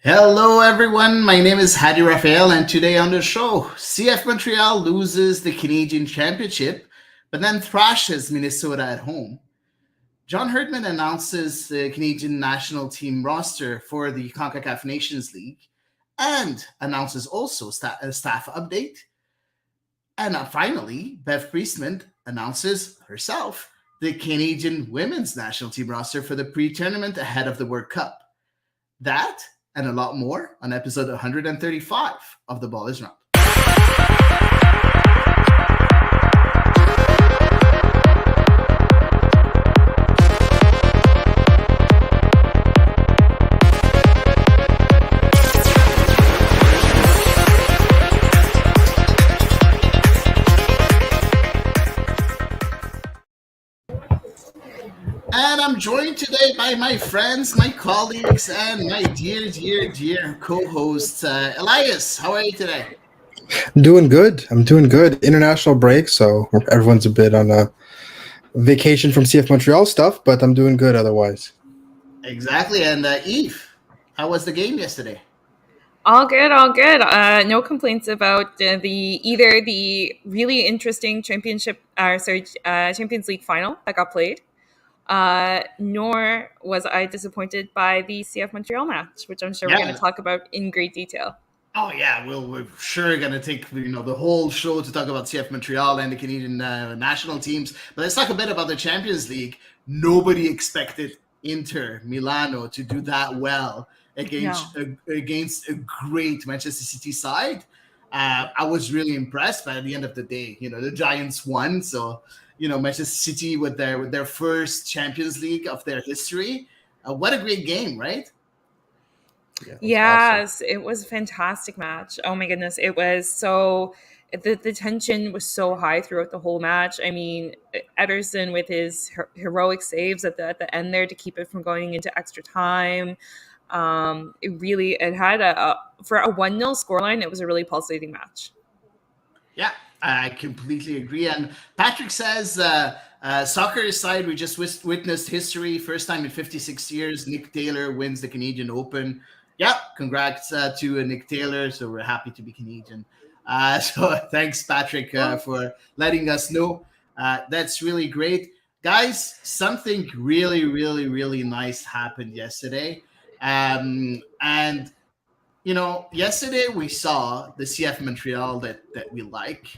Hello, everyone. My name is Hadi Raphael, and today on the show, CF Montreal loses the Canadian Championship, but then thrashes Minnesota at home. John Herdman announces the Canadian national team roster for the CONCACAF Nations League and announces also a staff update. And finally, Bev Priestman announces herself the Canadian women's national team roster for the pre tournament ahead of the World Cup. That and a lot more on episode 135 of The Ball is Round. And I'm joined today by my friends, my colleagues, and my dear co-host, Elias. How are you today? Doing good. I'm doing good. International break, so everyone's a bit on a vacation from CF Montreal stuff, but I'm doing good otherwise. Exactly. And Eve, how was the game yesterday? All good, all good. No complaints about either the really interesting Champions League final that got played, nor was I disappointed by the CF Montreal match, which I'm sure we're going to talk about in great detail. Oh yeah, we're sure going to take the whole show to talk about CF Montreal and the Canadian national teams. But let's talk a bit about the Champions League. Nobody expected Inter Milano to do that well against a great Manchester City side. I was really impressed, but at the end of the day, the Giants won. So, Manchester City with their first Champions League of their history. What a great game, right? Yes, awesome. It was a fantastic match. Oh my goodness. It was so, the tension was so high throughout the whole match. I mean, Ederson with his heroic saves at the end there to keep it from going into extra time. It had for a 1-0 scoreline, it was a really pulsating match. Yeah, I completely agree. And Patrick says, soccer aside, we just witnessed history. First time in 56 years, Nick Taylor wins the Canadian Open. Yeah, congrats to Nick Taylor. So we're happy to be Canadian. So thanks, Patrick, for letting us know. That's really great. Guys, something really nice happened yesterday. And yesterday we saw the CF Montreal that we like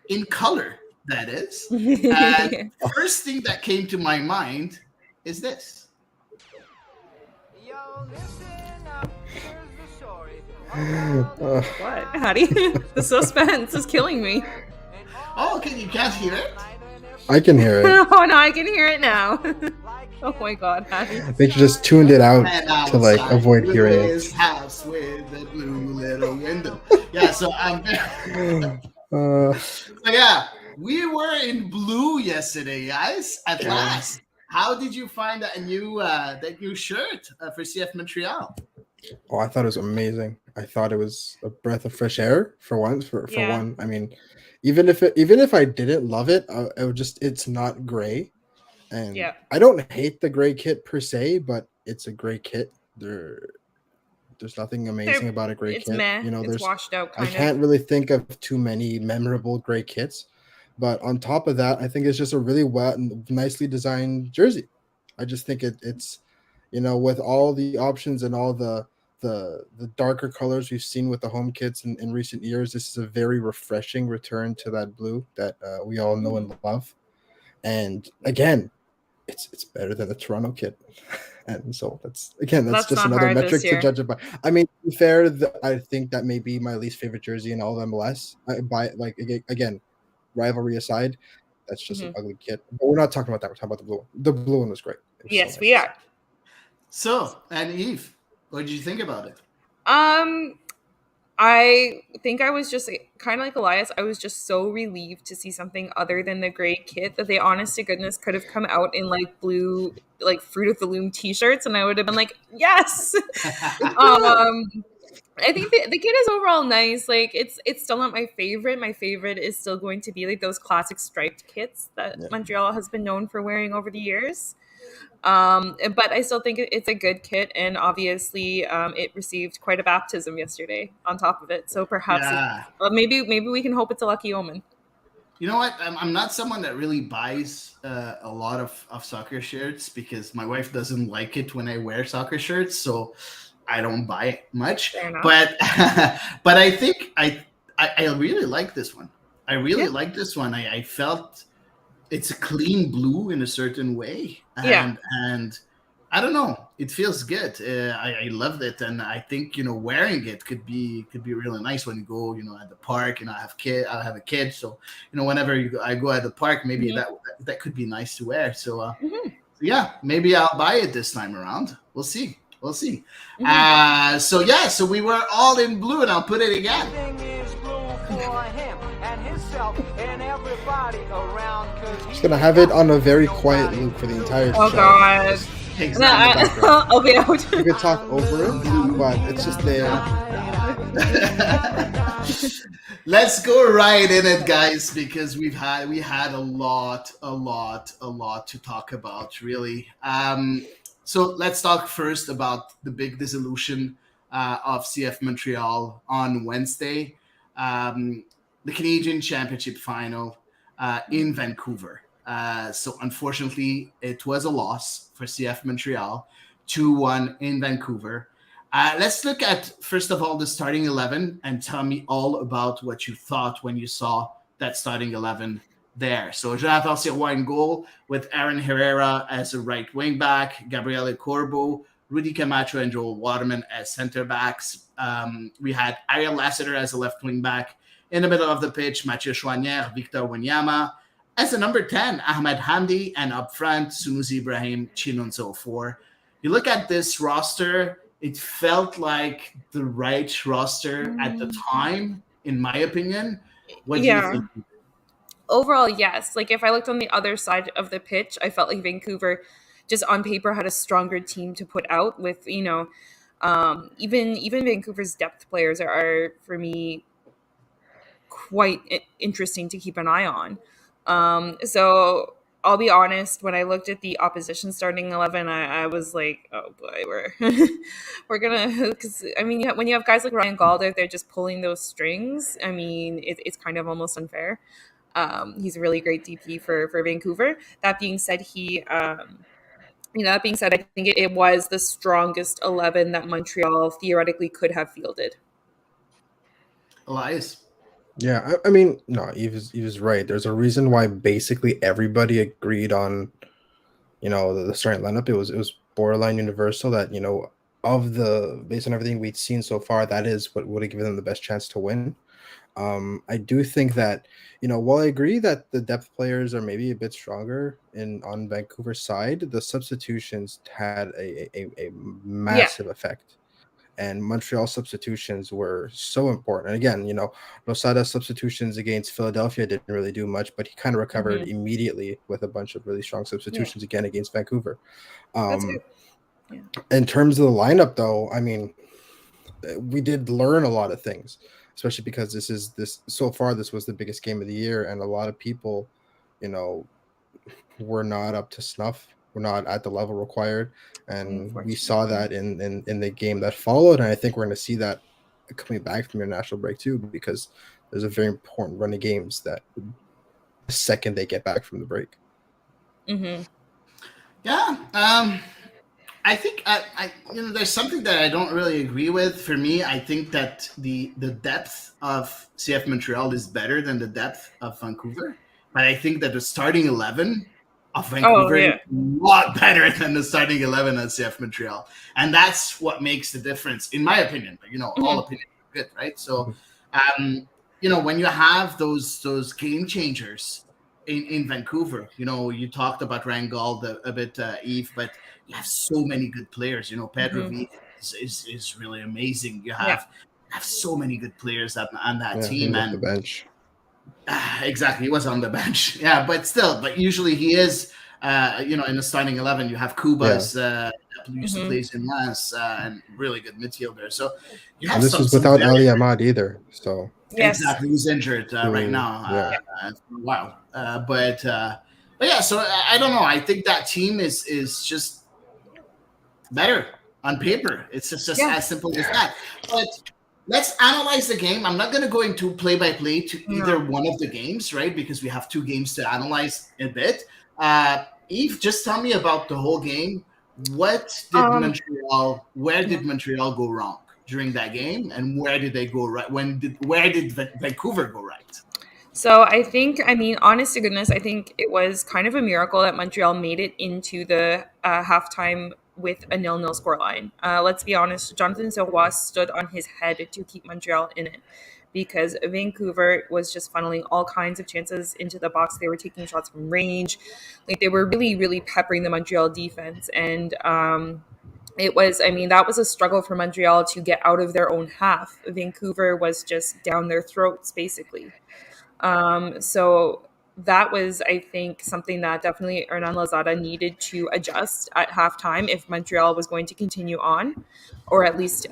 in color, that is. And first thing that came to my mind is this. What? How do you? The suspense is killing me. Oh, okay, you can't hear it? I can hear it. Oh no, I can hear it now. Oh my god, Hattie. They just tuned it out to avoid hearing it. House with the blue little window. Yeah, so so yeah, we were in blue yesterday, guys. At last. How did you find that new shirt for CF Montreal? Oh, I thought it was amazing. I thought it was a breath of fresh air for once. For one, I mean, even if I didn't love it, it's not gray. And I don't hate the gray kit per se, but it's a gray kit. There's nothing amazing about a gray kit. Meh. It's washed out. I can't really think of too many memorable gray kits. But on top of that, I think it's just a really nicely designed jersey. I just think it's with all the options and all the darker colors we've seen with the home kits in recent years, this is a very refreshing return to that blue that we all know and love. And again, it's better than the Toronto kit. And so that's just another metric to judge it by. I mean, to be fair, I think that may be my least favorite jersey in all of MLS. Again, rivalry aside, that's just an ugly kit. But we're not talking about that. We're talking about the blue one. The blue one was great. Yes, we are. So, and Eve, what did you think about it? I think I was just kind of like Elias. I was just so relieved to see something other than the gray kit that they, honest to goodness, could have come out in blue, Fruit of the Loom t-shirts, and I would have been like, yes. I think the kit is overall nice. Like it's still not my favorite. My favorite is still going to be like those classic striped kits that Yeah. Montreal has been known for wearing over the years. But I still think it's a good kit, and obviously, it received quite a baptism yesterday on top of it. So perhaps Yeah. maybe we can hope it's a lucky omen. You know what? I'm not someone that really buys a lot of soccer shirts because my wife doesn't like it when I wear soccer shirts, so I don't buy it much. Fair enough. But but I think I really like this one. I really Yeah. like this one. I felt it's a clean blue in a certain way, Yeah. and I don't know, it feels good. I loved it, and I think wearing it could be really nice when you go at the park. I have a kid, so whenever I go at the park, maybe Mhm. that could be nice to wear. So Mhm. yeah, maybe I'll buy it this time around. We'll see. We'll see. Mhm. So we were all in blue, and I'll put it again. Everything is blue for him and himself and everybody around. Just gonna have it on a very quiet loop for the entire Oh show. God. Exactly. I'll be out. You could talk over it, but it's just there. Let's go right in it, guys, because we had a lot to talk about, really. So let's talk first about the big dissolution of CF Montreal on Wednesday, the Canadian Championship final in Vancouver. So unfortunately, it was a loss for CF Montreal, 2-1 in Vancouver. Let's look at, first of all, the starting 11 and tell me all about what you thought when you saw that starting 11 there. So Jonathan Sirois in goal with Aaron Herrera as a right wing back, Gabriele Corbo, Rudy Camacho, and Joel Waterman as center backs. We had Ariel Lassiter as a left wing back. In the middle of the pitch, Mathieu Chouanière, Victor Wanyama. As a number 10, Ahmed Hamdi, and up front, Sunusi Ibrahim, Chinonso 4. You look at this roster, it felt like the right roster at the time, in my opinion. What do you think? Overall, yes. Like if I looked on the other side of the pitch, I felt like Vancouver just on paper had a stronger team to put out with, even Vancouver's depth players are for me quite interesting to keep an eye on. So I'll be honest, when I looked at the opposition starting 11, I was like, oh boy, we're gonna, because I mean, when you have guys like Ryan Gauld, they're just pulling those strings. I mean, it's kind of almost unfair. He's a really great DP for Vancouver. That being said, I think it was the strongest 11 that Montreal theoretically could have fielded. Elias? Yeah, I mean, no, he was right. There's a reason why basically everybody agreed on, the starting lineup. It was borderline universal that based on everything we'd seen so far, that is what would have given them the best chance to win. I do think that while I agree that the depth players are maybe a bit stronger on Vancouver's side, the substitutions had a massive effect. And Montreal substitutions were so important. And again, Losada's substitutions against Philadelphia didn't really do much, but he kind of recovered immediately with a bunch of really strong substitutions again against Vancouver. That's good. Yeah. In terms of the lineup, though, I mean, we did learn a lot of things, especially because this was the biggest game of the year, and a lot of people, were not up to snuff. We're not at the level required, and we saw that in the game that followed. And I think we're going to see that coming back from international break too, because there's a very important run of games that the second they get back from the break. Yeah, I think there's something that I don't really agree with. For me, I think that the depth of CF Montreal is better than the depth of Vancouver, but I think that the starting 11 of Vancouver is a lot better than the starting 11 at CF Montreal, and that's what makes the difference, in my opinion. But all opinions are good, right? So, when you have those game changers in Vancouver, you talked about Ryan Gauld a bit, Yves, but you have so many good players. Pedro V is really amazing. You have so many good players on that team, and the bench. Exactly, he was on the bench. Yeah, but usually he is. In the starting 11, you have Kuba's that used to play in Lens, and really good midfielder. So you have And this some, was some without very- Ali Ahmad either. So Yes. Exactly, he's injured right now yeah. for a while. But yeah, so I don't know. I think that team is just better on paper. It's just Yeah. as simple as that. But let's analyze the game. I'm not going to go into play by play to either one of the games, right? Because we have two games to analyze a bit. Eve, just tell me about the whole game. What did Montreal? Where did Montreal go wrong during that game, and where did they go right? Where did Vancouver go right? So I think, I mean, honest to goodness, I think it was kind of a miracle that Montreal made it into the halftime with a 0-0 scoreline. Let's be honest, Jonathan Sirois stood on his head to keep Montreal in it because Vancouver was just funneling all kinds of chances into the box. They were taking shots from range. Like, they were really, really peppering the Montreal defense. And it was, I mean, that was a struggle for Montreal to get out of their own half. Vancouver was just down their throats, basically. So that was, I think, something that definitely Hernan Lozada needed to adjust at halftime if Montreal was going to continue on, or at least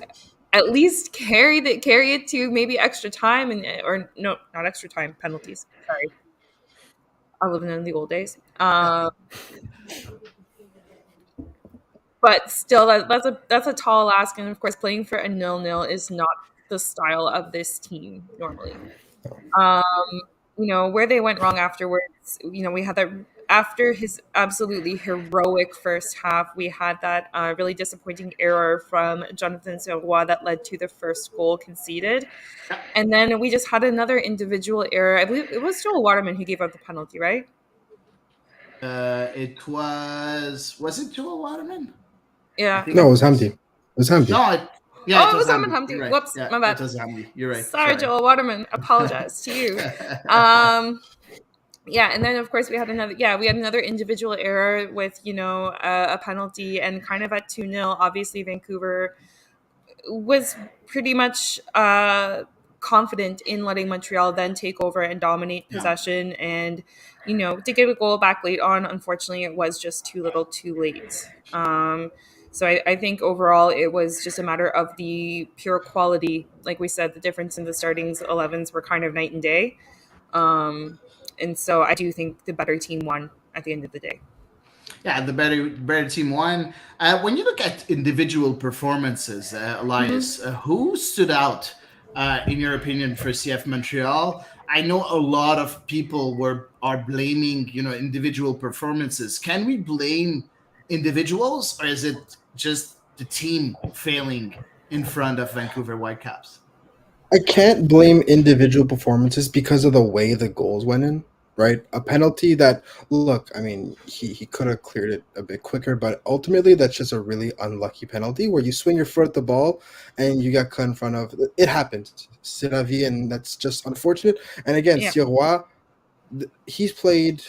carry it to maybe extra time or no, not extra time, penalties. Sorry, I live in the old days. But still, that's a tall ask, and of course, playing for a 0-0 is not the style of this team normally. Where they went wrong afterwards, we had that after his absolutely heroic first half, we had that really disappointing error from Jonathan Sirois that led to the first goal conceded. And then we just had another individual error. I believe it was Joel Waterman who gave up the penalty, right? It was it Joel Waterman? Yeah. No, it was Hamdi. It was Hamdi. No, it was Ahmed Hamdi. Right. Whoops, yeah, my bad. It was Hamdi. You're right. Sorry, Joel Waterman. Apologize to you. Yeah, and then of course we had another individual error with a penalty, and kind of at 2-0. Obviously, Vancouver was pretty much confident in letting Montreal then take over and dominate possession, and to get a goal back late on. Unfortunately, it was just too little, too late. So I think overall it was just a matter of the pure quality. Like we said, the difference in the starting 11s were kind of night and day. And so I do think the better team won at the end of the day. Yeah, the better team won. When you look at individual performances, Elias, who stood out in your opinion for CF Montreal? I know a lot of people are blaming individual performances. Can we blame individuals, or is it just the team failing in front of Vancouver Whitecaps? I can't blame individual performances because of the way the goals went in, right? A penalty that, look, I mean, he could have cleared it a bit quicker, but ultimately that's just a really unlucky penalty where you swing your foot at the ball and you got cut in front of. It happens. C'est la vie, and that's just unfortunate. And again, Sirois, he's played,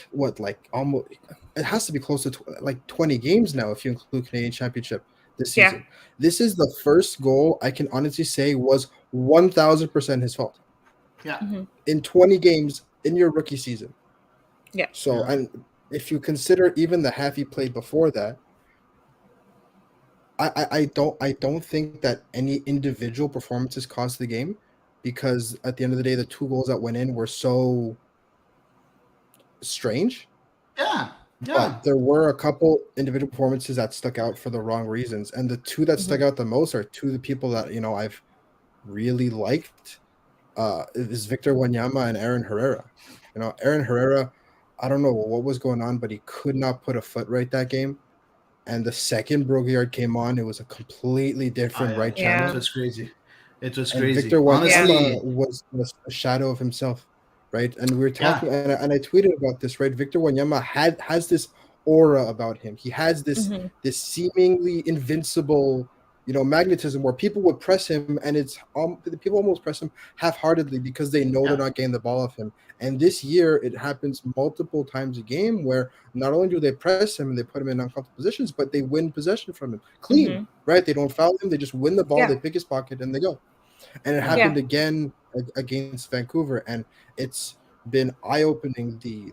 almost, it has to be close to 20 games now if you include Canadian Championship this season. Yeah. This is the first goal I can honestly say was 1,000% his fault. Yeah. Mm-hmm. In 20 games in your rookie season. Yeah. So, and if you consider even the half he played before that, I don't think that any individual performances caused the game, because at the end of the day, the two goals that went in were so strange. Yeah. But there were a couple individual performances that stuck out for the wrong reasons. And the two that stuck out the most are two of the people that, I've really liked. Is Victor Wanyama and Aaron Herrera. Aaron Herrera, I don't know what was going on, but he could not put a foot right that game. And the second Brault-Guillard came on, it was a completely different right channel. It was crazy. And Victor Wanyama was a shadow of himself. Right, and we were talking, and I tweeted about this. Right, Victor Wanyama has this aura about him. He has this this seemingly invincible, magnetism where people would press him, and people almost press him half-heartedly because they know they're not getting the ball off him. And this year, it happens multiple times a game where not only do they press him and they put him in uncomfortable positions, but they win possession from him clean. Right, they don't foul him; they just win the ball. They pick his pocket and they go. And it happened again against Vancouver, and it's been eye-opening the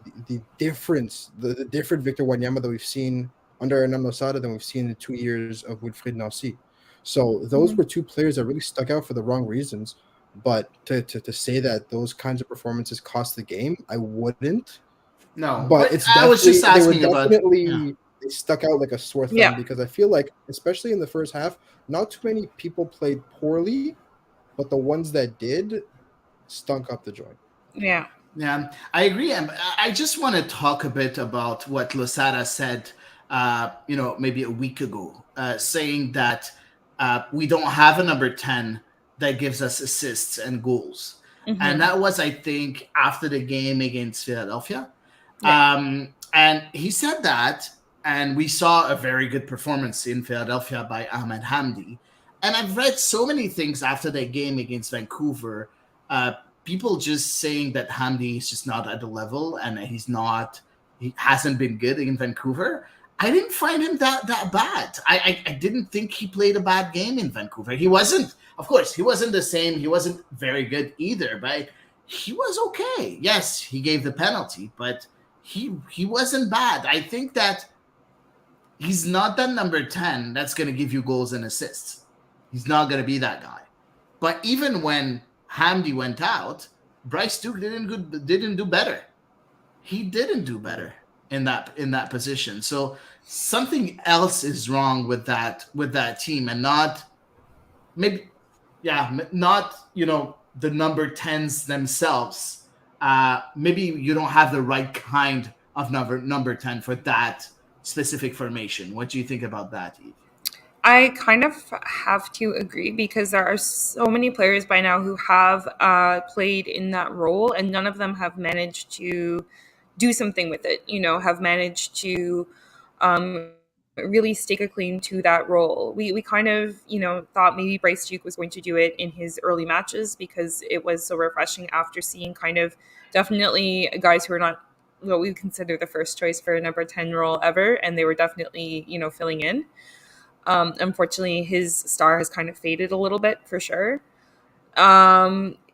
difference, the different Victor Wanyama that we've seen under Hernan Losada than we've seen in the 2 years of Wilfried Nancy. So those were two players that really stuck out for the wrong reasons. But to say that those kinds of performances cost the game, I wouldn't. No, But it's I was just definitely they asking were about. definitely they stuck out like a sore thumb Yeah. because I feel like, especially in the first half, not too many people played poorly, but the ones that did stunk up the joint. Yeah. Yeah, I agree. And I just want to talk a bit about what Losada said, maybe a week ago, saying that we don't have a number 10 that gives us assists and goals. And that was, I think, after the game against Philadelphia. Yeah. And he said that, and we saw a very good performance in Philadelphia by Ahmed Hamdi. And I've read so many things after that game against Vancouver, people just saying that Hamdi is just not at the level and he hasn't been good in Vancouver. I didn't find him that bad. I didn't think he played a bad game in Vancouver. He wasn't, of course, he wasn't the same. He wasn't very good either, but he was okay. Yes, he gave the penalty, but he wasn't bad. I think that he's not that number 10 that's going to give you goals and assists. He's not going to be that guy. But even when Hamdi went out, Bryce Duke didn't do better. He didn't do better in that position. So something else is wrong with that team, and not the number 10s themselves. Maybe you don't have the right kind of number 10 for that specific formation. What do you think about that, Eve? I kind of have to agree because there are so many players by now who have played in that role, and none of them have managed to do something with it, have managed to really stake a claim to that role. We kind of, thought maybe Bryce Duke was going to do it in his early matches because it was so refreshing after seeing kind of definitely guys who are not what we consider the first choice for a number 10 role ever, and they were definitely, filling in. Unfortunately, his star has kind of faded a little bit for sure.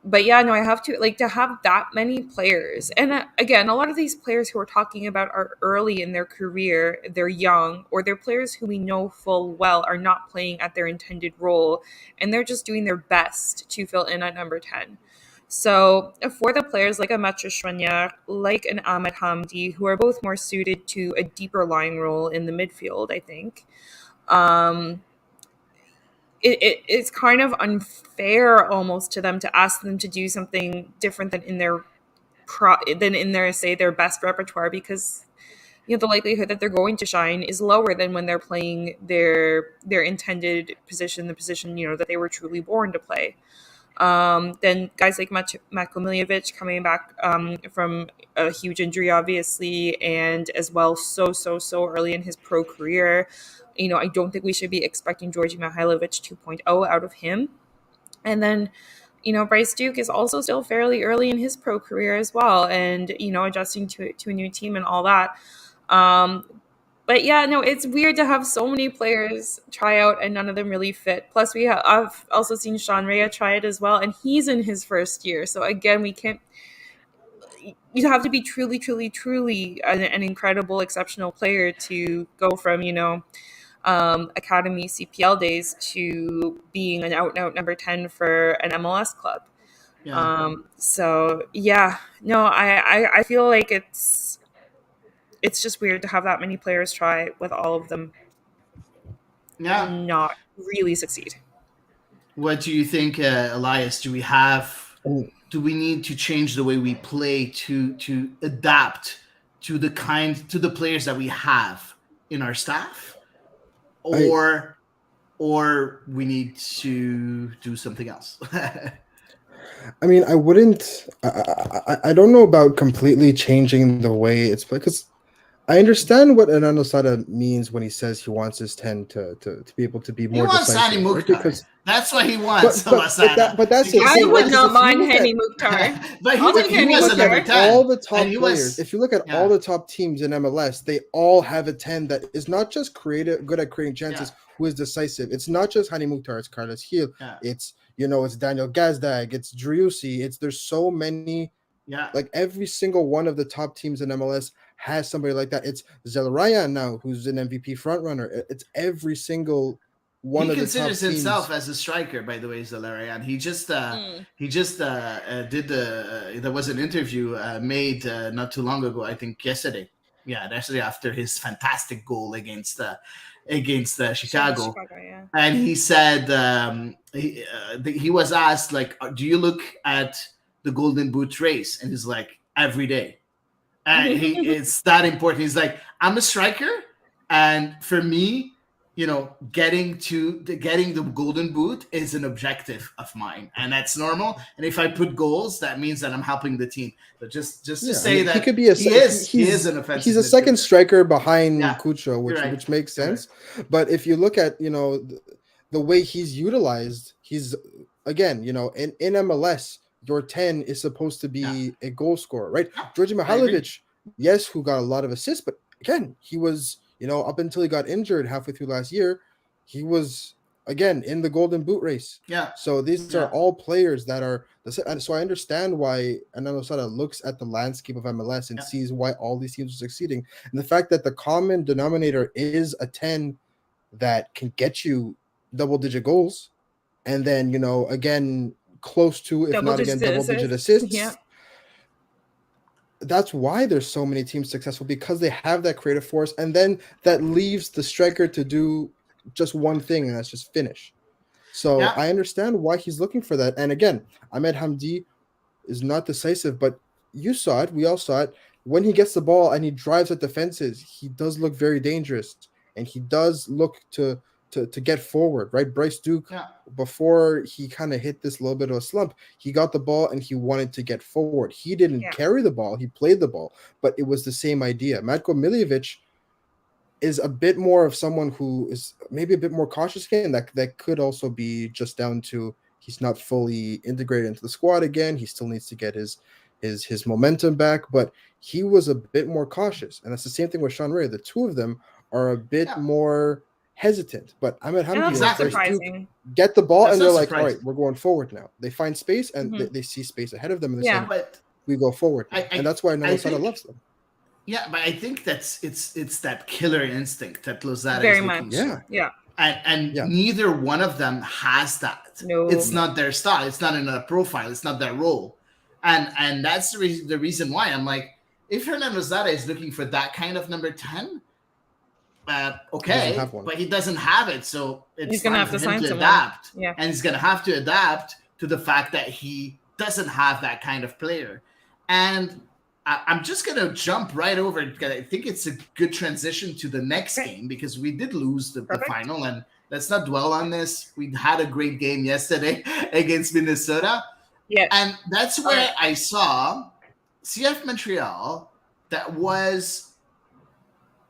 But yeah, no, I have to have that many players. And again, a lot of these players who we're talking about are early in their career, they're young, or they're players who we know full well are not playing at their intended role, and they're just doing their best to fill in at number 10. So for the players like a Mathieu Choinière, like an Ahmed Hamdi, who are both more suited to a deeper line role in the midfield, I think, it's kind of unfair almost to them to ask them to do something different than in their best repertoire, because the likelihood that they're going to shine is lower than when they're playing their intended position, the position that they were truly born to play. Then guys like Matko Miljevic coming back from a huge injury, obviously, and as well so early in his pro career. I don't think we should be expecting Georgi Mihailovic 2.0 out of him. And then, Bryce Duke is also still fairly early in his pro career as well, and, adjusting to a new team and all that. But yeah, no, it's weird to have so many players try out and none of them really fit. Plus, I've also seen Sean Rea try it as well, and he's in his first year. So again, you have to be truly, truly, truly an incredible, exceptional player to go from, academy CPL days to being an out-and-out number 10 for an MLS club. Yeah. So yeah, no, I feel like it's just weird to have that many players try with all of them not really succeed. What do you think, Elias? Do we need to change the way we play to adapt to the players that we have in our staff, or we need to do something else? I mean, I wouldn't. I don't know about completely changing the way it's played, because I understand what Hernan Losada means when he says he wants his 10 to be able to be more decisive. Hani Mukhtar. Because that's what he wants. but that's it. I would not If you mind look at- Hani Mukhtar. But I'll take he Hani was a Mukhtar. number 10. all the top And he was- players, if you look at all the top teams in MLS, they all have a 10 that is not just good at creating chances, who is decisive. It's not just Hani Mukhtar, it's Carlos Gil, it's it's Daniel Gazdag, it's Driussi, there's so many Yeah. Like every single one of the top teams in MLS has somebody like that. It's Zelarayan now, who's an MVP frontrunner. It's every single one He of the top considers himself teams. as a striker, by the way, Zalarian. He just Mm. did the there was an interview made not too long ago, I think yesterday. Yeah, yesterday after his fantastic goal against Chicago. Chicago, yeah. And he said he was asked like, do you look at the Golden Boot race? And he's like, every day. And it's that important. He's like, I'm a striker, and for me, getting the Golden Boot is an objective of mine, and that's normal. And if I put goals, that means that I'm helping the team. But just to say that he could be he is an offensive. He's a second midfielder. striker behind Yeah, Cucho, right. which makes sense. But if you look at the way he's utilized, he's again in MLS, your 10 is supposed to be a goal scorer, right? Yeah, Georgi I agree. Mihailovic, yes, who got a lot of assists, but again, he was up until he got injured halfway through last year, he was again in the Golden Boot race. Yeah. So these are all players that are. So I understand why Hernando Losada looks at the landscape of MLS and sees why all these teams are succeeding, and the fact that the common denominator is a 10 that can get you double-digit goals, and then again close to, if not again, double-digit assists. Yeah. That's why there's so many teams successful, because they have that creative force, and then that leaves the striker to do just one thing, and that's just finish. So I understand why he's looking for that. And again, Ahmed Hamdi is not decisive, but you saw it. We all saw it. When he gets the ball and he drives at defenses, he does look very dangerous, and he does look to get forward, right? Bryce Duke, before he kind of hit this little bit of a slump, he got the ball and he wanted to get forward. He didn't carry the ball. He played the ball, but it was the same idea. Matko Miljevic is a bit more of someone who is maybe a bit more cautious again. That could also be just down to he's not fully integrated into the squad again. He still needs to get his momentum back, but he was a bit more cautious. And that's the same thing with Sean Ray. The two of them are a bit more hesitant, but Ahmed Hamdi, not surprising. Get the ball and they're like, surprising. all right, we're going forward now. They find space and they see space ahead of them, and they say, But we go forward. And that's why Losada loves them. Yeah, but I think it's that killer instinct that Losada Very is much. looking for. Yeah. And neither one of them has that. No. It's not their style. It's not in a profile. It's not their role. And that's the reason why I'm like, if Hernando Losada is looking for that kind of number 10, okay, but he doesn't have it, so it's gonna time have to for him sign to someone. adapt. Yeah. And he's gonna have to adapt to the fact that he doesn't have that kind of player. And I'm just gonna jump right over, because I think it's a good transition to the next game, because we did lose the final, and let's not dwell on this. We had a great game yesterday against Minnesota. Yeah. And that's where I saw CF Montreal that was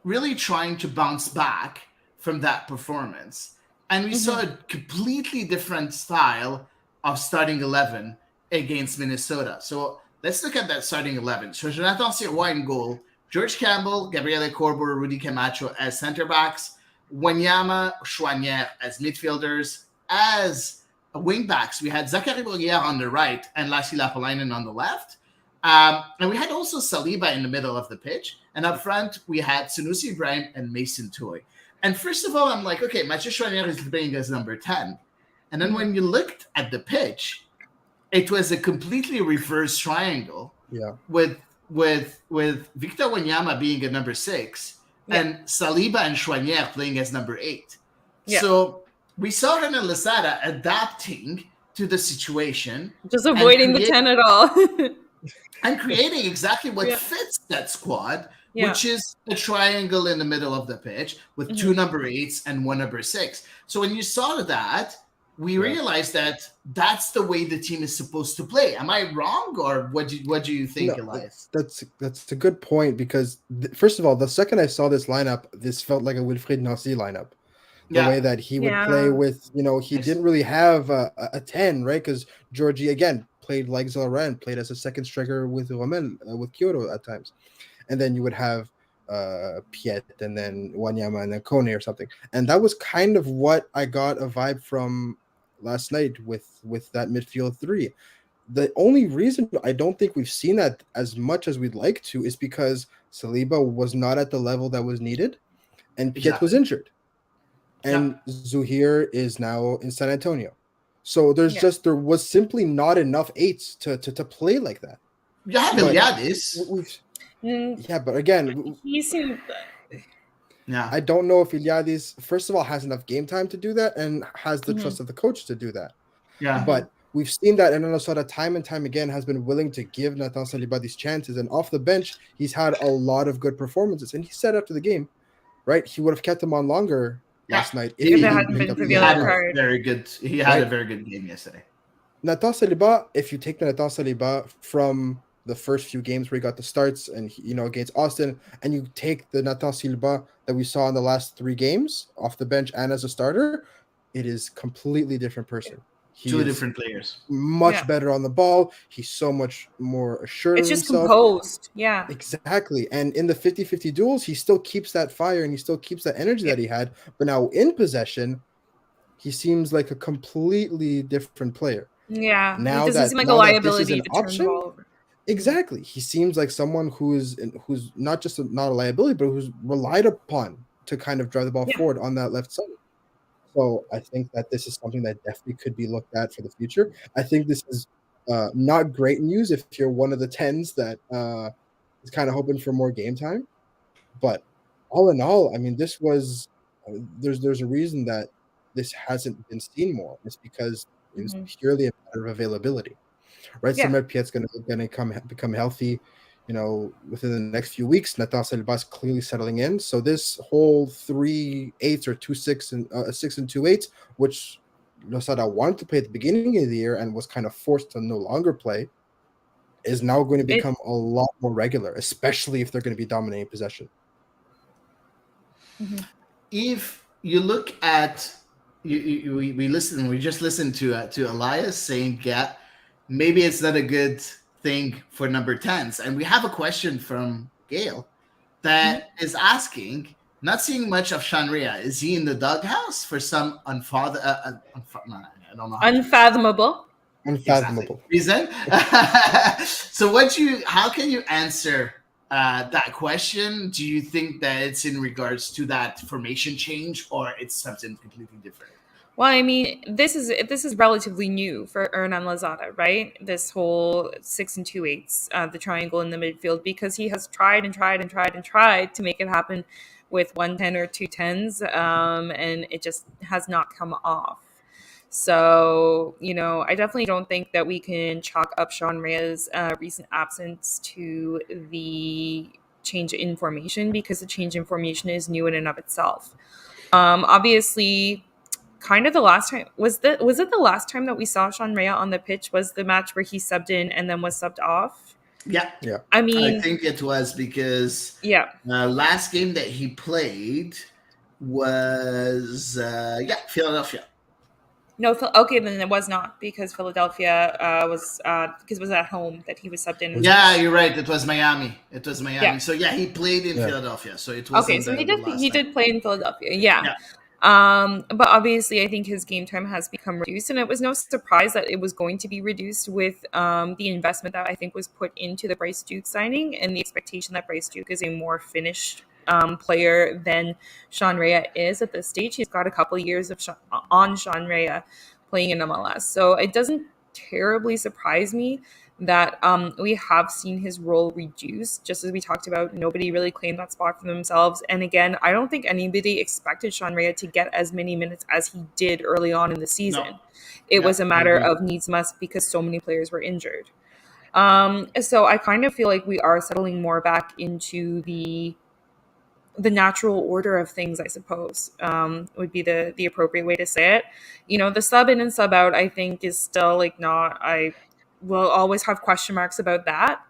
really trying to bounce back from that performance. And we saw a completely different style of starting 11 against Minnesota. So let's look at that starting 11. So Jonathan Sirois in goal, George Campbell, Gabriele Corbo, Rudy Camacho as center backs, Wanyama, Chouanière as midfielders. As wing backs, we had Zachary Braguière on the right and Lassi Lapalainen on the left. And we had also Saliba in the middle of the pitch. And up front, we had Sunusi Ibrahim and Mason Toy. And first of all, I'm like, okay, Mathieu Chouanière is playing as number 10. And then when you looked at the pitch, it was a completely reverse triangle. Yeah. With Victor Wanyama being a number 6 and Saliba and Chouanière playing as number 8. Yeah. So we saw Hernando Losada adapting to the situation. Just avoiding the 10 at all. And creating exactly what fits that squad, which is a triangle in the middle of the pitch with 2 number 8s and 1 number 6. So when you saw that, we realized that that's the way the team is supposed to play. Am I wrong, or what do you think, Elias? That's a good point, because first of all, the second I saw this lineup, this felt like a Wilfried Nancy lineup. The way that he would play with, he didn't really have a 10, right? Because Georgie, again, played like Zoran, played as a second striker with Rommel, with Kyoto at times. And then you would have Piet, and then Wanyama, and then Kone or something. And that was kind of what I got a vibe from last night with that midfield 3. the only reason I don't think we've seen that as much as we'd like to is because Saliba was not at the level that was needed, and Piet was Exactly. injured, and Zuhir is now in San Antonio. So there was simply not enough eights to play like that. You have But Iliadis. yeah, but again, He seemed. Yeah. I don't know if Iliadis, first of all, has enough game time to do that and has the trust of the coach to do that. Yeah. But we've seen that Hernan Losada time and time again has been willing to give Nathan Saliba these chances. And off the bench, he's had a lot of good performances. And he said after the game, right, he would have kept him on longer last night. If it hadn't been for the other card. He had a very good game yesterday. Nathan Saliba, if you take the Nathan Saliba from the first few games where he got the starts and against Austin, and you take the Nathan Saliba that we saw in the last 3 games off the bench and as a starter, it is completely different person. Two different players. Much better on the ball. He's so much more assured It's of just himself. composed. Yeah. Exactly. And in the 50-50 duels, he still keeps that fire and he still keeps that energy that he had. But now in possession, he seems like a completely different player. Yeah. Now he doesn't seem like a liability to turn the ball over. Exactly. He seems like someone who's not just not a liability, but who's relied upon to kind of drive the ball forward on that left side. So I think that this is something that definitely could be looked at for the future. I think this is not great news if you're one of the 10s that is kind of hoping for more game time. But all in all, I mean, this was there's a reason that this hasn't been seen more. It's because it was purely a matter of availability. Right, Samer Piet's going to become healthy, within the next few weeks. Nathan Saliba is clearly settling in. So this whole 3 8s or 2 6 and 6 and 2 8, which Losada wanted to play at the beginning of the year and was kind of forced to no longer play, is now going to become a lot more regular, especially if they're going to be dominating possession. If you look at we just listened to Elias saying maybe it's not a good thing for number 10s. And we have a question from Gail that is asking, not seeing much of Shanrea. Is he in the doghouse for some unfathomable reason? So how can you answer that question? Do you think that it's in regards to that formation change or it's something completely different? Well, I mean, this is relatively new for Hernan Losada, right? This whole 6 and 2 8s, the triangle in the midfield, because he has tried to make it happen with 110 or 210s, and it just has not come off. So, I definitely don't think that we can chalk up Sean Rea's recent absence to the change in formation, because the change in formation is new in and of itself. Obviously, kind of the last time was it the last time that we saw Sean Rea on the pitch was the match where he subbed in and then was subbed off? Yeah. I mean, I think it was because last game that he played was Philadelphia. No, okay, then it was not, because Philadelphia because it was at home that he was subbed in. Yeah, you're right. It was Miami. Yeah. So he played in Philadelphia. So it was okay. So he did play in Philadelphia. Yeah. But obviously, I think his game time has become reduced, and it was no surprise that it was going to be reduced with the investment that I think was put into the Bryce Duke signing and the expectation that Bryce Duke is a more finished player than Sean Rea is at this stage. He's got a couple of years of on Sean Rea playing in MLS, so it doesn't terribly surprise me that we have seen his role reduce. Just as we talked about, nobody really claimed that spot for themselves. And again, I don't think anybody expected Sean Rea to get as many minutes as he did early on in the season. No. It was a matter of needs must, because so many players were injured. So I kind of feel like we are settling more back into the natural order of things, I suppose, would be the appropriate way to say it. The sub in and sub out, I think, is still will always have question marks about that,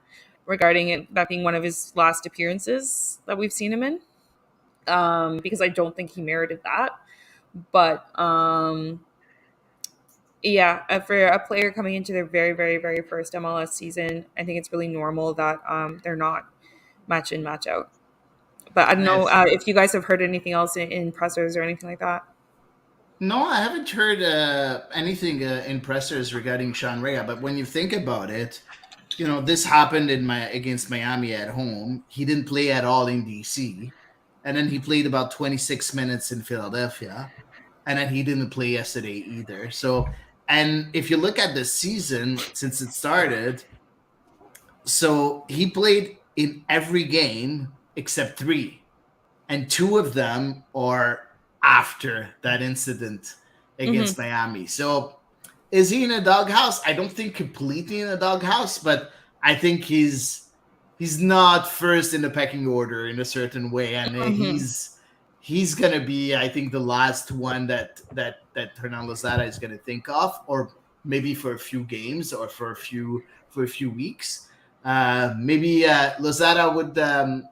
regarding it that being one of his last appearances that we've seen him in, because I don't think he merited that. But for a player coming into their very, very, very first MLS season, I think it's really normal that they're not match in, match out. But I don't know if you guys have heard anything else in pressers or anything like that. No, I haven't heard anything in pressers regarding Sean Rea. But when you think about it, this happened against Miami at home. He didn't play at all in DC, and then he played about 26 minutes in Philadelphia, and then he didn't play yesterday either. So, and if you look at the season since it started, so he played in every game except three, and two of them are after that incident against Hmm. Miami. So is he in a doghouse? I don't think completely in a doghouse, but I think he's not first in the pecking order in a certain way, and Hmm. he's gonna be, I think, the last one that Hernan Lozada is gonna think of, or maybe for a few games or for a few weeks. Maybe Lozada would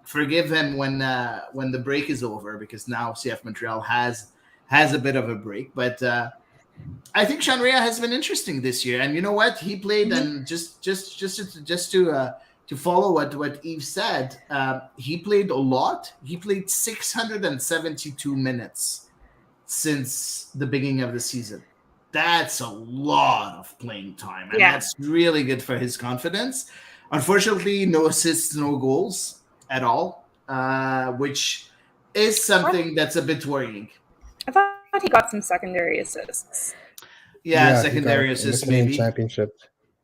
forgive him when the break is over, because now CF Montreal has a bit of a break. But I think Sean Rea has been interesting this year, and you know what? He played, Hmm. and just to follow what Eve said, he played a lot. He played 672 minutes since the beginning of the season. That's a lot of playing time, and Yeah. that's really good for his confidence. Unfortunately, no assists, no goals at all, which is something that's a bit worrying. I thought he got some secondary assists. Yeah, Yeah, he got secondary it in the assist Canadian maybe. Championship.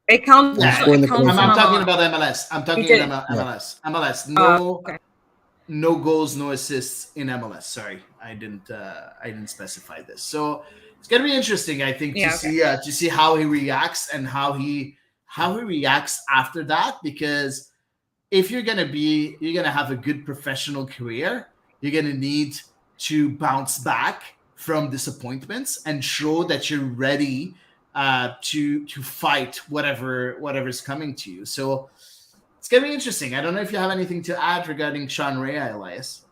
It counts. He Yeah, scored in It the counts Canadian from I'm talking Championship. about MLS. I'm He talking did. Yeah. MLS. MLS. No, Okay. no goals, no assists in MLS. Sorry, I didn't specify this. So it's gonna be interesting, I think, Yeah. Okay. to see how he reacts and how he reacts after that. Because if you're gonna have a good professional career, you're gonna need to bounce back from disappointments and show that you're ready to fight whatever's coming to you. So it's gonna be interesting. I don't know if you have anything to add regarding Sean Rea, Elias.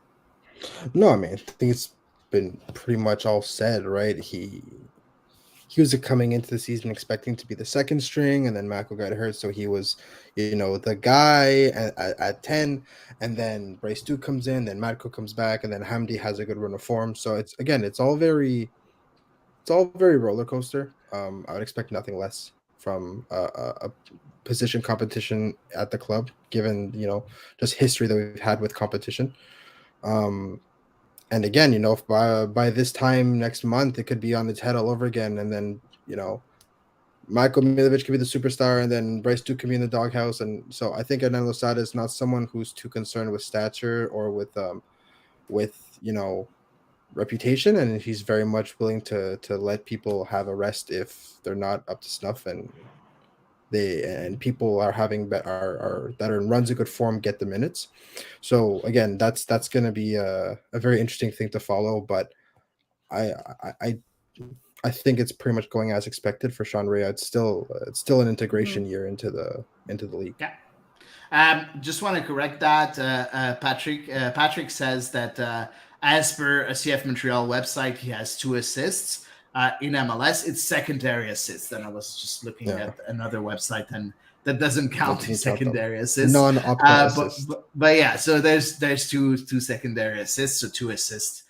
No, I mean, I think it's been pretty much all said, right? He was coming into the season expecting to be the second string, and then Mako got hurt, so he was, the guy at 10, and then Bryce Duke comes in, then Mako comes back, and then Hamdi has a good run of form. So it's all very roller coaster. I would expect nothing less from a position competition at the club, given just history that we've had with competition. Um, and again, if by this time next month it could be on its head all over again, and then Michael Milovic could be the superstar, and then Bryce Duke could be in the doghouse. And so I think Hernan Losada is not someone who's too concerned with stature or with reputation, and he's very much willing to let people have a rest if they're not up to snuff, and people are having are that are in runs of good form get the minutes. So again, that's going to be a very interesting thing to follow. But I I I think it's pretty much going as expected for Sean Rea. It's still an integration year into the league. Yeah. Just want to correct that, Patrick. Patrick says that as per a CF Montreal website, he has 2 assists in MLS. It's secondary assists, and I was just looking Yeah. at another website, and that doesn't count Doesn't as count them. secondary assists. Non-optimal But, assist. but yeah, so there's two secondary assists, so 2 assists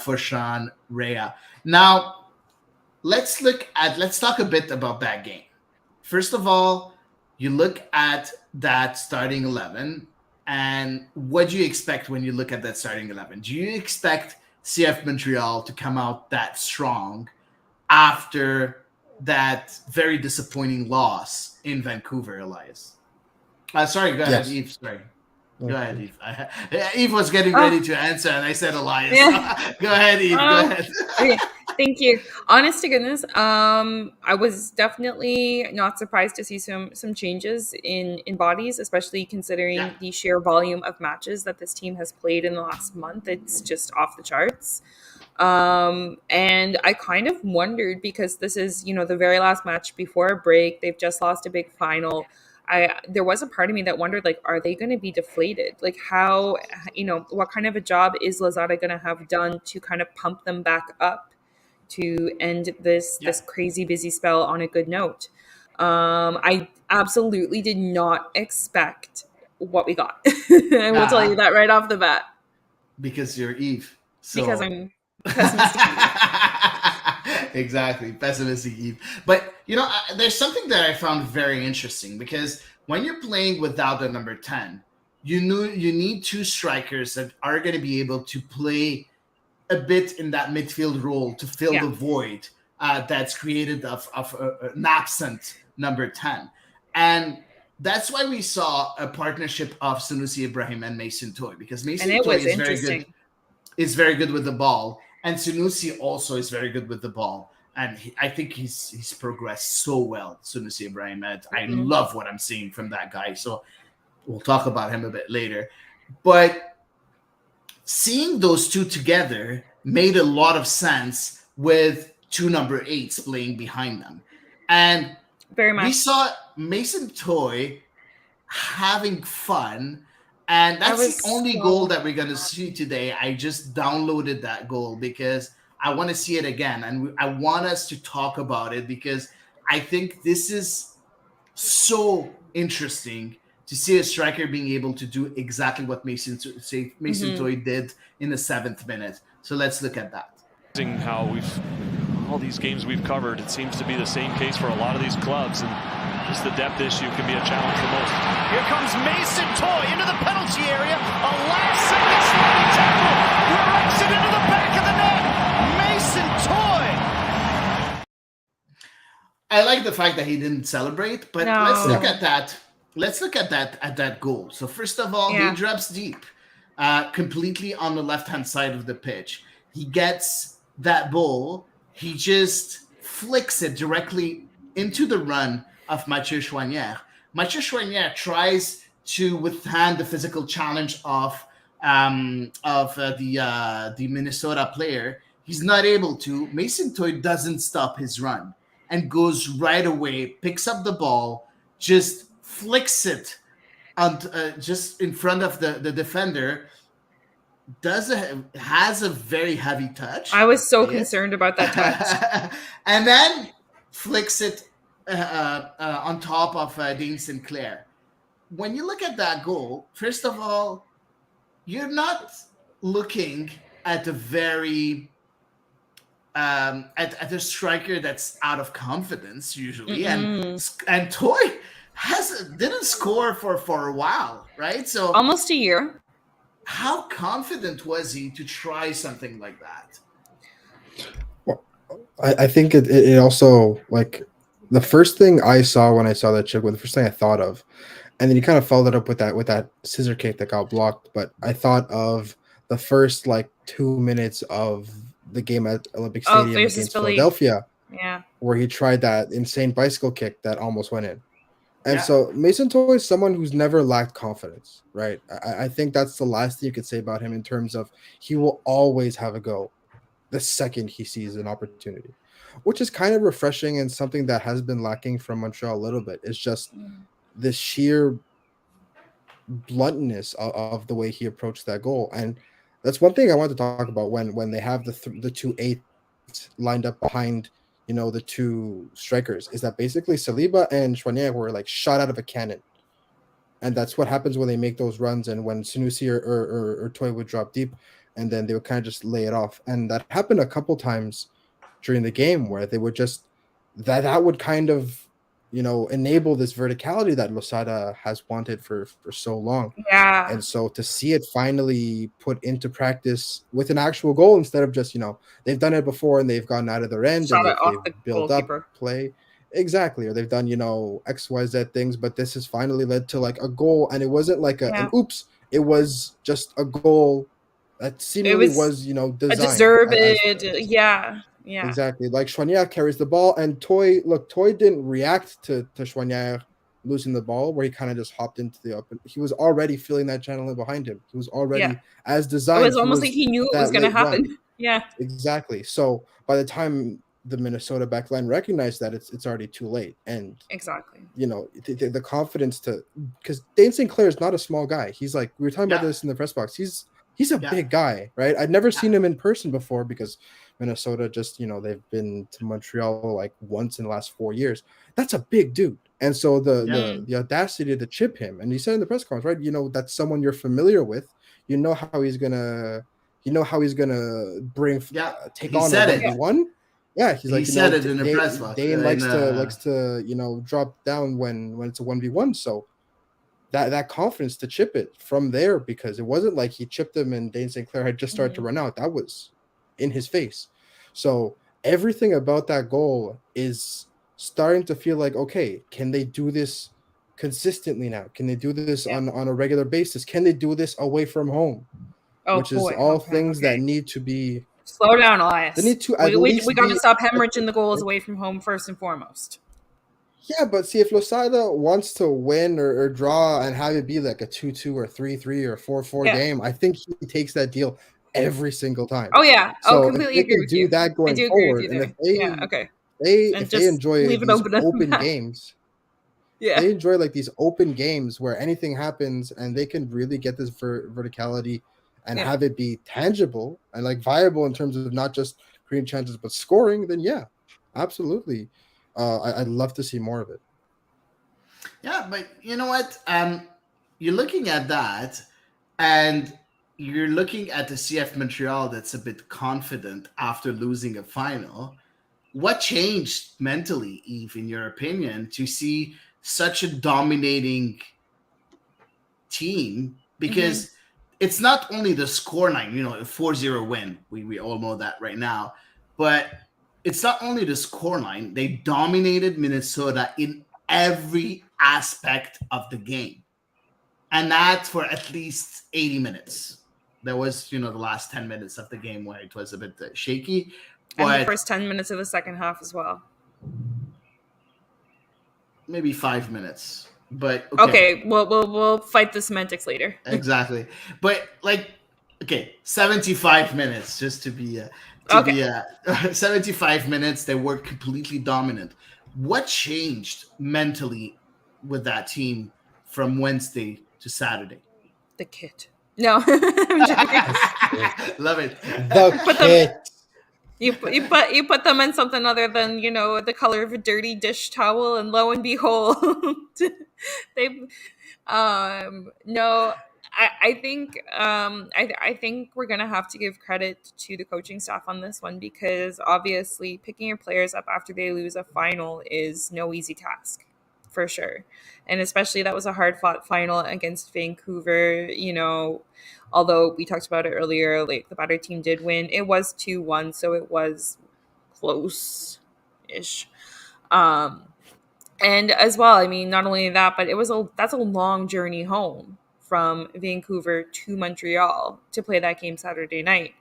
for Sean Rea. Now let's talk a bit about that game. First of all, you look at that starting 11, and what do you expect when you look at that starting 11? Do you expect CF Montreal to come out that strong after that very disappointing loss in Vancouver, Elias? Sorry, go ahead, Yes. Eve. Sorry. Go ahead, Eve. Eve was getting Oh. ready to answer, and I said Elias. Yeah. Go ahead, Eve. Go Oh. ahead. Okay, thank you. Honest to goodness, I was definitely not surprised to see some changes in bodies, especially considering Yeah. the sheer volume of matches that this team has played in the last month. It's just off the charts. And I kind of wondered, because this is, the very last match before a break. They've just lost a big final. There was a part of me that wondered, like, are they going to be deflated? Like, how, what kind of a job is Lozada going to have done to kind of pump them back up to end this Yeah. crazy busy spell on a good note? I absolutely did not expect what we got. I will tell you that right off the bat, Because you're Eve. So. because I'm pessimistic. Exactly, pessimistic Eve. But there's something that I found very interesting because when you're playing without the number 10, you need two strikers that are going to be able to play a bit in that midfield role to fill Yeah. the void that's created of an absent number 10. And that's why we saw a partnership of Sunusi Ibrahim and Mason Toy, because And Mason it Toy was interesting. is very good with the ball, and Sunusi also is very good with the ball. And I think he's progressed so well, Sunusi Ibrahim. I Mhm. love what I'm seeing from that guy. So we'll talk about him a bit later. But seeing those two together made a lot of sense with two number 8s playing behind them. And Very we much. saw Mason Toy having fun, and that's was the only so goal that we're going to see today. I just downloaded that goal because I want to see it again, and I want us to talk about it because I think this is so interesting to see a striker being able to do exactly what Mason Toy did in the 7th minute. So let's look at that. How all these games we've covered, it seems to be the same case for a lot of these clubs, and just the depth issue can be a challenge for most. Here comes Mason Toy into the penalty area. A last-second sliding tackle. Directs it into the back of the net. Mason Toy. I like the fact that he didn't celebrate, but No. let's look at that. Let's look at that goal. So first of all, Yeah. he drops deep, completely on the left-hand side of the pitch. He gets that ball. He just flicks it directly into the run of Mathieu Choinière. Mathieu Choinière tries to withstand the physical challenge of the Minnesota player. He's not able to. Mason Toy doesn't stop his run and goes right away, picks up the ball, just flicks it on, just in front of the defender. Has a very heavy touch. I was so concerned about that touch. And then flicks it on top of Dean Sinclair. When you look at that goal, first of all, you're not looking at a very at a striker that's out of confidence usually, and Toy didn't score for a while, right? So Almost a year. how confident was he to try something like that? Well, I think it also, like, the first thing I saw when I saw that chip, the first thing I thought of, and then he kind of followed it up with that scissor kick that got blocked. But I thought of the first 2 minutes of the game at Olympic Stadium against Philadelphia, where he tried that insane bicycle kick that almost went in. And so Mason Toy is someone who's never lacked confidence, right? I think that's the last thing you could say about him in terms of he will always have a go the second he sees an opportunity, which is kind of refreshing and something that has been lacking from Montreal a little bit. It's just the sheer bluntness of the way he approached that goal. And that's one thing I want to talk about when they have the two eights lined up behind the two strikers, is that basically Saliba and Choinière were shot out of a cannon. And that's what happens when they make those runs, and when Sunusi or Toy would drop deep, and then they would kind of just lay it off. And that happened a couple times during the game where they would just that would kind of enable this verticality that Losada has wanted for so long. Yeah. And so to see it finally put into practice with an actual goal instead of just, they've done it before and they've gotten out of their end and they've built up play. Exactly. Or they've done, XYZ things, but this has finally led to a goal. And it wasn't an oops. It was just a goal that seemingly was designed. A deserved, yeah. Yeah. Exactly. Choinière carries the ball, and Toy didn't react to Choinière losing the ball, where he kind of just hopped into the open. He was already feeling that channel in behind him. He was already as designed. It was almost like he knew it was going to happen. Run. Yeah. Exactly. So by the time the Minnesota backline recognized that, it's already too late. And exactly. The confidence because Dane Sinclair is not a small guy. He's we were talking about this in the press box. He's a big guy, right? I'd never seen him in person before because Minnesota just, they've been to Montreal once in the last 4 years. That's a big dude. And so the audacity to chip him, and he said in the press conference, right? That's someone you're familiar with. You know how he's gonna bring take on everyone. Yeah, he's He like, said it in the press box. Dane likes to drop down when it's a 1v1. So that confidence to chip it from there, because it wasn't like he chipped him and Dane St. Clair had just started to run out. That was in his face. So everything about that goal is starting to feel like, okay, can they do this consistently now? Can they do this on a regular basis? Can they do this away from home? Which is all things that need to be. Slow down, Elias. They need to we got to stop hemorrhaging the goals away from home first and foremost. Yeah, but see, if Losada wants to win or draw and have it be like a 2-2 or 3-3 or 4-4 game, I think he takes that deal every single time. Oh yeah, so completely if they agree can with do you. that going forward, and if they enjoy leave it these open games, they enjoy like these open games where anything happens, and they can really get this verticality and have it be tangible and like viable in terms of not just creating chances but scoring. Then absolutely. I'd love to see more of it. Yeah, but you know what? You're looking at that, and you're looking at the CF Montreal that's a bit confident after losing a final. What changed mentally, Eve, in your opinion, to see such a dominating team? Because it's not only the scoreline, a 4-0 win. We all know that right now. But it's not only the scoreline. They dominated Minnesota in every aspect of the game. And that for at least 80 minutes. There was, the last 10 minutes of the game where it was a bit shaky. And the first 10 minutes of the second half as well. Maybe 5 minutes. But okay, we'll fight the semantics later. Exactly. But 75 minutes just to be 75 minutes, they were completely dominant. What changed mentally with that team from Wednesday to Saturday? The kit. No, I'm joking. Love it. The kit. You put them in something other than the color of a dirty dish towel, and lo and behold, they no. I think I think we're gonna have to give credit to the coaching staff on this one, because obviously picking your players up after they lose a final is no easy task, for sure, and especially that was a hard fought final against Vancouver. Although we talked about it earlier, like the better team did win. It was 2-1, so it was close-ish. And as well, I mean, not only that, but that's a long journey home from Vancouver to Montreal to play that game Saturday night.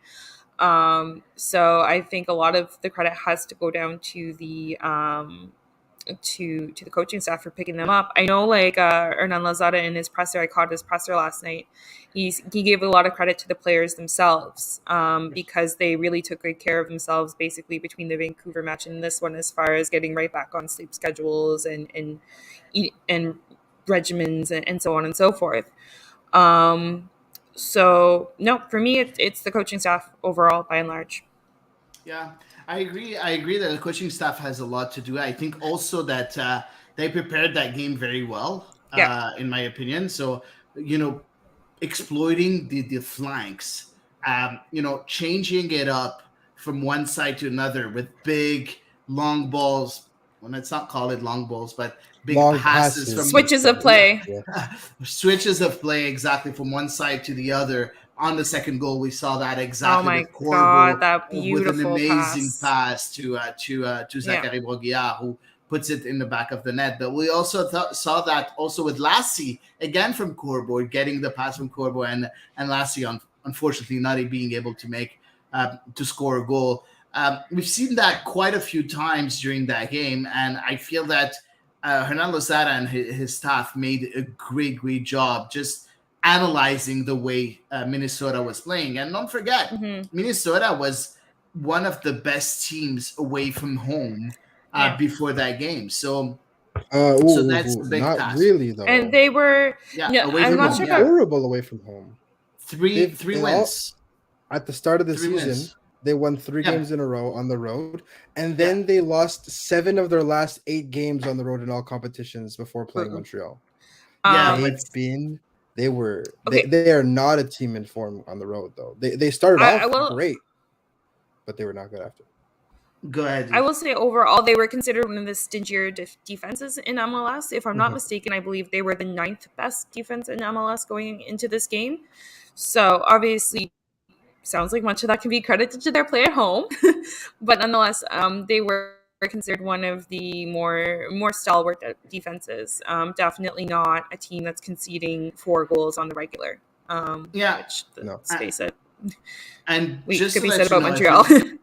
So I think a lot of the credit has to go down to the to the coaching staff for picking them up. I know Hernan Losada in his presser, I caught his presser last night. He gave a lot of credit to the players themselves because they really took good care of themselves basically between the Vancouver match and this one, as far as getting right back on sleep schedules and regimens and so on and so forth. So no, for me, it's the coaching staff overall by and large. Yeah, I agree. I agree that the coaching staff has a lot to do. I think also that they prepared that game very well, in my opinion. So, exploiting the flanks, changing it up from one side to another with big, long balls. Well, let's not call it long balls, but big long passes from switches of play. Switches of play, exactly, from one side to the other. On the second goal, we saw that exactly. Oh my with Corbo, God, that beautiful with an amazing pass to Zachary Brault-Guillard, who puts it in the back of the net. But we also saw that also with Lassie, again from Corbo, getting the pass from Corbo, and Lassie unfortunately not being able to make to score a goal. We've seen that quite a few times during that game, and I feel that Hernan Losada and his staff made a great job just analyzing the way Minnesota was playing. And don't forget, Minnesota was one of the best teams away from home before that game. So that's a big not task. Really though. And they were away I'm from not home. sure Horrible away from home. Three wins. At the start of the Three season, wins. they won 3 games in a row on the road, and then they lost 7 of their last 8 games on the road in all competitions before playing Montreal. They are not a team in form on the road though. They started off great, but they were not good after. Go ahead. I will say overall, they were considered one of the stingier defenses in MLS. If I'm not mistaken, I believe they were the 9th best defense in MLS going into this game. So obviously, sounds like much of that can be credited to their play at home. But nonetheless, they were considered one of the more stalwart defenses. Definitely not a team that's conceding 4 goals on the regular. Yeah. Which, No. let's face it, And we just could to be let said you about know, Montreal.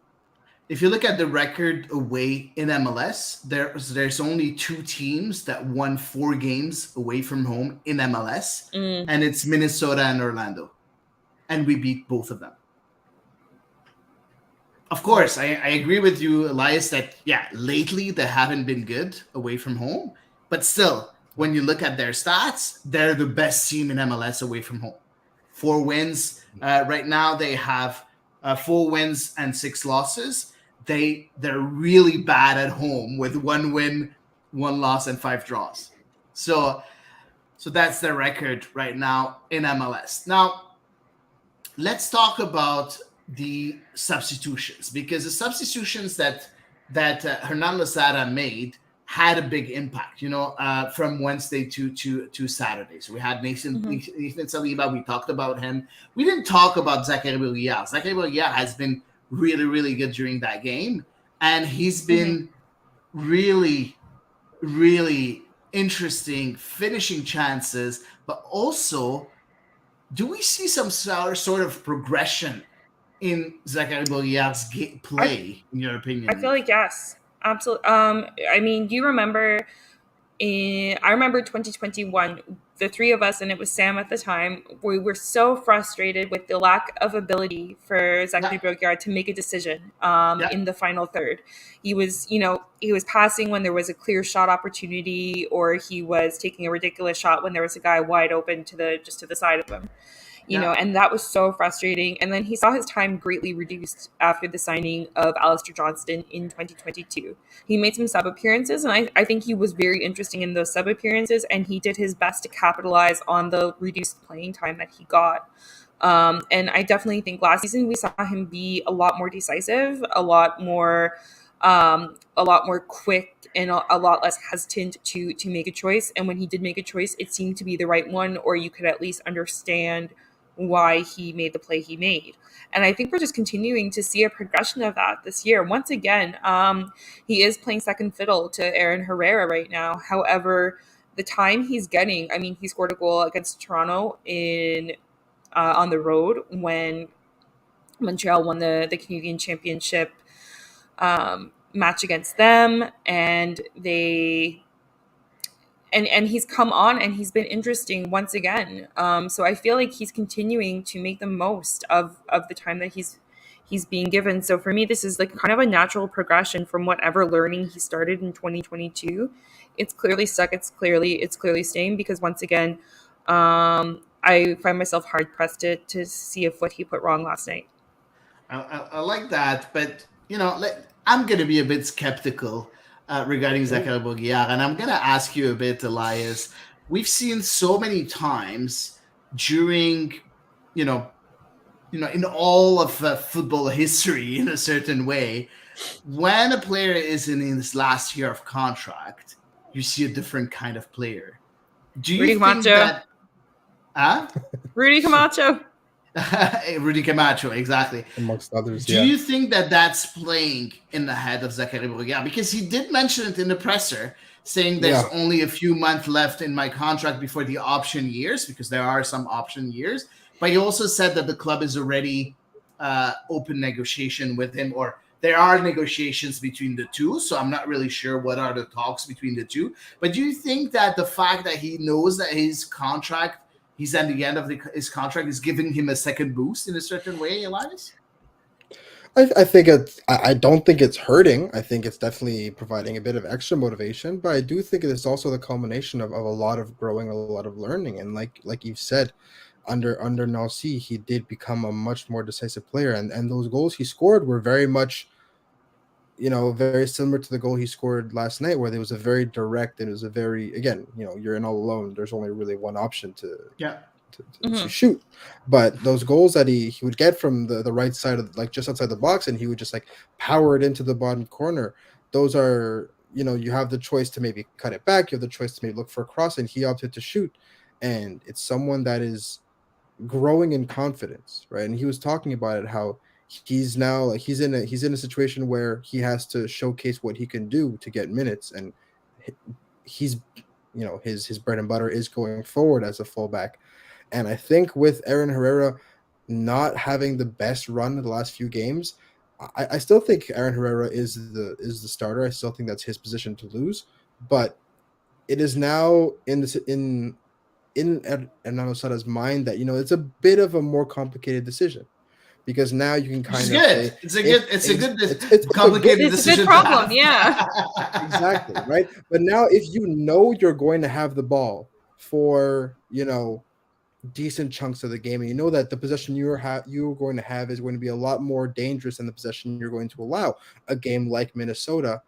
if you look at the record away in MLS, there's only 2 teams that won 4 games away from home in MLS, and it's Minnesota and Orlando, and we beat both of them. Of course, I agree with you, Elias, that lately they haven't been good away from home, but still, when you look at their stats, they're the best team in MLS away from home. 4 wins right now. They have 4 wins and 6 losses. They're really bad at home with 1 win, 1 loss, and 5 draws. So that's their record right now in MLS. Now, let's talk about the substitutions, because the substitutions that Hernan Losada made had a big impact, from Wednesday to Saturday. So we had Nathan Saliba. We talked about him. We didn't talk about Zachary Brault. Zachary Brault has been really, really good during that game. And he's been really, really interesting, finishing chances. But also, do we see some sort of progression in Zachary Brault's play, in your opinion? I feel like yes, absolutely. I mean, you remember I remember 2021, the 3 of us, and it was Sam at the time, we were so frustrated with the lack of ability for Zachary Brault to make a decision in the final third. He was passing when there was a clear shot opportunity, or he was taking a ridiculous shot when there was a guy wide open to the side of him. And that was so frustrating. And then he saw his time greatly reduced after the signing of Alistair Johnston in 2022. He made some sub appearances, and I think he was very interesting in those sub appearances, and he did his best to capitalize on the reduced playing time that he got. And I definitely think last season we saw him be a lot more decisive, a lot more quick, and a lot less hesitant to make a choice. And when he did make a choice, it seemed to be the right one, or you could at least understand why he made the play he made. And I think we're just continuing to see a progression of that this year. Once again, he is playing second fiddle to Aaron Herrera right now. However, the time he's getting, I mean, he scored a goal against Toronto on the road when Montreal won the Canadian Championship match against them, and And he's come on and he's been interesting once again. So I feel like he's continuing to make the most of the time that he's being given. So for me, this is like kind of a natural progression from whatever learning he started in 2022. It's clearly stuck. It's clearly staying, because once again, I find myself hard pressed to see if what he put wrong last night. I like that, but I'm going to be a bit skeptical regarding Zachary Brault, and I'm going to ask you a bit, Elias. We've seen so many times during, in all of football history, in a certain way, when a player is in his last year of contract, you see a different kind of player. Do you Rudy think Camacho. that? Rudy Camacho. Rudy Camacho, exactly. Amongst others, Do you think that that's playing in the head of Zachary Brault? Because he did mention it in the presser, saying there's only a few months left in my contract before the option years, because there are some option years. But he also said that the club is already open negotiation with him, or there are negotiations between the two. So I'm not really sure what are the talks between the two. But do you think that the fact that he knows that his contract, he's at the end of his contract, is giving him a second boost in a certain way, Elias? I think I don't think it's hurting. I think it's definitely providing a bit of extra motivation, but I do think it's also the culmination of a lot of growing, a lot of learning. And like you've said, under Nancy, he did become a much more decisive player. And those goals he scored were very much, very similar to the goal he scored last night, where there was a very direct, and it was a very, again, you're in all alone. There's only really one option to Mhm. shoot. But those goals that he would get from the right side of like just outside the box, and he would just like power it into the bottom corner. Those are, you have the choice to maybe cut it back. You have the choice to maybe look for a cross, and he opted to shoot. And it's someone that is growing in confidence, right? And he was talking about it, how he's now like he's in a situation where he has to showcase what he can do to get minutes, and he's his bread and butter is going forward as a fullback. And I think with Aaron Herrera not having the best run in the last few games, I still think Aaron Herrera is the starter. I still think that's his position to lose, but it is now in Hernando Sada's mind that it's a bit of a more complicated decision, because now you can Which kind is of good. say It's a good. It's a good. it's Complicated It's a decision. good to problem, have. yeah. exactly right. But now if you're going to have the ball for decent chunks of the game, and you know that the possession you're going to have is going to be a lot more dangerous than the possession you're going to allow a game like Minnesota,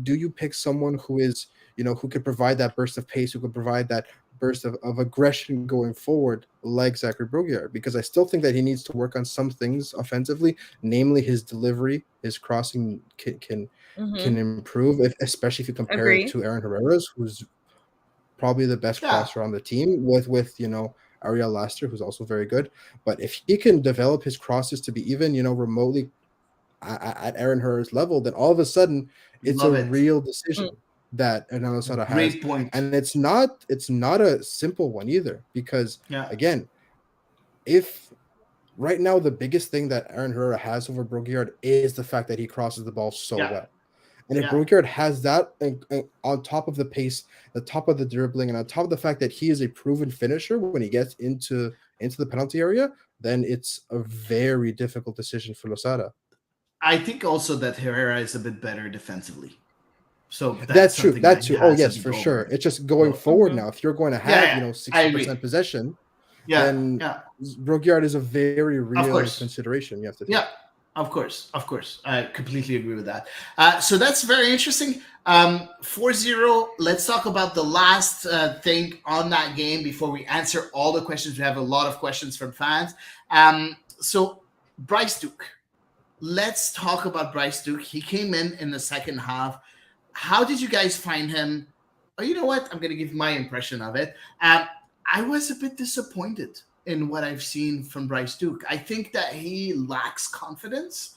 do you pick someone who is who could provide that burst of pace, who could provide that burst of aggression going forward, like Zachary Brault? Because I still think that he needs to work on some things offensively, namely his delivery, his crossing can Mhm. improve, especially if you compare it Agree. to Aaron Herrera's, who's probably the best Yeah. crosser on the team, with Ariel Laster, who's also very good. But if he can develop his crosses to be even remotely at Aaron Herrera's level, then all of a sudden it's a Love it. real decision that Hernando Sada has. Great point. And it's not a simple one either, because Yeah. again, if right now the biggest thing that Aaron Herrera has over Brault is the fact that he crosses the ball so Yeah. well. And if Yeah. Brault has that on top of the pace, the top of the dribbling, and on top of the fact that he is a proven finisher when he gets into the penalty area, then it's a very difficult decision for Losada. I think also that Herrera is a bit better defensively. So That's true. something That's that he true. Oh has to yes, be for over. sure. It's just going So- forward Mhm. now. If you're going to Yeah, have yeah, I 60% agree. possession, Yeah. then Yeah. Brault is a very real course. consideration. You have to think. Yeah. Of course. I completely agree with that. So that's very interesting. 4-0. Let's talk about the last thing on that game before we answer all the questions. We have a lot of questions from fans. So Bryce Duke. Let's talk about Bryce Duke. He came in the second half. How did you guys find him? Oh, you know what? I'm going to give my impression of it. I was a bit disappointed in what I've seen from Bryce Duke. I think that he lacks confidence.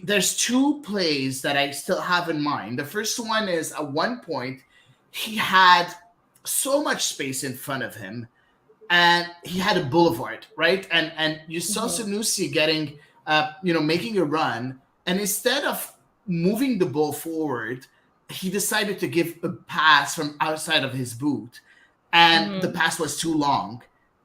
There's two plays that I still have in mind. The first one is at one point, he had so much space in front of him, and he had a boulevard, right? And you saw Sanusi getting, making a run, and instead of moving the ball forward, he decided to give a pass from outside of his boot, and the pass was too long,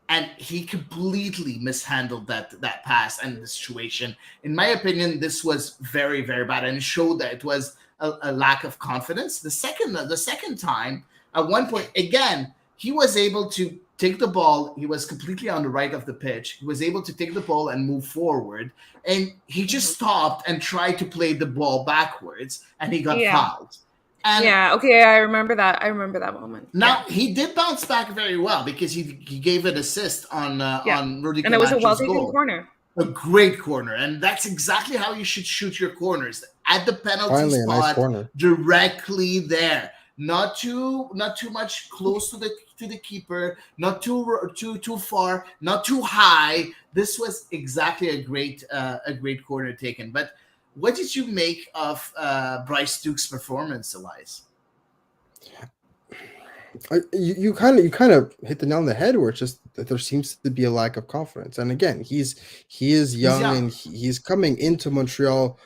and he completely mishandled that pass and the situation. In my opinion, this was very, very bad, and it showed that it was a lack of confidence. The second time, at one point, again, he was able to take the ball. He was completely on the right of the pitch. He was able to take the ball and move forward, and he just stopped and tried to play the ball backwards, and he got fouled. And yeah, okay, I remember that moment. now he did bounce back very well, because he gave an assist on Rudy and it was a Camacho's well-taken goal. corner. A great corner, and that's exactly how you should shoot your corners, at the penalty Finally, a nice spot, corner. directly there. Not too much close to the keeper, not too far, not too high. This was exactly a great corner taken. But what did you make of Bryce Duke's performance, Elias? You kind of hit the nail on the head, where it's just that there seems to be a lack of confidence. And again, he is young, and he's coming into Montreal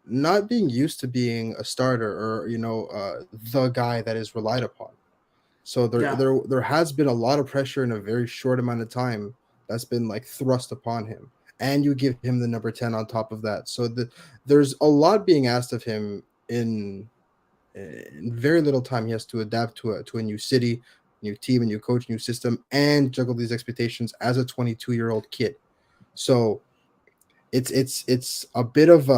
not being used to being a starter, or the guy that is relied upon. So there has been a lot of pressure in a very short amount of time that's been like thrust upon him, and you give him the number 10 on top of that. So there's a lot being asked of him in very little time. He has to adapt to a new city, new team, a new coach, new system, and juggle these expectations as a 22-year-old kid. So it's a bit of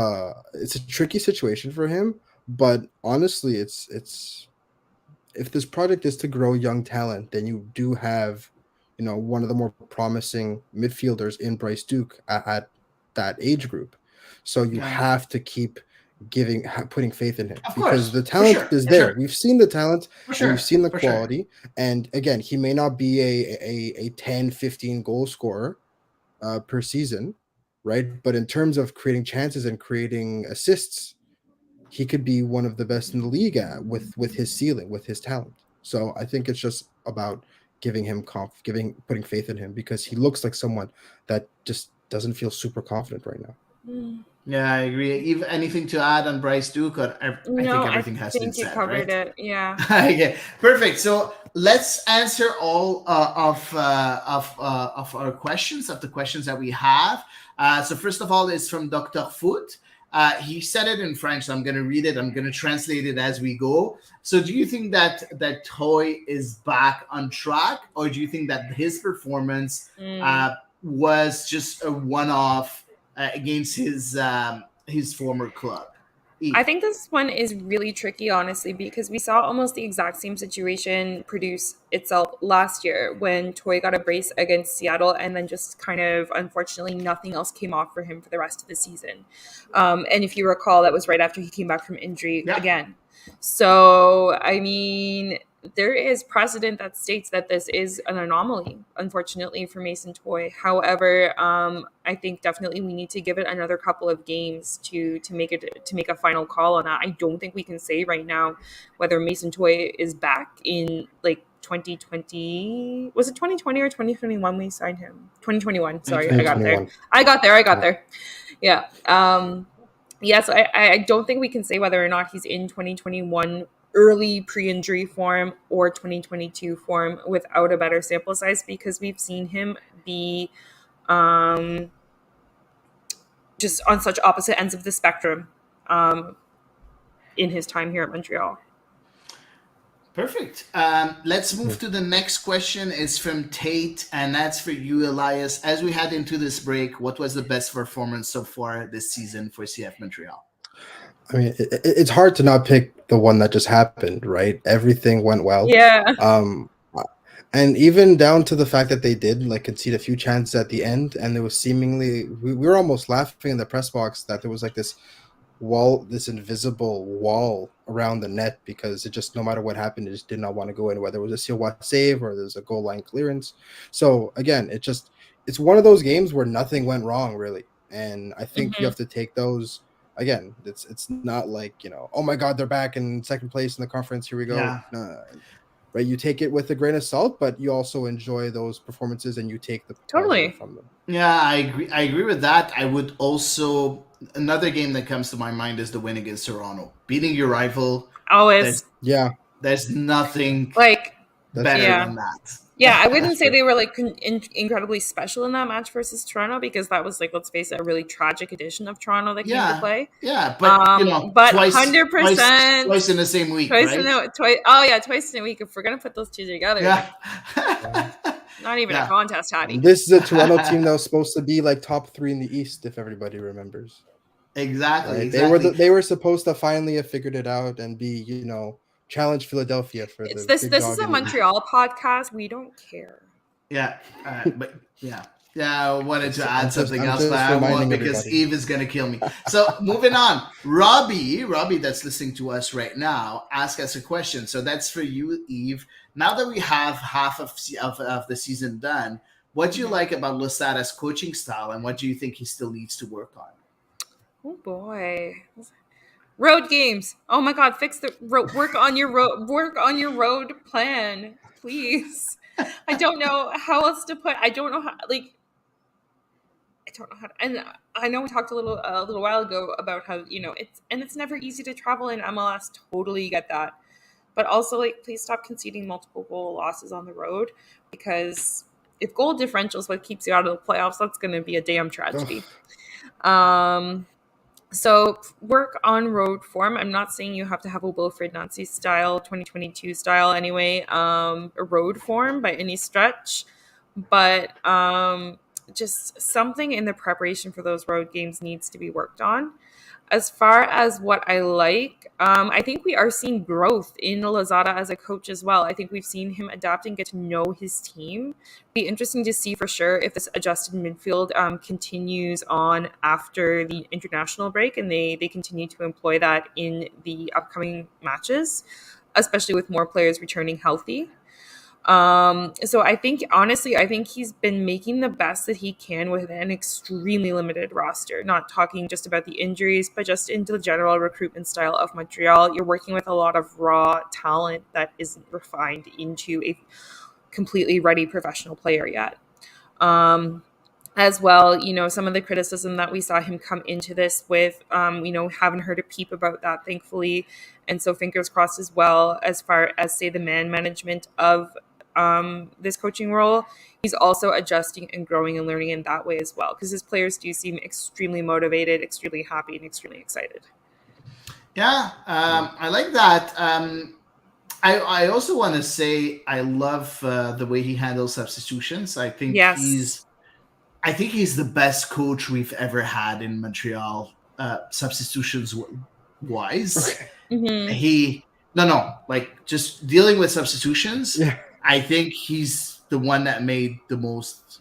it's a tricky situation for him. But honestly, it's if this project is to grow young talent, then you do have one of the more promising midfielders in Bryce Duke at that age group. So you Yeah. have to keep putting faith in him, Of because course, the for talent sure, is for there. sure. We've seen the talent For and sure. we've seen the for sure. quality. And again, he may not be a 10, 15 goal scorer per season, right? But in terms of creating chances and creating assists, he could be one of the best in the league with his ceiling, with his talent. So I think it's just about putting faith in him, because he looks like someone that just doesn't feel super confident right now. Yeah, I agree. Anything to add on Bryce Duke? Or I No, think I everything has been think you said, covered right? it. Yeah. Okay, perfect. So let's answer all of our questions, of the questions that we have. So first of all, it's from Dr. Foot. He said it in French, so I'm going to read it. I'm going to translate it as we go. So do you think that Toy is back on track, or do you think that his performance was just a one-off against his former club? I think this one is really tricky, honestly, because we saw almost the exact same situation produce itself last year when Toy got a brace against Seattle, and then just kind of, unfortunately, nothing else came off for him for the rest of the season. And if you recall, that was right after he came back from injury Yeah. again. So, I mean, there is precedent that states that this is an anomaly, unfortunately, for Mason Toy. However, I think definitely we need to give it another couple of games to make a final call on that. I don't think we can say right now whether Mason Toy is back in like 2020. Was it 2020 or 2021 we signed him? 2021. Sorry, I got there. 2021. I got there. Yeah. Yeah, so I don't think we can say whether or not he's in 2021 early pre-injury form or 2022 form without a better sample size, because we've seen him be just on such opposite ends of the spectrum in his time here at Montreal. Perfect. Let's move to the next question. It's from Tate, and that's for you, Elias. As we head into this break, what was the best performance so far this season for CF Montreal? I mean, it's hard to not pick the one that just happened, right? Everything went well. Yeah. And even down to the fact that they did like concede a few chances at the end, and there was seemingly we were almost laughing in the press box that there was like this invisible wall around the net, because it just, no matter what happened, it just did not want to go in, whether it was a Siwa save or there's a goal line clearance. So again, it's one of those games where nothing went wrong really, and I think you have to take those. Again, it's not like, oh my God, they're back in second place in the conference. Here we go. Yeah. Right, you take it with a grain of salt, but you also enjoy those performances and you take the Totally from them. Yeah, I agree with that. I would also, another game that comes to my mind is the win against Toronto, beating your rival. Always. There's nothing like better yeah. than that. Yeah, I wouldn't say they were like incredibly special in that match versus Toronto, because that was, like, let's face it, a really tragic edition of Toronto that came to play. Yeah, but but twice 100% twice in the same week, twice right? twice in a week. If we're gonna put those two together, Yeah. not even a contest, Hattie. This is a Toronto team that was supposed to be like top 3 in the East, if everybody remembers. Exactly. Right? Exactly. They were supposed to finally have figured it out and be, challenge Philadelphia for This is a Montreal podcast. We don't care. Yeah, but yeah, I wanted to add something else, just but I won't, reminding because everybody. Eve is gonna kill me. So moving on, Robbie, that's listening to us right now, ask us a question. So that's for you, Eve. Now that we have half of the season done, what do you like about Losada's coaching style, and what do you think he still needs to work on? Oh boy. Road games. Oh my God! Fix the road. Work on your road plan, please. I don't know how else to put. I don't know how. And I know we talked a little while ago about how it's never easy to travel in MLS. Totally get that, but also please stop conceding multiple goal losses on the road, because if goal differential is what keeps you out of the playoffs, that's going to be a damn tragedy. So work on road form. I'm not saying you have to have a Wilfred Nancy style, 2022 style anyway, a road form by any stretch, but just something in the preparation for those road games needs to be worked on. As far as what I like, I think we are seeing growth in Lozada as a coach as well. I think we've seen him adapt and get to know his team. Be interesting to see for sure if this adjusted midfield continues on after the international break and they continue to employ that in the upcoming matches, especially with more players returning healthy. So I think honestly, I think he's been making the best that he can with an extremely limited roster. Not talking just about the injuries, but just into the general recruitment style of Montreal. You're working with a lot of raw talent that isn't refined into a completely ready professional player yet. As well, some of the criticism that we saw him come into this with, haven't heard a peep about that, thankfully. And so fingers crossed as well, as far as, say, the man management of this coaching role, he's also adjusting and growing and learning in that way as well, because his players do seem extremely motivated, extremely happy, and extremely excited. Yeah, I like that. I also want to say I love the way he handles substitutions. I think Yes. he's the best coach we've ever had in Montreal, substitutions wise. Mm-hmm. Like just dealing with substitutions. Yeah. I think he's the one that made the most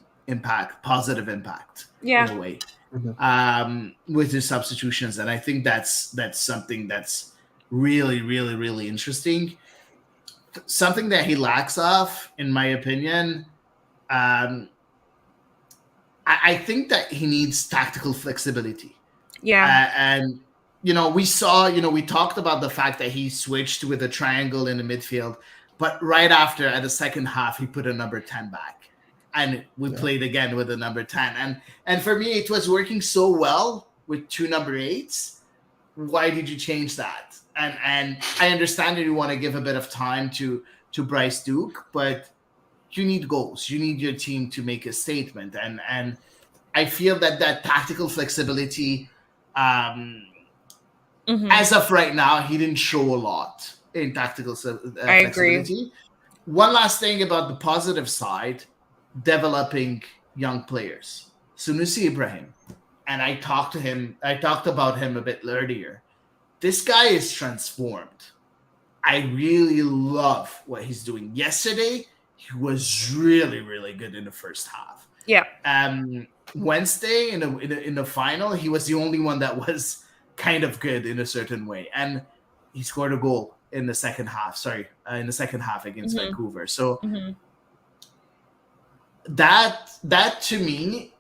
positive impact Yeah. in a way, Mhm. with his substitutions. And I think that's something that's really, really, really interesting. Something that he lacks of, in my opinion. I think that he needs tactical flexibility. Yeah. And we talked about the fact that he switched with a triangle in the midfield, but right after, at the second half, he put a number 10 back, and we played again with a number 10. And for me, it was working so well with two number 8s. Why did you change that? And I understand that you want to give a bit of time to Bryce Duke, but you need goals. You need your team to make a statement, and I feel that tactical flexibility. Mm-hmm. As of right now, he didn't show a lot in tactical I agree. flexibility. One last thing about the positive side, developing young players. Sunusi Ibrahim, and I talked about him a bit earlier. This guy is transformed. I really love what he's doing. Yesterday, he was really, really good in the first half. Yeah. Wednesday in the final, he was the only one that was kind of good in a certain way, and he scored a goal in the second half. In the second half against Vancouver. So that to me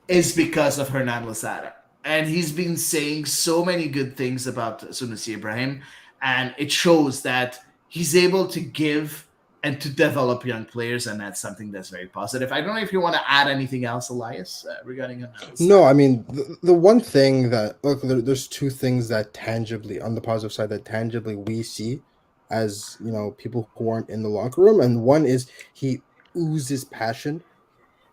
is because of Hernan Lozada, and he's been saying so many good things about Sunusi Ibrahim, and it shows that he's able to give and to develop young players, and that's something that's very positive. I don't know if you want to add anything else, Elias, regarding that. No, I mean, the one thing that, look, there's two things that tangibly, on the positive side, that tangibly we see as, people who aren't in the locker room. And one is he oozes passion.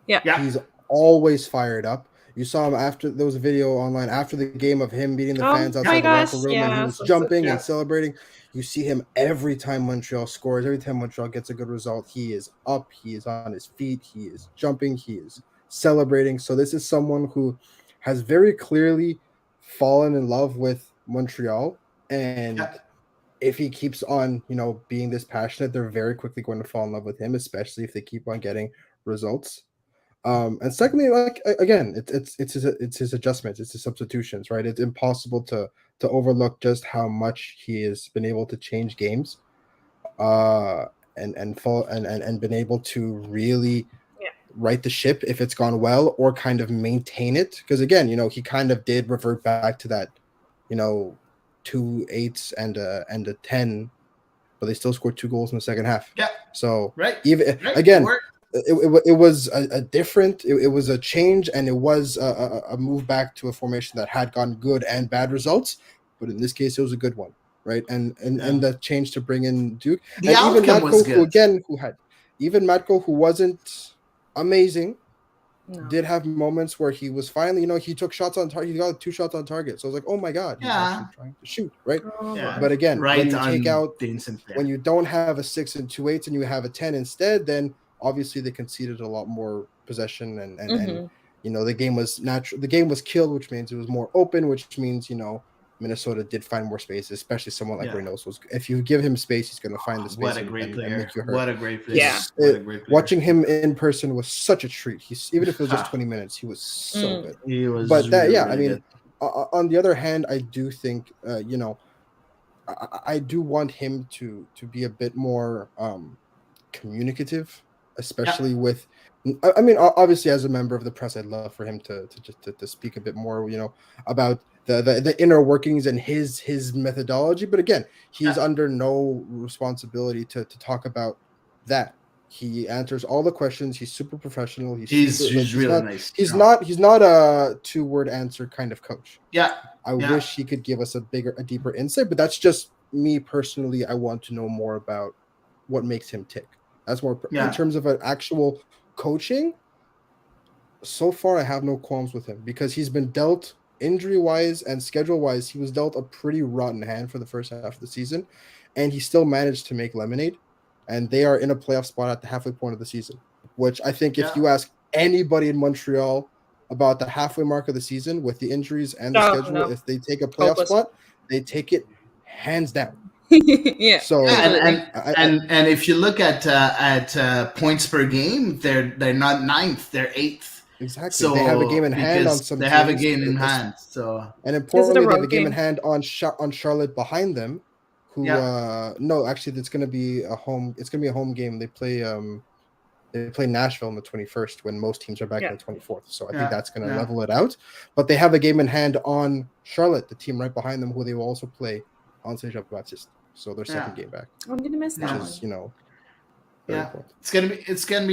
Yeah. He's always fired up. You saw him after, there was a video online after the game of him meeting the fans outside the locker room, and he was jumping and celebrating. You see him every time Montreal scores, every time Montreal gets a good result. He is up, he is on his feet, he is jumping, he is celebrating. So this is someone who has very clearly fallen in love with Montreal, and if he keeps on, being this passionate, they're very quickly going to fall in love with him, especially if they keep on getting results. And secondly, like, again, it's his adjustments, it's his substitutions, right? It's impossible to overlook just how much he has been able to change games, and been able to really right the ship if it's gone well, or kind of maintain it. Because again, he kind of did revert back to that, 2 8s and a 10, but they still scored 2 goals in the second half. Yeah. So again. It was a different, it was a change, and it was a move back to a formation that had gotten good and bad results, but in this case it was a good one, right? And the change to bring in Duke, the and outcome even Matko, was good. Matko, who wasn't amazing, did have moments where he was finally, he took shots on target. He got 2 shots on target, so I was like, oh my god, he's actually trying to shoot, right? But again, when you take out, when you don't have a 6 and 2 8s and you have a 10 instead, then obviously they conceded a lot more possession and the game was natural. The game was killed, which means it was more open, which means Minnesota did find more space, especially someone like Reynoso. If you give him space, he's going to find the space. What a great player! Make you hurt. What a great player! Yeah. What a great player. Watching him in person was such a treat. Even if it was just 20 minutes, he was so good. He was, but that, really, yeah, really I mean, on the other hand, I do think, I do want him to be a bit more communicative, especially with. I mean, obviously, as a member of the press, I'd love for him to speak a bit more, about the inner workings and his methodology. But again, he's under no responsibility to talk about that. He answers all the questions. He's super professional. He's really nice. He's not a 2-word answer kind of coach. Yeah. I wish he could give us a deeper insight, but that's just me personally. I want to know more about what makes him tick. That's more in terms of an actual coaching. So far, I have no qualms with him because he's been dealt injury-wise and schedule-wise. He was dealt a pretty rotten hand for the first half of the season, and he still managed to make lemonade. And they are in a playoff spot at the halfway point of the season, which I think if you ask anybody in Montreal about the halfway mark of the season with the injuries and the schedule, if they take a playoff spot, they take it hands down. Yeah. So and if you look at points per game, they're not 9th, they're 8th. Exactly. So they have a game in hand on some. They have a game in hand. So and importantly, they have a game in hand on Charlotte behind them. Who no, actually, it's going to be a home. It's going to be a home game. They play Nashville on the 21st when most teams are back on the 24th. So I think that's going to level it out. But they have a game in hand on Charlotte, the team right behind them, who they will also play on Saint Jean-Baptiste. So their second game back. I'm going to miss that. Which is, important. It's gonna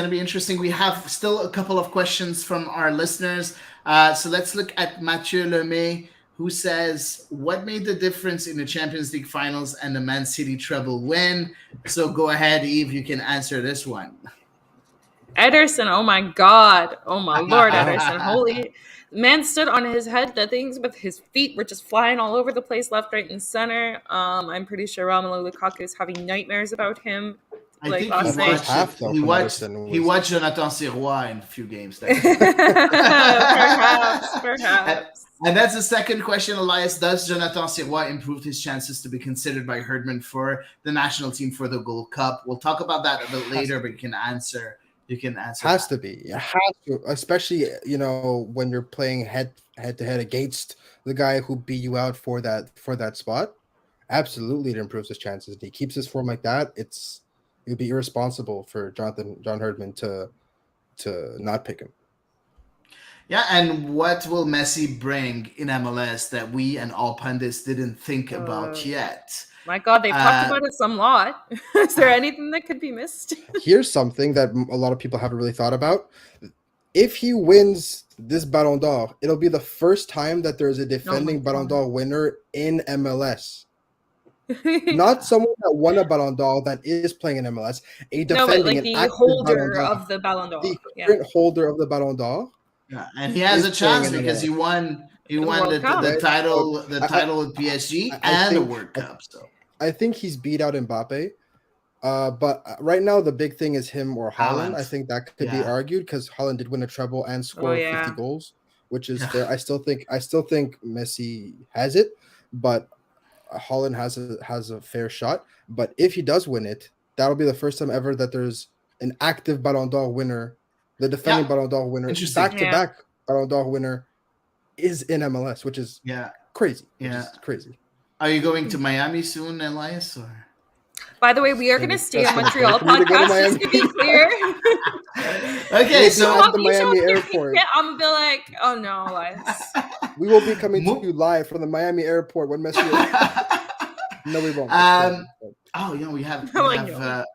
be interesting. We have still a couple of questions from our listeners. So let's look at Mathieu Lemay, who says, what made the difference in the Champions League finals and the Man City treble win? So go ahead, Eve, you can answer this one. Ederson, oh my God. Oh my Lord, Ederson. Holy man stood on his head. The things with his feet were just flying all over the place, left, right, and center. I'm pretty sure Romelu Lukaku is having nightmares about him. I think he watched Jonathan Sirois in a few games there. Perhaps. And that's the second question, Elias. Does Jonathan Sirois improve his chances to be considered by Herdman for the national team for the Gold Cup? We'll talk about that a bit later, but you can answer. Has to be. It has to, especially when you're playing head to head against the guy who beat you out for that spot. Absolutely, it improves his chances. If he keeps his form like that, it would be irresponsible for John Herdman to not pick him. Yeah, and what will Messi bring in MLS that we and all pundits didn't think about yet? My God, they've talked about it some lot. Is there anything that could be missed? Here's something that a lot of people haven't really thought about. If he wins this Ballon d'Or, it'll be the first time that there's a defending Ballon d'Or winner in MLS. Not someone that won a Ballon d'Or that is playing in MLS. The holder of the Ballon d'Or. The current holder of the Ballon d'Or. Yeah, and he has a chance because he won the title with PSG and the World Cup. So I think he's beat out Mbappe. But right now the big thing is him or Haaland. I think that could be argued because Haaland did win a treble and score 50 goals, which is there. I still think Messi has it, but Haaland has a fair shot. But if he does win it, that'll be the first time ever that there's an active Ballon d'Or winner. The defending Ballon d'Or winner, back-to-back Ballon d'Or winner, is in MLS, which is crazy. Crazy. Are you going to Miami soon, Elias? Or? By the way, we are going to stay on Montreal podcast, just to be clear. Okay, so at the Miami airport. I'm going to be like, oh no, Elias. We will be coming to you live from the Miami airport when Messi. No, we won't.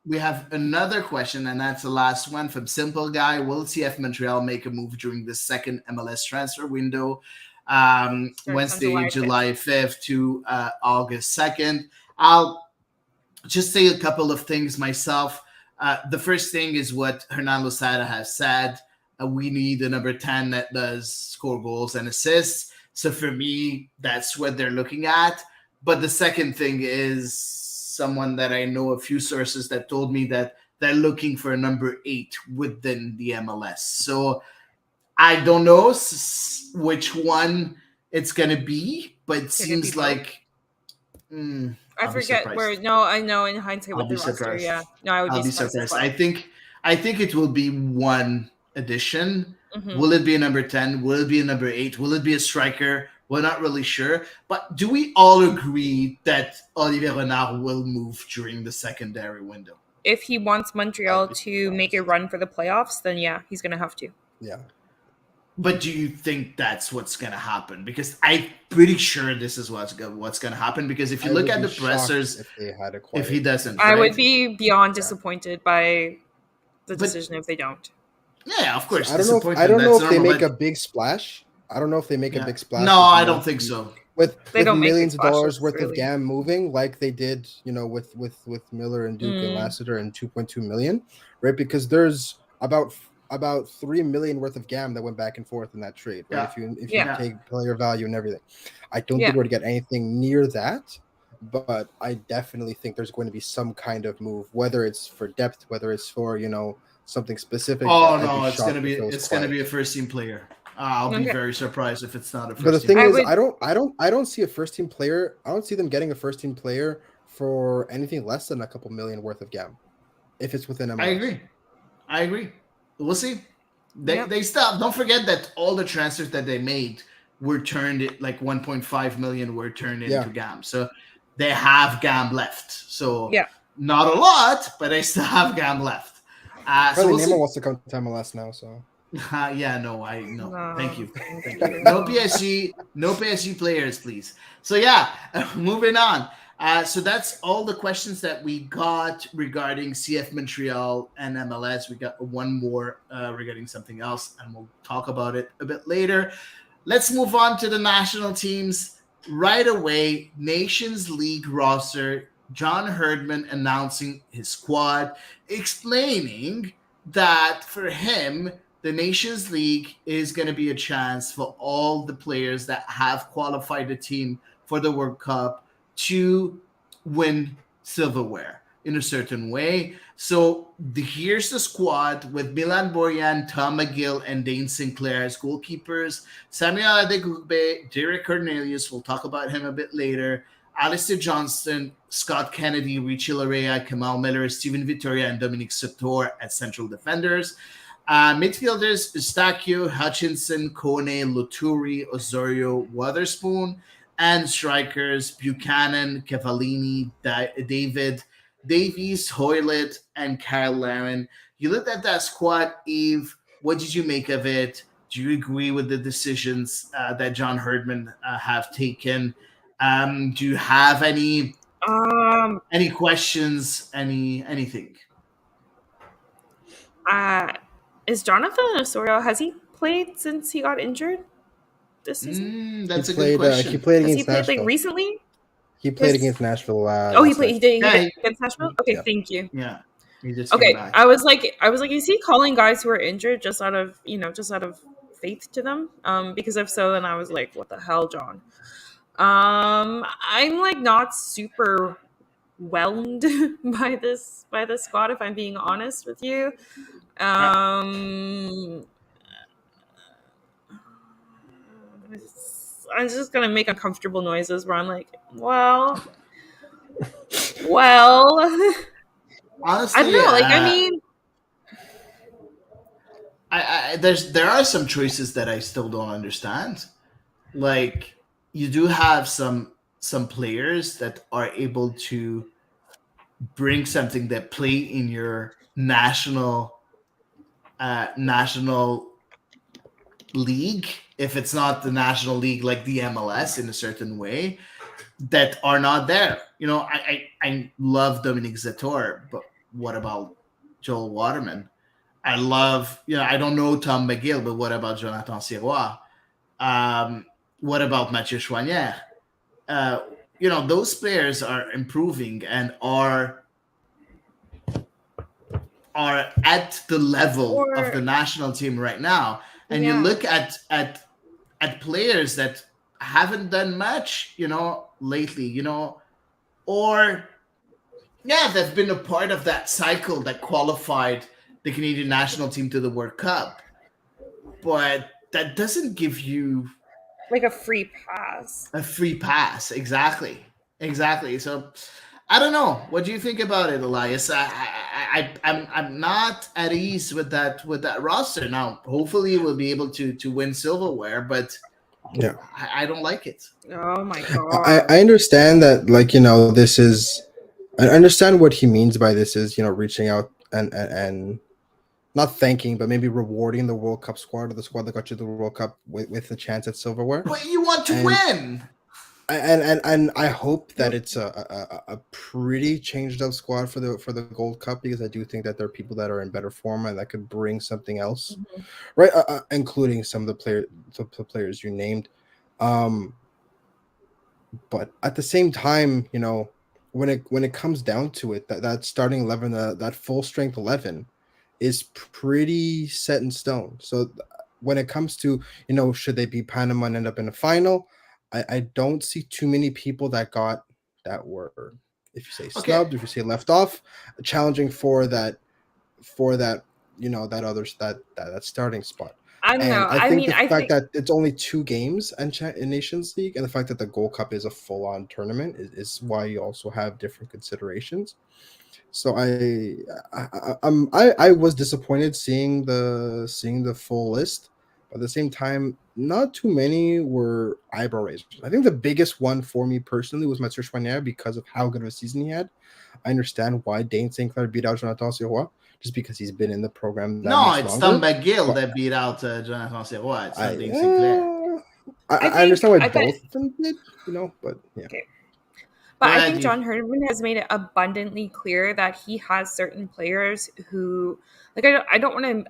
We have another question, and that's the last one from Simple Guy. Will CF Montreal make a move during the second MLS transfer window, Wednesday, July 5th to August 2nd? I'll just say a couple of things myself. The first thing is what Hernan Losada has said. We need a number 10 that does score goals and assists. So for me, that's what they're looking at. But the second thing is someone that I know, a few sources that told me that they're looking for a number 8 within the MLS. So I don't know which one it's gonna be, but it Could it seems be both? like I I'll be forget surprised. where. No, I know in hindsight I'll with be the roster. surprised. Yeah, no, I would I'll be be surprised as surprised. well. I think it will be one addition. Mhm. Will it be a number 10? Will it be a number 8? Will it be a striker? We're not really sure. But do we all agree that Olivier Renard will move during the secondary window? If he wants Montreal I'd be to make a surprised. run for the playoffs, then yeah, he's gonna have to. Yeah. But do you think that's what's going to happen? Because I'm pretty sure this is what's going to happen. Because if you I look would at be the shocked pressers, if they had acquired. if he doesn't, I right? would be beyond disappointed by the decision if they don't. Yeah, of course. I don't know. If, disappointed, I don't know that's if they normal, make a but- big splash. I don't know if they make Yeah. a big splash. No, with, I you know, don't think so. With They don't make big millions of dollars splashes, worth of really. GAM moving like they did, you know, with Miller and Duke and Lassiter and 2.2 million, right? Because there's about 3 million worth of GAM that went back and forth in that trade, right? Yeah. If Yeah. you take player value and everything, I don't Yeah. think we're gonna get anything near that. But I definitely think there's going to be some kind of move, whether it's for depth, whether it's for, you know, something specific. Oh I'd no, it's shocked gonna be if it was it's gonna quiet. be a first team player. I'll be Okay. very surprised if it's not a first But the team. thing I is, would- I don't see a first team player. I don't see them getting a first team player for anything less than a couple million worth of GAM, if it's within MLS. I agree. We'll see. Yep. They stop. Don't forget that all the transfers that they made were turned like 1.5 million were turned into Yeah. GAM. So they have GAM left. So Yeah. not a lot, but they still have GAM left. So Probably we'll Neymar see. wants to come to MLS now, so Yeah, no, I no. No, Thank you. thank Thank you. you. No PSG players, please. So yeah, moving on. So that's all the questions that we got regarding CF Montreal and MLS. We got one more regarding something else, and we'll talk about it a bit later. Let's move on to the national teams right away. Nations League roster. John Herdman announcing his squad, explaining that for him, the Nations League is going to be a chance for all the players that have qualified the team for the World Cup to win silverware in a certain way. So here's the squad with Milan Borjan, Tom McGill, and Dane Sinclair as goalkeepers. Samuel Adegugbe, Derek Cornelius, we'll talk about him a bit later. Alistair Johnston, Scott Kennedy, Richie Larea, Kamal Miller, Steven Vittoria, and Dominic Sotor as central defenders. Midfielders, Eustachio, Hutchinson, Kone, Luturi, Osorio, Wotherspoon, and strikers, Buchanan, Cavallini, David, Davies, Hoylett, and Kyle Laren. You looked at that squad, Eve. What did you make of it? Do you agree with the decisions that John Herdman have taken? Do you have any questions? Anything? Is Jonathan Osorio, has he played since he got injured this season? That's a played, good question. he played Has he against played Nashville. like recently? He played His- against Nashville. Oh, he last played. night. He Yeah, did against Nashville. Okay, Yeah. thank you. Yeah, he just Okay, came back. I was like, is he calling guys who are injured just out of faith to them? Because if so, then I was like, what the hell, John? I'm like not super whelmed by this squad, if I'm being honest with you. I'm just gonna make uncomfortable noises where I'm like, well. Honestly, I don't know. Like, I mean, there are some choices that I still don't understand. Like, you do have some players that are able to bring something that play in your national league, if it's not the national league like the MLS in a certain way, that are not there. You know, I love Dominic Zator, but what about Joel Waterman? I love, I don't know Tom McGill, but what about Jonathan Sirois? What about Mathieu Chouanière? Those players are improving and are at the level of the national team right now. And you look at players that haven't done much, lately, or they've been a part of that cycle that qualified the Canadian national team to the World Cup. but that doesn't give you Like a free pass. a free pass. Exactly. So I don't know. What do you think about it, Elias? I'm not at ease with that roster. Now, hopefully, we'll be able to win silverware, but Yeah. I don't like it. Oh my god. I understand that, like, this is. I understand what he means by this is, reaching out and not thanking, but maybe rewarding the World Cup squad or the squad that got you the World Cup with a chance at silverware. But you want to And- win. And I hope that it's a pretty changed up squad for the Gold Cup, because I do think that there are people that are in better form and that could bring something else, right? Including some of the players you named. But at the same time, when it comes down to it, that starting 11, that full strength 11, is pretty set in stone. So when it comes to should they beat Panama and end up in a final, I don't see too many people that were, if you say snubbed, if you say left off, challenging for that that starting spot. I don't know. I think the fact think that it's only 2 games in Nations League, and the fact that the Gold Cup is a full-on tournament is why you also have different considerations. So I was disappointed seeing the full list. But at the same time, not too many were eyebrow raisers. I think the biggest one for me personally was Mathieu Choinière, because of how good of a season he had. I understand why Dane St. Clair beat out Jonathan Sirois, just because he's been in the program. No, it's Tom McGill that beat out Jonathan Sirois. It's not Dane St. Clair. I understand why both of them did, but yeah. Okay. But Yeah, I think dude. John Herdman has made it abundantly clear that he has certain players who, like, I don't want to.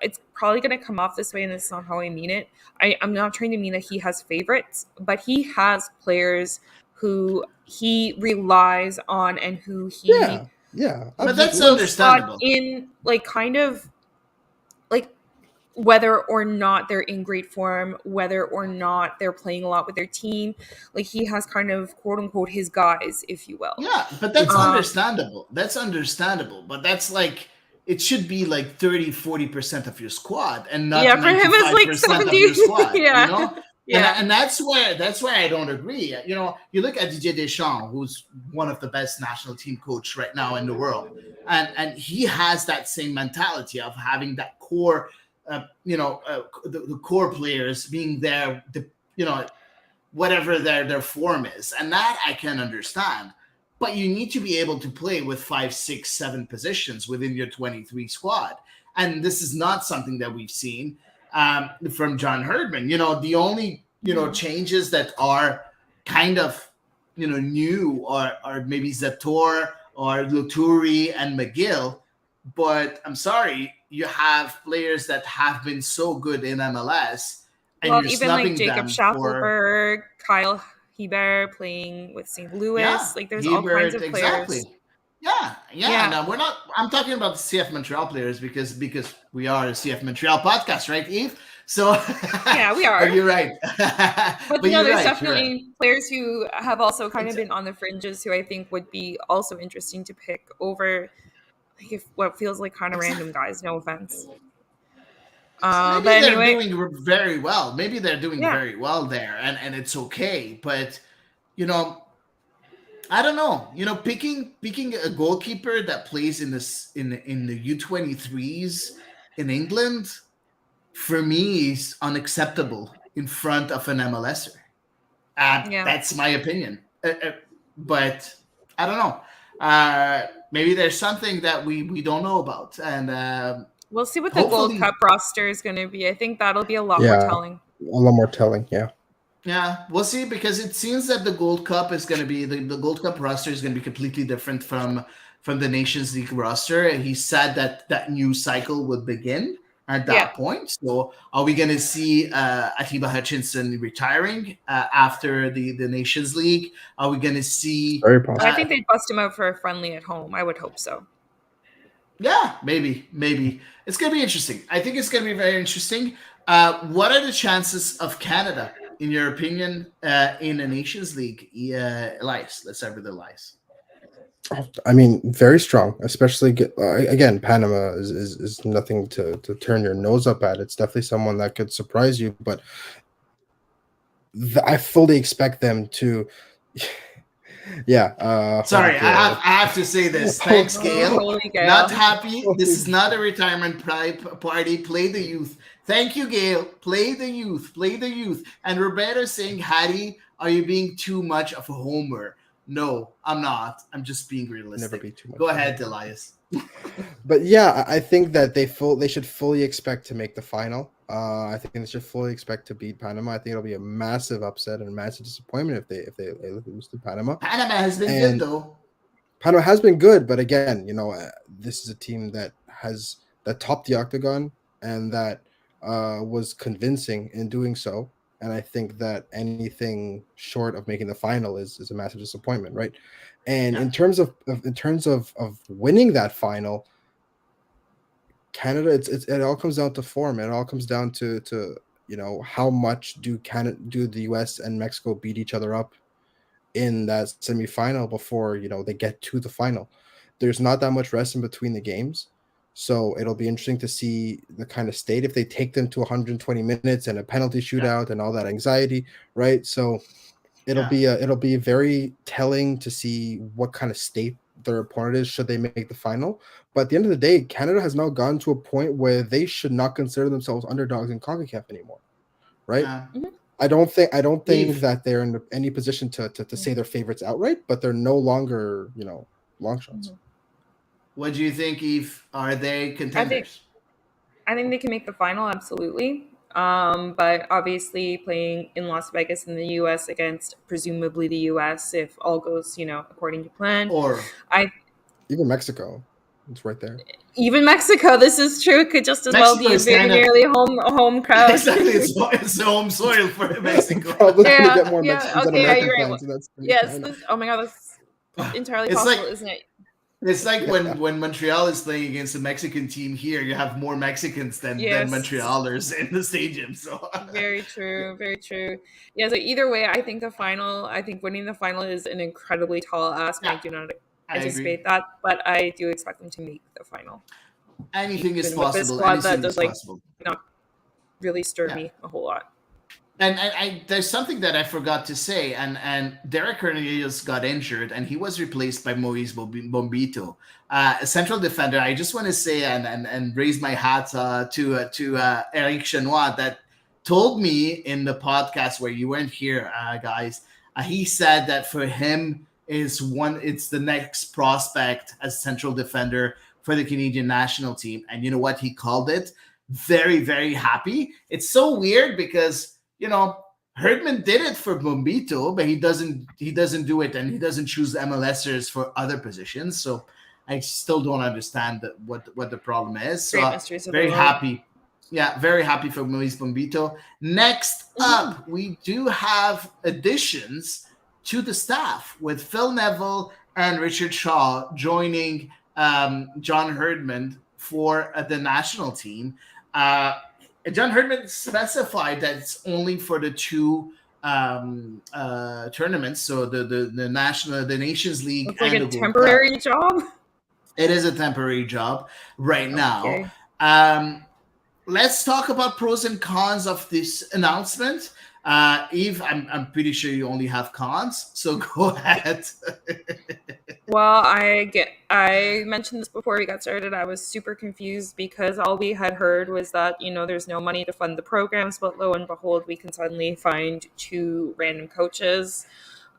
It's probably going to come off this way, and this is not how I mean it. I'm not trying to mean that he has favorites, but he has players who he relies on and who he Yeah, But that's absolutely. understandable. in, like, kind of like, whether or not they're in great form, whether or not they're playing a lot with their team, like, he has kind of, quote unquote, his guys, if you will. Yeah, but that's Um, understandable. That's understandable. But that's like, it should be like 30-40% of your squad, and not Yeah, for him it's like 95% of your 70. squad. Yeah. You know? Yeah. And that's where I don't agree. You look at Didier Deschamps, who's one of the best national team coach right now in the world, and he has that same mentality of having that core, the core players being there, whatever their form is, and that I can understand. But you need to be able to play with 5, 6, 7 positions within your 23 squad, and this is not something that we've seen from John Herdman. The only changes that are kind of new are maybe Zator or Luturi and McGill. But I'm sorry, you have players that have been so good in MLS, and Well, you're even snubbing like Jacob them Schaffelberg, Kyle Hebert playing with St. Louis. Like, there's all kinds of players. Exactly. Yeah. Yeah. No, we're not. I'm talking about the CF Montreal players because we are a CF Montreal podcast, right, Eve? So Yeah, we are. You're right. But you're there's right, definitely players who have also kind of been on the fringes who I think would be also interesting to pick over, like, if what feels like kind of random guys. No offense. Maybe But they're anyway, doing very well. Maybe they're doing Yeah. very well there, and it's okay. But I don't know. Picking a goalkeeper that plays in the U23s in England, for me, is unacceptable in front of an MLSer. Yeah. That's my opinion. But I don't know. Maybe there's something that we don't know about, and we'll see what the Gold hopefully- Cup roster is going to be. I think that'll be a lot more Yeah. telling. A lot more telling, yeah. yeah, we'll see, because it seems that the Gold Cup is going to be the Gold Cup roster is going to be completely different from the Nations League roster. And he said that new cycle would begin at that point. So are we going to see Atiba Hutchinson retiring after the Nations League? Are we going to see? Very possible. I think they'd bust him out for a friendly at home. I would hope so. Yeah, maybe. It's going to be interesting. I think it's going to be very interesting. What are the chances of Canada, in your opinion, in a Nations League? Elias, let's start with Elias. I mean, very strong, especially again, Panama is nothing to turn your nose up at. It's definitely someone that could surprise you, but I fully expect them to. Yeah. Sorry, okay. I have to say this. Thanks, Oh, Gail. Holy Gail. Not happy. This is not a retirement party. Play the youth. Thank you, Gail. Play the youth. Play the youth. And Roberto saying, Hattie, are you being too much of a homer? No, I'm not. I'm just being realistic. Never be too much. Go ahead, Elias. But yeah, I think that they should fully expect to make the final. I think they should fully expect to beat Panama. I think it'll be a massive upset and a massive disappointment if they lose to Panama. Panama has been And good, though. Panama has been good, but again, this is a team that topped the octagon and that was convincing in doing so. And I think that anything short of making the final is a massive disappointment, right? And Yeah. in terms of winning that final, Canada, it all comes down to form. It all comes down to how much do the US and Mexico beat each other up in that semifinal before they get to the final. There's not that much rest in between the games, so it'll be interesting to see the kind of state if they take them to 120 minutes and a penalty shootout and all that anxiety, right? So it'll be very telling to see what kind of state their opponent is should they make the final. But at the end of the day, Canada has now gotten to a point where they should not consider themselves underdogs in CONCACAF anymore, right? I don't think Eve. that they're in any position to say they're favorites outright, but they're no longer long shots. What do you think, Eve? Are they contenders? I think they can make the final, absolutely. But obviously playing in Las Vegas in the US against presumably the US, if all goes, according to plan. Or even Mexico, it's right there. Even Mexico, this is true, could just as well be a very nearly home crowd. Exactly, it's home soil for Mexico. Probably gonna get more Mexicans than okay, American you're right. fans, so that's Yes, oh my god, that's entirely possible, isn't it? It's like when Montreal is playing against a Mexican team here, you have more Mexicans than Montrealers in the stadium. So very true, very true. Yeah, so either way, I think winning the final is an incredibly tall ask, and I do not anticipate that, but I do expect them to make the final. Anything is Even possible. With this squad Anything that is does possible. not really stir me a whole lot. And I there's something that I forgot to say, and Derek Cornelius got injured, and he was replaced by Maurice Bombito, a central defender. I just want to say and raise my hat to Eric Chenois that told me in the podcast where you weren't here, guys. He said that for him it's the next prospect as central defender for the Canadian national team, and you know what he called it? Very, very happy. It's so weird because Herdman did it for Bombito, but he doesn't do it, and he doesn't choose MLSers for other positions. So I still don't understand what the problem is. So very happy. Yeah, very happy for Maurice Bombito. Next up, we do have additions to the staff with Phil Neville and Richard Shaw joining John Herdman for the national team. John Herdman specified that it's only for the two tournaments, so the Nations League. It's like a temporary job. It is a temporary job right now. Okay. Let's talk about pros and cons of this announcement. Eve, I'm pretty sure you only have cons, so go ahead. Well, I mentioned this before we got started. I was super confused because all we had heard was that, there's no money to fund the programs, but lo and behold, we can suddenly find two random coaches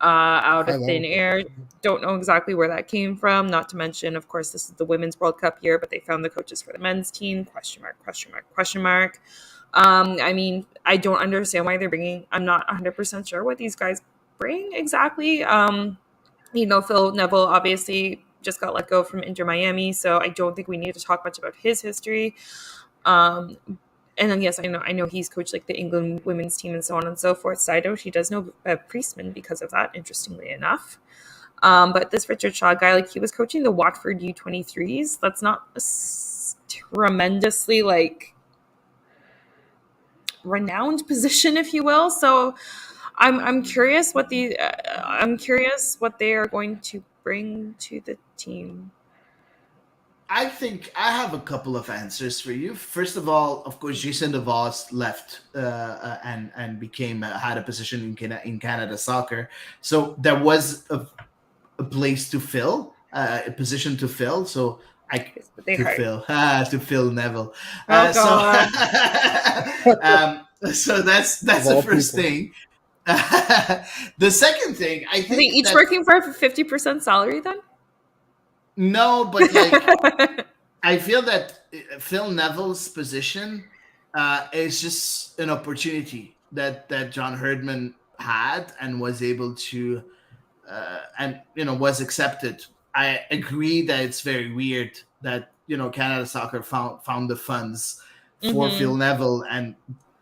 out of thin air. Don't know exactly where that came from. Not to mention, of course, this is the Women's World Cup year, but they found the coaches for the men's team, question mark. I mean, I don't understand why they're bringing. I'm not 100% sure what these guys bring exactly. Phil Neville obviously just got let go from Inter Miami, so I don't think we need to talk much about his history. And then yes, I know he's coached like the England women's team and so on and so forth. Side note, he does know Priestman because of that, interestingly enough. But this Richard Shaw guy, like he was coaching the Watford U23s. That's not a tremendously renowned position, if you will. So I'm curious what they are going to bring to the team? I think I have a couple of answers for you. First of all, of course, Jason DeVos left and became had a position in Canada Soccer, so there was a place to fill, a position to fill. So They to hired. fill to Phil Neville. Oh, So that's Of the all first people. thing. The second thing, I Are they think each that- working for a 50% salary then? no, but like I feel that Phil Neville's position is just an opportunity that John Herdman had and was able to, and was accepted. I agree that it's very weird that Canada Soccer found the funds for Mhm. Phil Neville and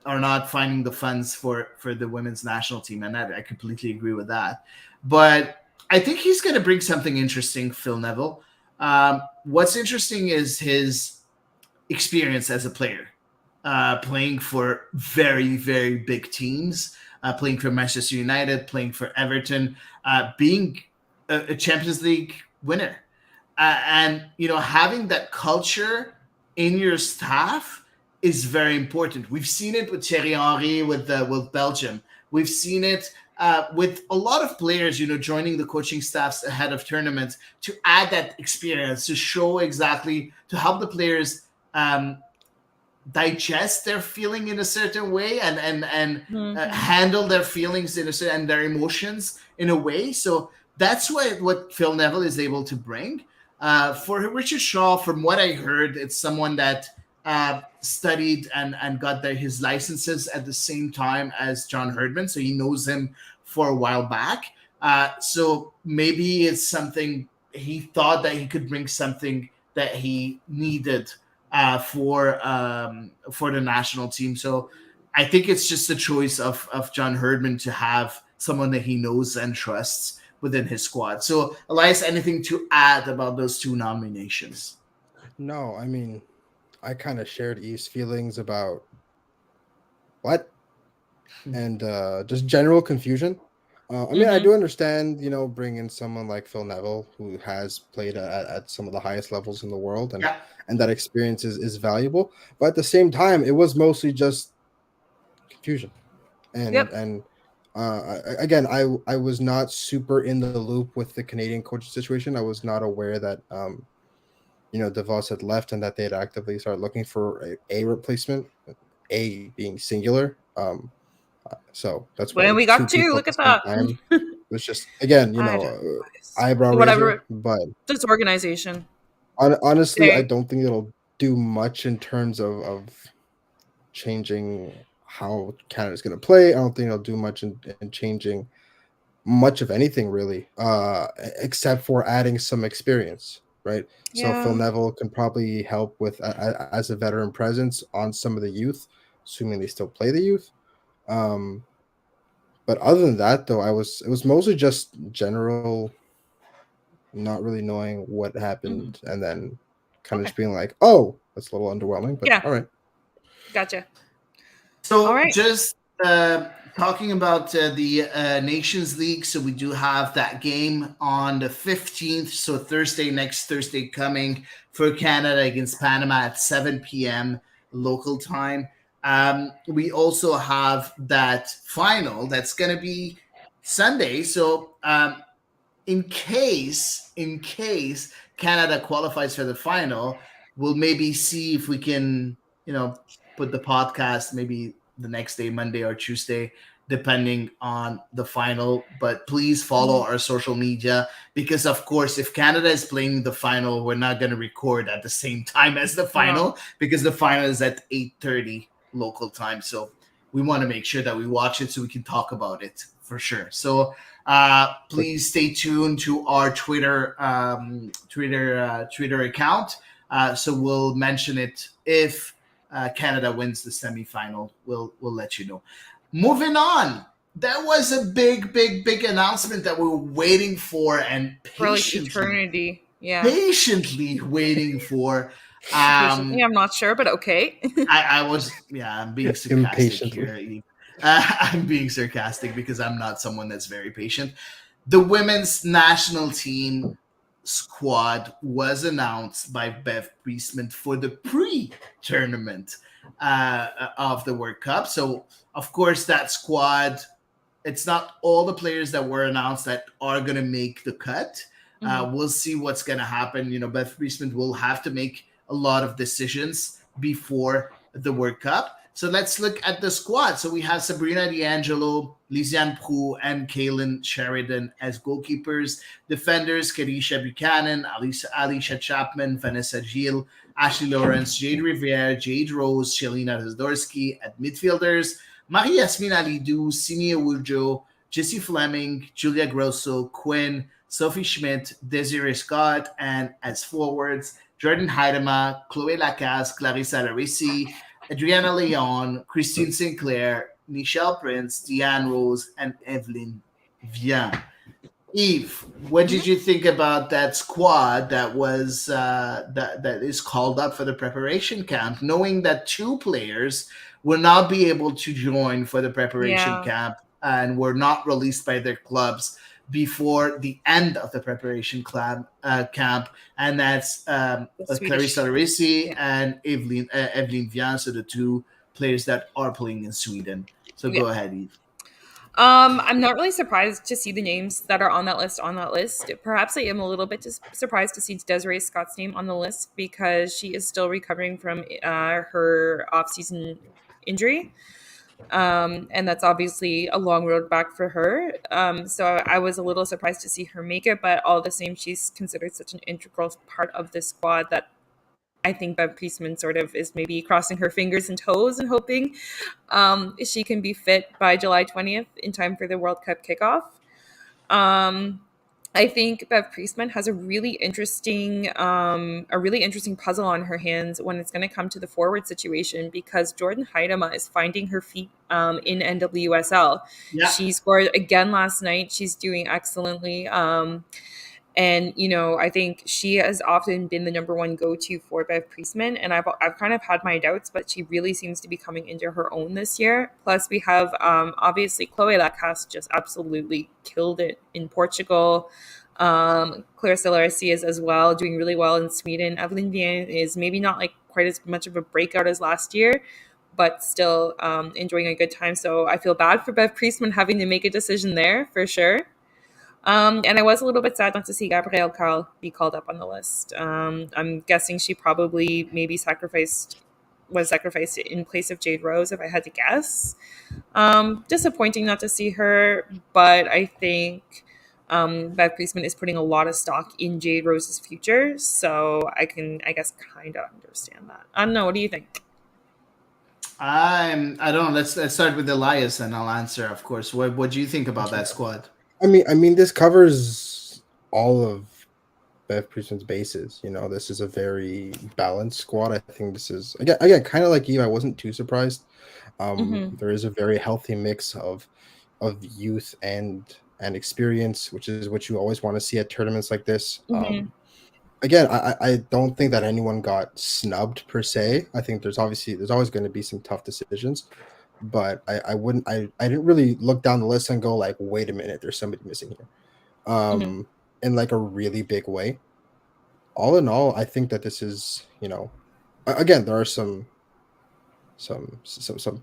are not finding the funds for the women's national team, and I completely agree with that. But I think he's going to bring something interesting, Phil Neville. What's interesting is his experience as a player, playing for very, very big teams, playing for Manchester United, playing for Everton, being a Champions League winner, and having that culture in your staff is very important. We've seen it with Thierry Henry with Belgium. We've seen it with a lot of players, joining the coaching staffs ahead of tournaments to add that experience, to show exactly, to help the players digest their feeling in a certain way and handle their feelings in a certain, and their emotions in a way. So that's what Phil Neville is able to bring. For Richard Shaw, from what I heard, it's someone that studied and got his licenses at the same time as John Herdman, so he knows him for a while back. So maybe it's something he thought that he could bring something that he needed for the national team. So I think it's just a choice of John Herdman to have someone that he knows and trusts within his squad. So Elias, anything to add about those two nominations? No, I mean, I kind of shared Eve's feelings about what and just general confusion. I mean, I do understand, bringing someone like Phil Neville, who has played at some of the highest levels in the world, and that experience is valuable. But at the same time, it was mostly just confusion. And again, I was not super in the loop with the Canadian coaching situation. I was not aware that DeVos had left and that they had actively started looking for a replacement, a being singular. So that's why When we got two, people look at at the same that. time. It was just, again, I don't know. eyebrow Whatever. raiser. But Disorganization. honestly, I Same. don't think it'll do much in terms of changing how Canada's going to play. I don't think it'll do much in changing much of anything really, except for adding some experience, right? So Yeah. Phil Neville can probably help with as a veteran presence on some of the youth, assuming they still play the youth. But other than that, though, it was mostly just general, not really knowing what happened, and then kind of just being like, "Oh, that's a little underwhelming." But Yeah. all right. Gotcha. So All right. just talking about the Nations League. So we do have that game on the 15th. So next Thursday coming for Canada against Panama at 7 p.m. local time. We also have that final that's going to be Sunday. So in case Canada qualifies for the final, we'll maybe see if we can, put the podcast maybe the next day, Monday or Tuesday, depending on the final. But please follow our social media, because of course, if Canada is playing the final, we're not going to record at the same time as the final, because the final is at 8:30 local time. So we want to make sure that we watch it so we can talk about it for sure. So please stay tuned to our Twitter account. So we'll mention it if Canada wins the semifinal. We'll let you know. Moving on, that was a big announcement that we were waiting for and For like eternity. Yeah. patiently waiting for. Patiently, I'm not sure, but okay. I'm being sarcastic Impatiently. here. I'm being sarcastic because I'm not someone that's very patient. the women's national team squad was announced by Bev Priestman for the pre-tournament of the World Cup. So, of course, that squad, it's not all the players that were announced that are going to make the cut. We'll see what's going to happen. Bev Priestman will have to make a lot of decisions before the World Cup. So let's look at the squad. So we have Sabrina D'Angelo, Lisiane Prou, and Kaylin Sheridan as goalkeepers. Defenders, Karisha Buchanan, Alicia Chapman, Vanessa Gilles, Ashley Lawrence, Jade Riviere, Jade Rose, Shelina Zdorsky. At midfielders, Marie-Yasmin Alidou, Simi Awujo, Jessie Fleming, Julia Grosso, Quinn, Sophie Schmidt, Desiree Scott, and as forwards, Jordan Heidema, Chloe Lacasse, Clarissa Larisi, Adriana Leon, Christine Sinclair, Nichelle Prince, Deanne Rose, and Evelyn Vian. Yves, what did you think about that squad that was that is called up for the preparation camp, knowing that 2 players will not be able to join for the preparation camp and were not released by their clubs before the end of the preparation camp, and that's Clarissa Larisi and Evelyn Vian, so the 2 players that are playing in Sweden. So go ahead, Yves. I'm not really surprised to see the names that are on that list. Perhaps I am a little bit surprised to see Desiree Scott's name on the list because she is still recovering from her off-season injury. And that's obviously a long road back for her. So I was a little surprised to see her make it, but all the same, she's considered such an integral part of this squad that I think Bev Priestman sort of is maybe crossing her fingers and toes and hoping she can be fit by July 20th in time for the World Cup kickoff. I think Bev Priestman has a really interesting puzzle on her hands when it's going to come to the forward situation because Jordan Heidema is finding her feet in NWSL. Yeah. She scored again last night. She's doing excellently. And, I think she has often been the number 1 go-to for Bev Priestman. And I've kind of had my doubts, but she really seems to be coming into her own this year. Plus, we have, obviously, Chloe Lacasse just absolutely killed it in Portugal. Clarissa Larisi is as well, doing really well in Sweden. Evelyn Vian is maybe not like quite as much of a breakout as last year, but still enjoying a good time. So I feel bad for Bev Priestman having to make a decision there, for sure. And I was a little bit sad not to see Gabrielle Carl be called up on the list. I'm guessing she probably maybe was sacrificed in place of Jade Rose, if I had to guess. Disappointing not to see her, but I think Bev Priestman is putting a lot of stock in Jade Rose's future, so I guess, kind of understand that. I don't know. What do you think? I don't know. Let's start with Elias, and I'll answer, of course. What do you think about that squad? I mean, this covers all of Bev Priestman's bases. This is a very balanced squad. I think this is again kind of like Eve. I wasn't too surprised. There is a very healthy mix of youth and experience, which is what you always want to see at tournaments like this. Again, I don't think that anyone got snubbed per se. I think there's always going to be some tough decisions. But I didn't really look down the list and go like, wait a minute, there's somebody missing here, in like a really big way. All in all, I think that this is, again, there are some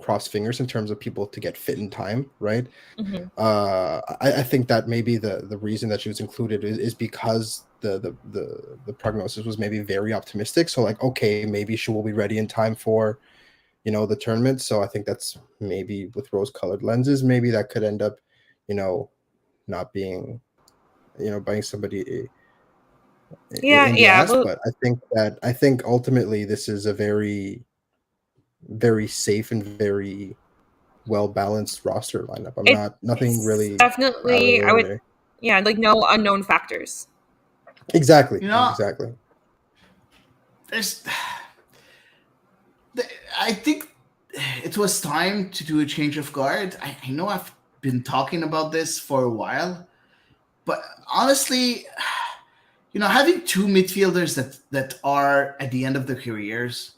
cross fingers in terms of people to get fit in time, right? I think that maybe the reason that she was included is because the prognosis was maybe very optimistic. So like, okay, maybe she will be ready in time for the tournament. So I think that's maybe with rose-colored lenses, maybe that could end up, not being, buying somebody. But I think ultimately this is a very, very safe and very well-balanced roster lineup. Nothing really. Definitely, I would. Yeah, like no unknown factors. Exactly. Exactly. I think it was time to do a change of guard. I know I've been talking about this for a while, but honestly, having 2 midfielders that are at the end of their careers,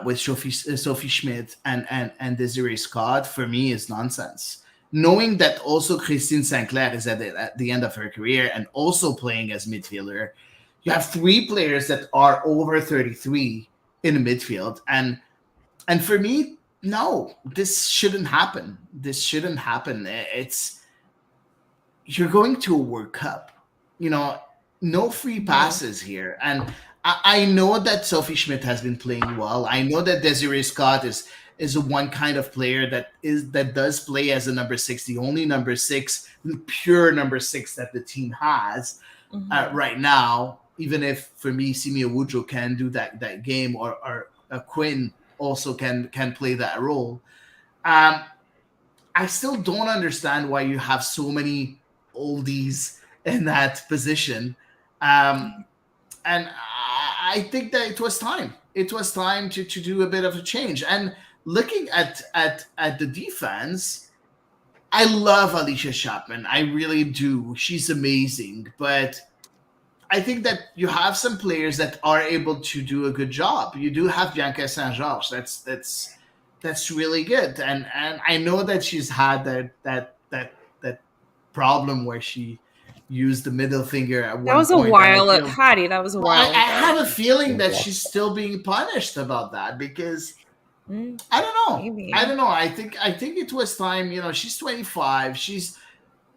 with Sophie Schmidt and Desiree Scott, for me is nonsense. knowing that also Christine Sinclair is at the end of her career and also playing as midfielder, you have 3 players that are over 33 in the midfield. And for me, no, this shouldn't happen. This shouldn't happen. You're going to a World Cup, no free passes here. And I know that Sophie Schmidt has been playing well. I know that Desiree Scott is one kind of player that does play as a number 6, the only number 6, pure number 6 that the team has right now. Even if for me, Simi Awujo can do that game, or Quinn also can play that role. I still don't understand why you have so many oldies in that position. And I think that it was time. It was time to do a bit of a change. And looking at the defense, I love Alicia Chapman. I really do. She's amazing. But I think that you have some players that are able to do a good job. You do have Bianca Saint-Georges. That's really good. And I know that she's had that problem where she used the middle finger at one point. That was a while, Hattie. That was a while. I have a feeling that she's still being punished about that because I don't know. Maybe. I don't know. I think it was time. She's 25.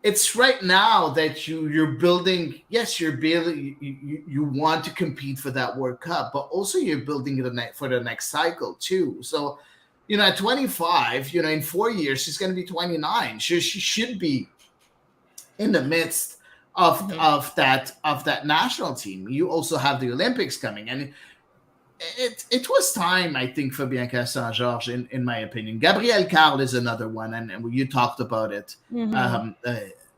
It's right now that you're building. Yes, you're building. You want to compete for that World Cup, but also you're building for the next cycle too. So, at 25, in 4 years she's going to be 29. She should be in the midst of that national team. You also have the Olympics coming, and it was time, I think, for Bianca Saint-Georges, in my opinion. Gabrielle Carl is another one, and you talked about it,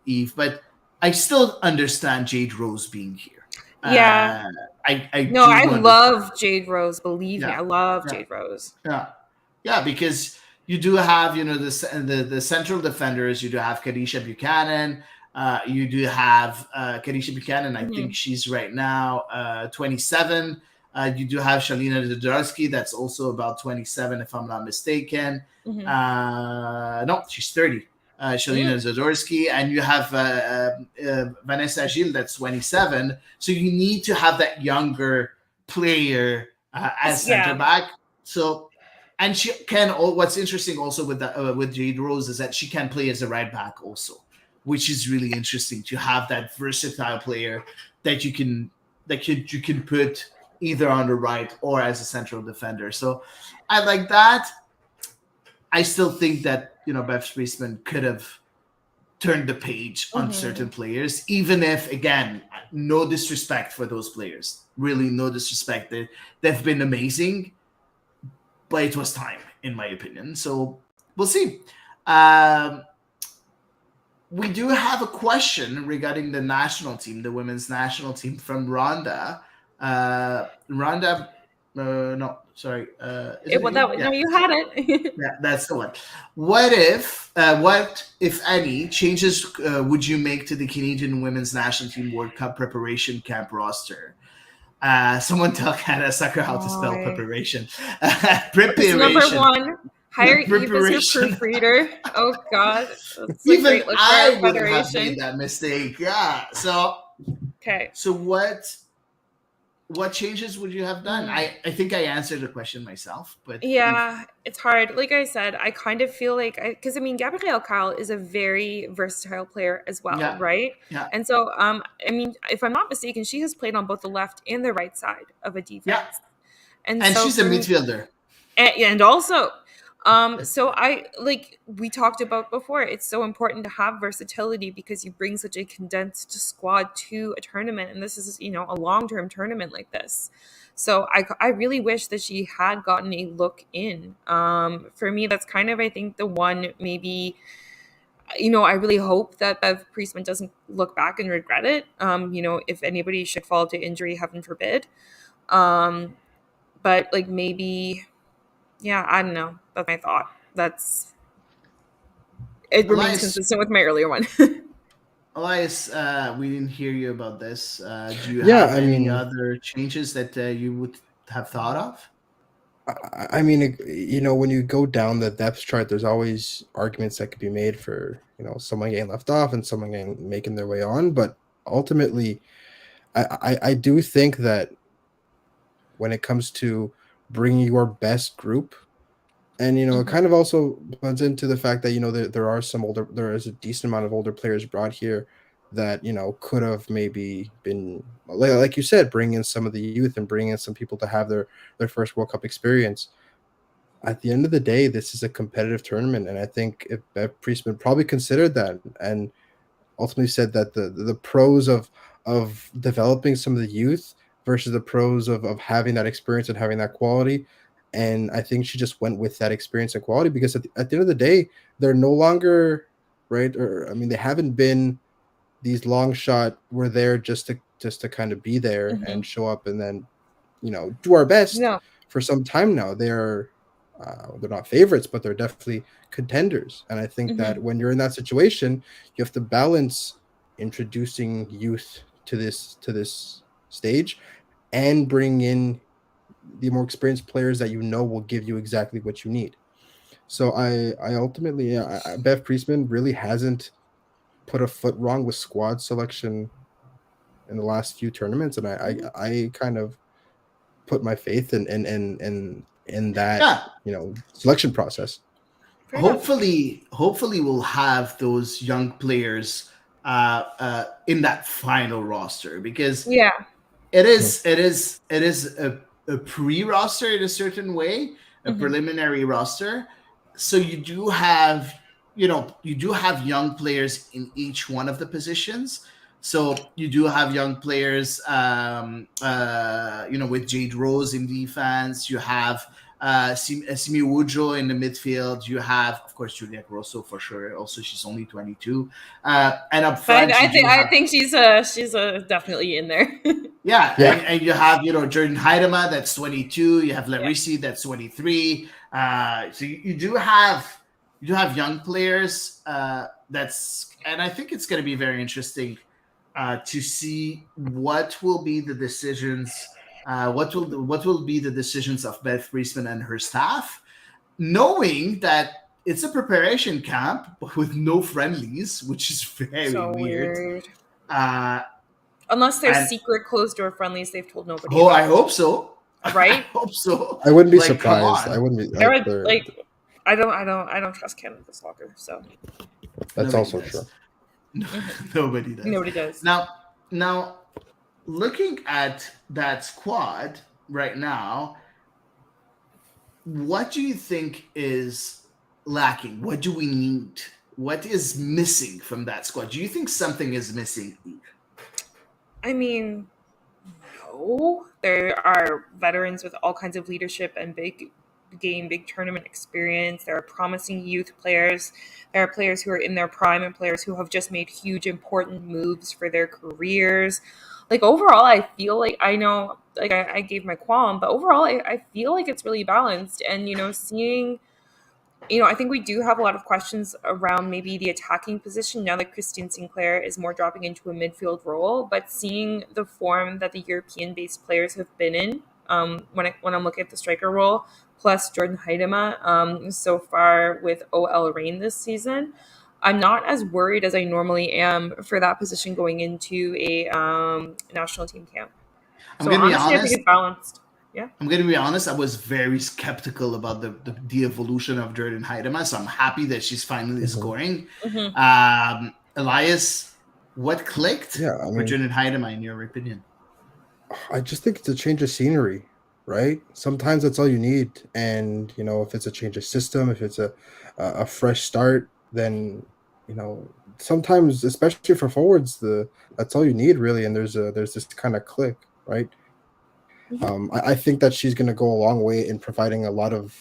Eve. But I still understand Jade Rose being here. Yeah. I love Jade Rose. Believe me, I love Jade Rose. Yeah, because you do have, the central defenders. You do have Kadisha Buchanan. You do have Kadisha Buchanan. I think she's right now 27. You do have Shalina Zadorsky. That's also about 27, if I'm not mistaken. No, she's 30. Shalina Zadorsky. And you have Vanessa Gilles, that's 27. So you need to have that younger player as center back. So, and she can. What's interesting also with Jade Rose is that she can play as a right back also, which is really interesting to have that versatile player that you can put either on the right or as a central defender. So I like that. I still think that, Bev Priestman could have turned the page on certain players, even if, again, no disrespect for those players. Really, no disrespect. They've been amazing, but it was time, in my opinion. So we'll see. We do have a question regarding the national team, the women's national team, from Rhonda. Rhonda, no, sorry. No, you had it. Yeah, that's the one. What if any changes would you make to the Canadian women's national team World Cup preparation camp roster? Someone tell Canada Soccer how to spell preparation. Preparation. Number one. Hire Eve as your proofreader. Oh God! Even I would have made that mistake. Yeah. So. Okay. So what changes would you have done? I think I answered the question myself, but yeah, it's hard. Like I said, I kind of feel like because Gabrielle Carl is a very versatile player as well, right? Yeah. And so, if I'm not mistaken, she has played on both the left and the right side of a defense. Yeah. And so she's a midfielder. And also. So we talked about before, it's so important to have versatility because you bring such a condensed squad to a tournament. And this is, a long-term tournament like this. So I really wish that she had gotten a look in. For me, that's kind of, I think, the one maybe, I really hope that Bev Priestman doesn't look back and regret it. If anybody should fall to injury, heaven forbid. But maybe... Yeah, I don't know. That's my thought. It remains consistent with my earlier one. Elias, we didn't hear you about this. Do you have any other changes that you would have thought of? I mean, when you go down the depth chart, there's always arguments that could be made for, someone getting left off and someone making their way on. But ultimately, I do think that when it comes to bringing your best group, and it kind of also blends into the fact that there is a decent amount of older players brought here that could have maybe been, like you said, bring in some of the youth and bring in some people to have their first World Cup experience. At the end of the day, this is a competitive tournament, and I think if Bev Priestman probably considered that and ultimately said that the pros of developing some of the youth versus the pros of having that experience and having that quality. And I think she just went with that experience and quality because at the end of the day, they're no longer right. Or I mean, they haven't been these long shot. We're there just to kind of be there and show up and then do our best No. for some time now. They're not favorites, but they're definitely contenders. And I think that when you're in that situation, you have to balance introducing youth to this stage and bring in the more experienced players that will give you exactly what you need. So I ultimately, Bev Priestman really hasn't put a foot wrong with squad selection in the last few tournaments, and I kind of put my faith in that selection process. Hopefully we'll have those young players in that final roster, because it is a pre-roster in a certain way, a preliminary roster. So you do have young players in each one of the positions. So you do have young players, with Jade Rose in defense. You have Simi Woodrow in the midfield. You have, of course, Juliette Grosso for sure. Also, she's only 22. And up front, I think she's definitely in there. Yeah. And you have Jordan Heidema, that's 22. You have Larisi, that's 23. So you do have young players. And I think it's going to be very interesting to see what will be the decisions. What will be the decisions of Bev Priestman and her staff, knowing that it's a preparation camp with no friendlies, which is very weird. Unless they're secret closed door friendlies, they've told nobody. Oh, I hope so. Right? I hope so. I wouldn't be surprised. I wouldn't be. I don't trust Canada Soccer, so that's also true. Nobody does. Nobody does. Now, looking at that squad right now, what do you think is lacking? What do we need? What is missing from that squad? Do you think something is missing? I mean, no. There are veterans with all kinds of leadership and big tournament experience. There are promising youth players. There are players who are in their prime and players who have just made huge, important moves for their careers. Like, overall, I feel like, I know, like, I gave my qualm, but overall, I feel like it's really balanced. And, seeing, I think we do have a lot of questions around maybe the attacking position now that Christine Sinclair is more dropping into a midfield role, but seeing the form that the European-based players have been in, when I'm looking at the striker role, plus Jordan Heidema so far with OL Reign this season, I'm not as worried as I normally am for that position going into a national team camp. I'm going to be honest. I think it's balanced. Yeah. I'm going to be honest. I was very skeptical about the evolution of Jordan Heidema, so I'm happy that she's finally scoring. Elias, what clicked for Jordan Heidema, in your opinion? I just think it's a change of scenery, right? Sometimes that's all you need. And, if it's a change of system, if it's a fresh start, then, sometimes, especially for forwards, that's all you need, really. And there's this kind of click, right? I think that she's going to go a long way in providing a lot of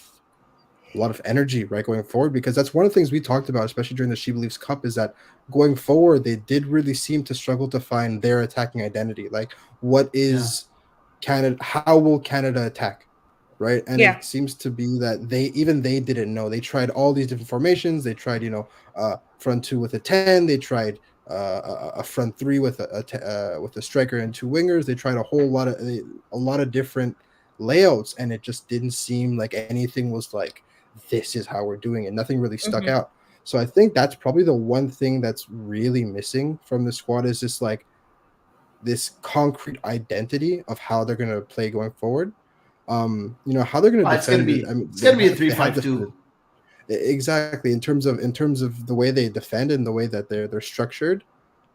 energy, right, going forward, because that's one of the things we talked about, especially during the She Believes Cup, is that going forward, they did really seem to struggle to find their attacking identity. Like, what is Canada? How will Canada attack? Right. And it seems to be that they didn't know. They tried all these different formations. They tried, front two with a 10. They tried a front three with a striker and two wingers. They tried a lot of different layouts, and it just didn't seem like anything was like, this is how we're doing it. Nothing really stuck out. So I think that's probably the one thing that's really missing from the squad, is just like this concrete identity of how they're going to play going forward. You know, how they're going to defend. It's gonna be a 3-5-2. Exactly, in terms of the way they defend and the way that they're structured.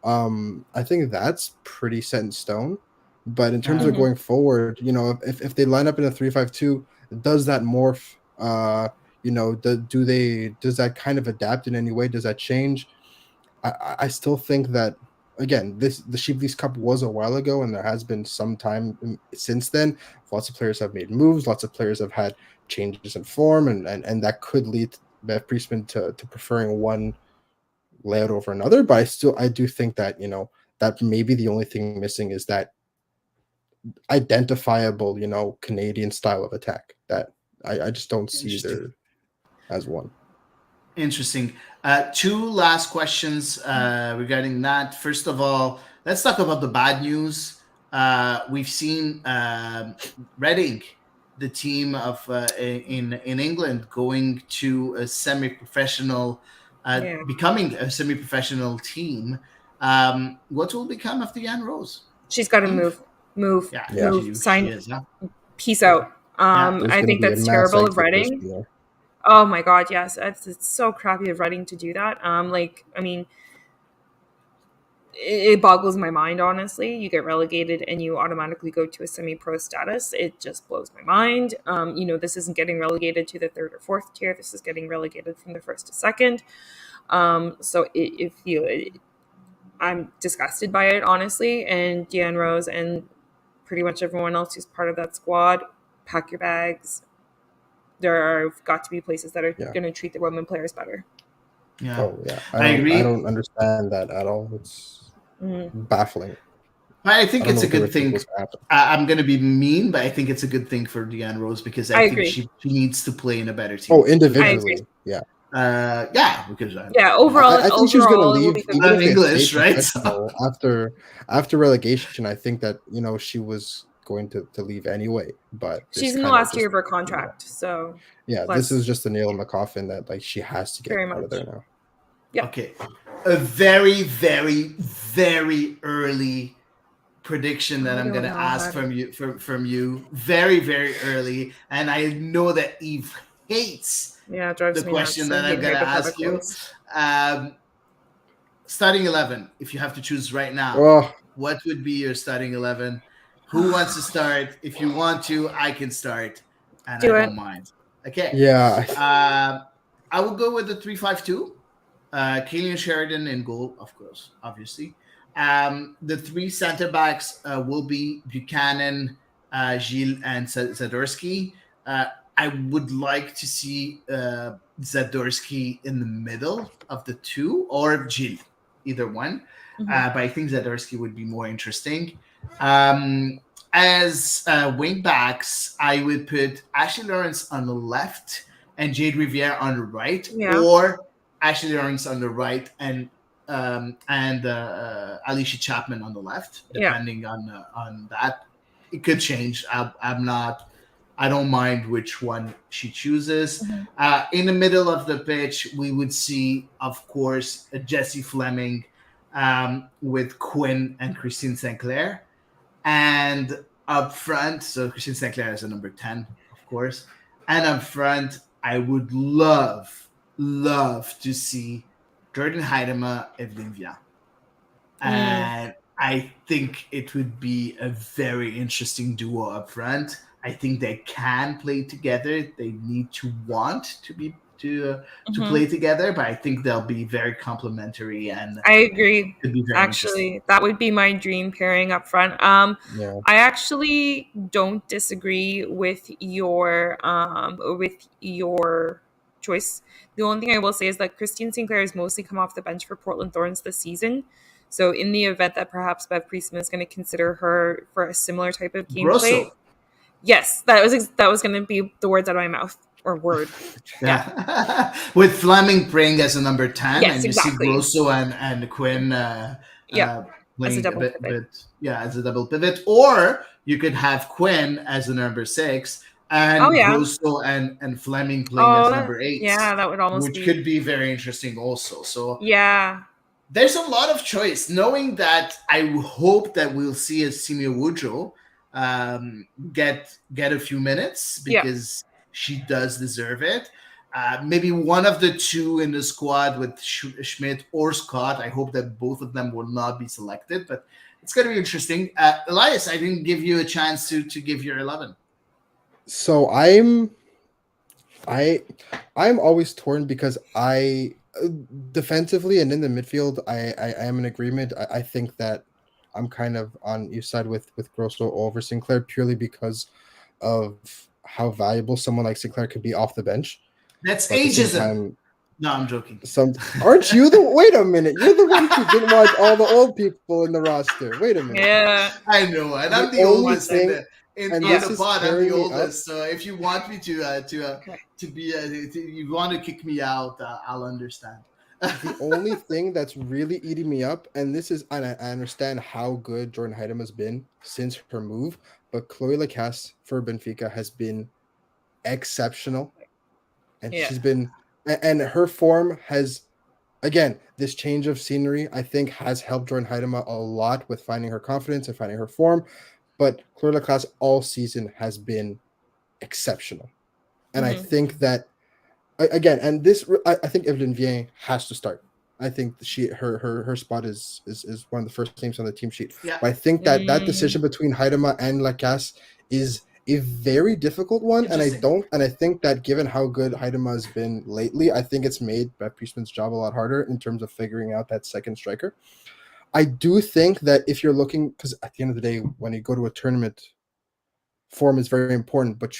I think that's pretty set in stone. But in terms of going forward, you know, if they line up in a 3-5-2, does that morph? You know, does that kind of adapt in any way? Does that change? I still think that, again, the Sheep Leagues Cup was a while ago, and there has been some time since then. Lots of players have made moves. Lots of players have had changes in form, and that could lead Bev Priestman to preferring one layout over another. But I do think that, you know, that maybe the only thing missing is that identifiable, you know, Canadian style of attack that I just don't see there as one. Interesting. Two last questions regarding that. First of all, let's talk about the bad news. We've seen Reading, the team of in England, going to a semi-professional, becoming a semi-professional team. What will become of Deanne Rose? She's got to move, move, sign, peace out. I think that's terrible of Reading. Oh my God, yes, it's so crappy of Reading to do that. Like, I mean, it boggles my mind, honestly. You get relegated and you automatically go to a semi-pro status. It just blows my mind. You know, this isn't getting relegated to the third or fourth tier. This is getting relegated from the first to second. So I'm disgusted by it, honestly. And Deanne Rose and pretty much everyone else who's part of that squad, pack your bags. There have got to be places that are going to treat the women players better. Yeah. Oh, yeah. I agree. I don't understand that at all. It's baffling. I think it's a good thing. I'm going to be mean, but I think it's a good thing for Deanne Rose, because I think she needs to play in a better team. Oh, individually. Yeah. Because overall, I think she's going to leave even if English, right? After relegation. I think that, you know, she was going to leave anyway, but she's in the last year of her contract, so this is just a nail in the coffin that, like, she has to get out of there now. Okay, a very, very, very early prediction that I'm going to ask from you, very, very early, and I know that Eve hates the question that I'm going to ask you. Starting 11, if you have to choose right now, what would be your starting 11? Who wants to start? If you want to, I can start, and I don't mind. Okay. Yeah. I will go with the 3-5-2. Kaylin Sheridan in goal, of course, obviously. The three center backs will be Buchanan, Gilles, and Zadorsky. I would like to see Zadorsky in the middle of the two, or Gilles, either one. But I think Zadorsky would be more interesting. As wing backs, I would put Ashley Lawrence on the left and Jade Riviere on the right, or Ashley Lawrence on the right and Alicia Chapman on the left, depending on that. It could change. I don't mind which one she chooses. In the middle of the pitch, we would see, of course, Jessie Fleming with Quinn and Christine Sinclair. And up front, so Christine Sinclair is a number 10, of course. And up front, I would love to see Jordan Heidema, Evelyn Vian. And I think it would be a very interesting duo up front. I think they can play together. They need to want to be to play together, but I think they'll be very complementary. And I agree. Actually, that would be my dream pairing up front. I actually don't disagree with your choice. The only thing I will say is that Christine Sinclair has mostly come off the bench for Portland Thorns this season. So in the event that perhaps Bev Priestman is going to consider her for a similar type of gameplay, yes, that was going to be the words out of my mouth. Or word. With Fleming playing as a number 10, yes, and you see Grosso and Quinn As a playing a double bit, pivot. as a double pivot, or you could have Quinn as the number 6 Oh and yeah. Grosso and Fleming playing as Oh number 8s, yeah, that would almost which be. could be very interesting also. So Yeah. there's a lot of choice. Knowing that, I hope that we'll see a Simia Woodrow get a few minutes Yeah. because she does deserve it. Maybe one of the two in the squad with Schmidt or Scott. I hope that both of them will not be selected, but it's going to be interesting. Elias, I didn't give you a chance to give your 11. So I'm always torn because I defensively and in the midfield I am in agreement. I think that I'm kind of on your side with Grosso over Sinclair purely because of how valuable someone like Sinclair could be off the bench. That's But at the same ageism. time, No, I'm joking. aren't you the wait a minute? You're the one who didn't want all the old people in the roster. Wait a minute. Yeah. I know, and I'm The the only oldest thing- in and the this is pod. I'm tearing the me up. oldest. So if you want me to be you want to kick me out, I'll understand. The only thing that's really eating me up, and this is, and I understand how good Jordan Heidem has been since her move, but Chloe Lacasse for Benfica has been exceptional, and Yeah. she's been, and her form has, again, this change of scenery I think has helped Jordan Heidem a lot with finding her confidence and finding her form, but Chloe Lacasse all season has been exceptional, and I Mhm. think that. Again, and this I think Evelyn Viens has to start. I think her spot is one of the first names on the team sheet. Yeah. But I think that Mm. decision between Heidema and Lacasse is a very difficult one, and I think that given how good Heidema has been lately, I think it's made Beth Priestman's job a lot harder in terms of figuring out that second striker. I do think that if you're looking, because at the end of the day, when you go to a tournament, form is very important, but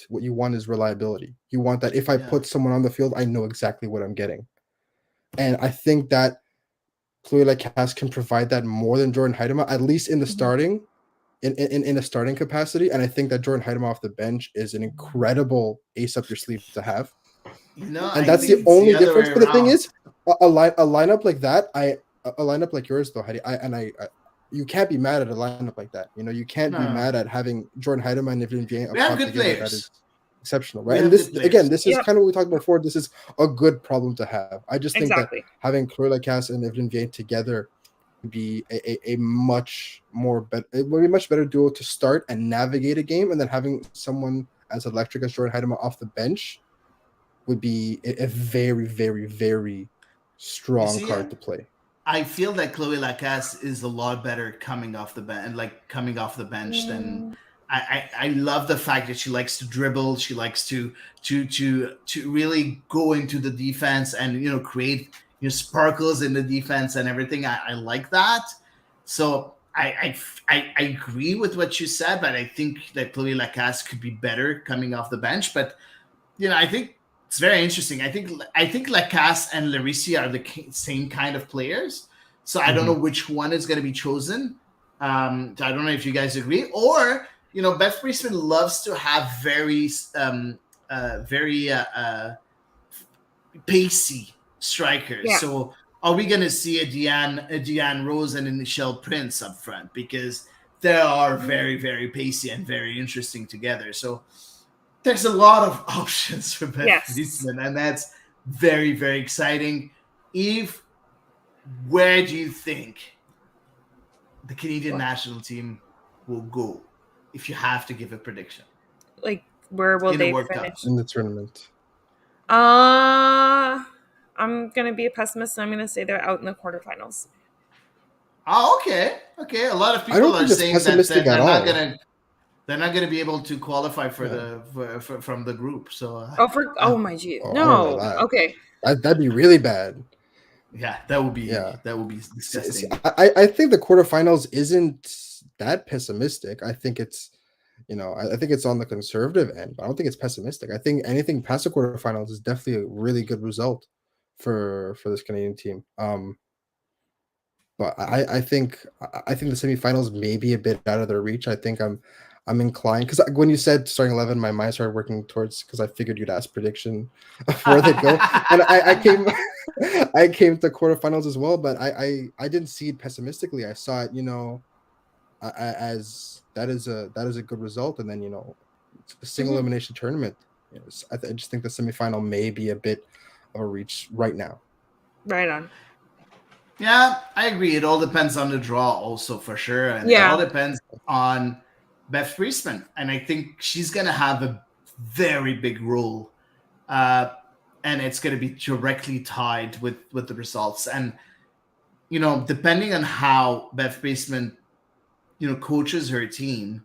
what you want is reliability. You want that if I Yeah. put someone on the field, I know exactly what I'm getting. And I think that Chloe Lacasse can provide that more than Jordan Heidema, at least in the starting, in a starting capacity. And I think that Jordan Heidema off the bench is an incredible ace up your sleeve to have. And that's the only difference. But the thing is, a lineup like that, a lineup like yours though, Heidi, you can't be mad at a lineup like that. You can't be mad at having Jordan Heidema and Evelyn Viens. We have good players. That is exceptional, We right? have And this good players. again, this is Yep. kind of what we talked about before. This is a good problem to have. I just think Exactly. that having Chloe Lacasse and Evelyn Viens together would be a much more better. It would be a much better duo to start and navigate a game, and then having someone as electric as Jordan Heidema off the bench would be a very, very, very strong see, card to play. I feel that Chloe Lacasse is a lot better coming off the bench, than I love the fact that she likes to dribble. She likes to really go into the defense and create sparkles in the defense and everything. I like that. So I agree with what you said, but I think that Chloe Lacasse could be better coming off the bench. But I think it's very interesting. I think Lacasse and Larisi are the same kind of players. So I don't know which one is going to be chosen. I don't know if you guys agree. Or, Beth Priestman loves to have very pacey strikers. Yeah. So are we going to see a Deanne Rose and a Michelle Prince up front? Because they are very, very pacey and very interesting together. So there's a lot of options for Beth Priestman, and that's very, very exciting. Eve, where do you think the Canadian national team will go if you have to give a prediction? Like, where will In the they World Cup. finish? In the tournament. I'm gonna be a pessimist, and I'm gonna say they're out in the quarterfinals. Oh, okay. A lot of I don't people are think it's saying that pessimistic they're at not all. gonna be able to qualify for from the group. So My G. I don't No. know that. Okay. That'd be really bad. yeah, that would be See, disgusting. I think the quarterfinals isn't that pessimistic. I think it's, I think it's on the conservative end, but I don't think it's pessimistic. I think anything past the quarterfinals is definitely a really good result for this Canadian team. But I think the semifinals may be a bit out of their reach. I think I'm inclined because when you said starting 11, my mind started working towards because I figured you'd ask prediction of where they'd go, and I came I came to quarterfinals as well, but I didn't see it pessimistically. I saw it, as that is a good result, and then it's a single elimination tournament. I just think the semifinal may be a bit of a reach right now. Right on. Yeah, I agree. It all depends on the draw, also for sure, and it all depends on Beth Priestman, and I think she's gonna have a very big role, and it's gonna be directly tied with the results. And depending on how Beth Priestman, coaches her team,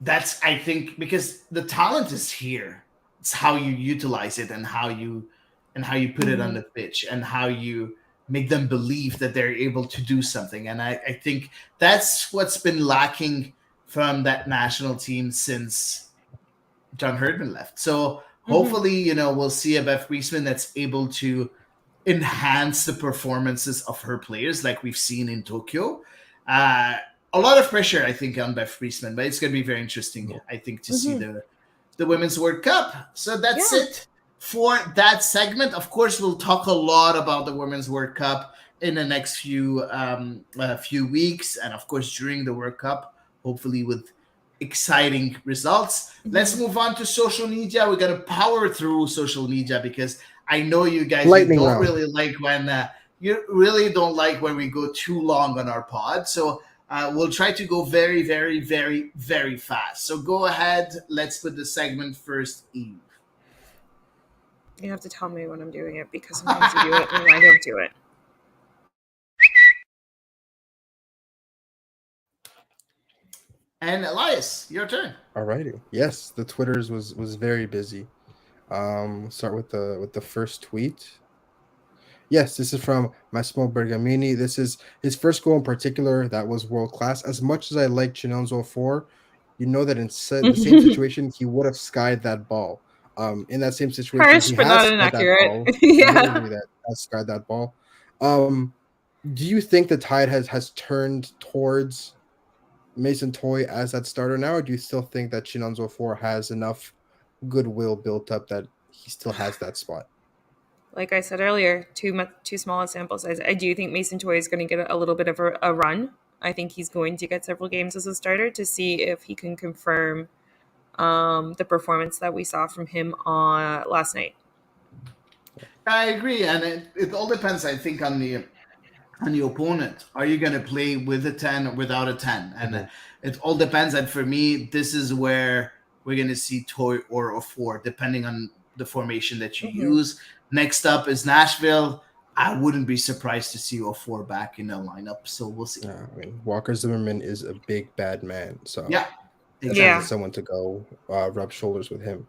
that's, I think, because the talent is here. It's how you utilize it and how you put it on the pitch and how you make them believe that they're able to do something. And I think that's what's been lacking from that national team since John Herdman left. So hopefully, we'll see a Beth Priestman that's able to enhance the performances of her players like we've seen in Tokyo. A lot of pressure, I think, on Beth Priestman, but it's going to be very interesting, I think, to see the Women's World Cup. So that's it for that segment. Of course, we'll talk a lot about the Women's World Cup in the next few weeks, and of course during the World Cup, hopefully with exciting results. Let's move on to social media. We're gonna power through social media because I know you guys don't really like when we go too long on our pod. So we'll try to go very, very, very, very fast. So go ahead. Let's put the segment first, Eve. You have to tell me when I'm doing it because sometimes you do it and I don't do it. And Elias, your turn. Alrighty. Yes, the Twitters was very busy. Start with the first tweet. Yes, this is from Massimo Bergamini. This is his first goal in particular. That was world class. As much as I like Chinonso 4, you know that in the same situation, he would have skied that ball. In that same situation, harsh, he but has not inaccurate. Has skied that ball. Do you think the tide has turned towards Mason Toye as that starter now, or do you still think that Chinonso 4 has enough goodwill built up that he still has that spot? Like I said earlier, too small a sample size. I do think Mason Toye is going to get a little bit of a run. I think he's going to get several games as a starter to see if he can confirm the performance that we saw from him last night. I agree, and it all depends, I think, on the opponent. Are you going to play with a 10 or without a 10? And it all depends. And for me, this is where we're going to see Toye or a 4, depending on the formation that you use. Next up is Nashville. I wouldn't be surprised to see 4 back in the lineup. So we'll see. Walker Zimmerman is a big bad man. So someone to go rub shoulders with him.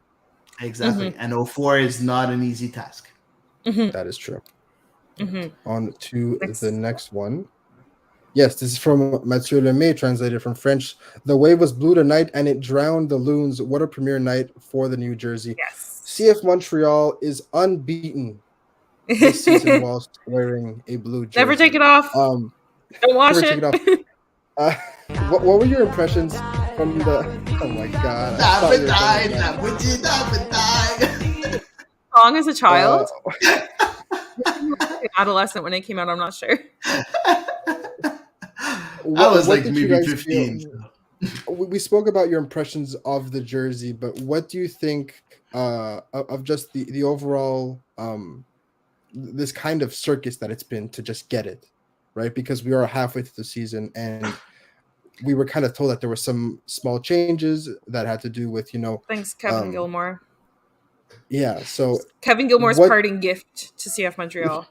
Exactly. And 04 is not an easy task. That is true. On to the next one. Yes, this is from Mathieu Lemay, translated from French. The wave was blue tonight and it drowned the loons. What a premier night for the New Jersey. Yes. CF Montreal is unbeaten this season whilst wearing a blue jersey. Never take it off. Don't wash it. What were your impressions from the... Oh my God. Song as a child? Adolescent when it came out, I'm not sure. I was like maybe 15. We spoke about your impressions of the jersey, but what do you think of just the overall this kind of circus that it's been to just get it, right? Because we are halfway through the season and we were kind of told that there were some small changes that had to do with, Thanks, Kevin Gilmore. Yeah, so Kevin Gilmore's parting gift to CF Montreal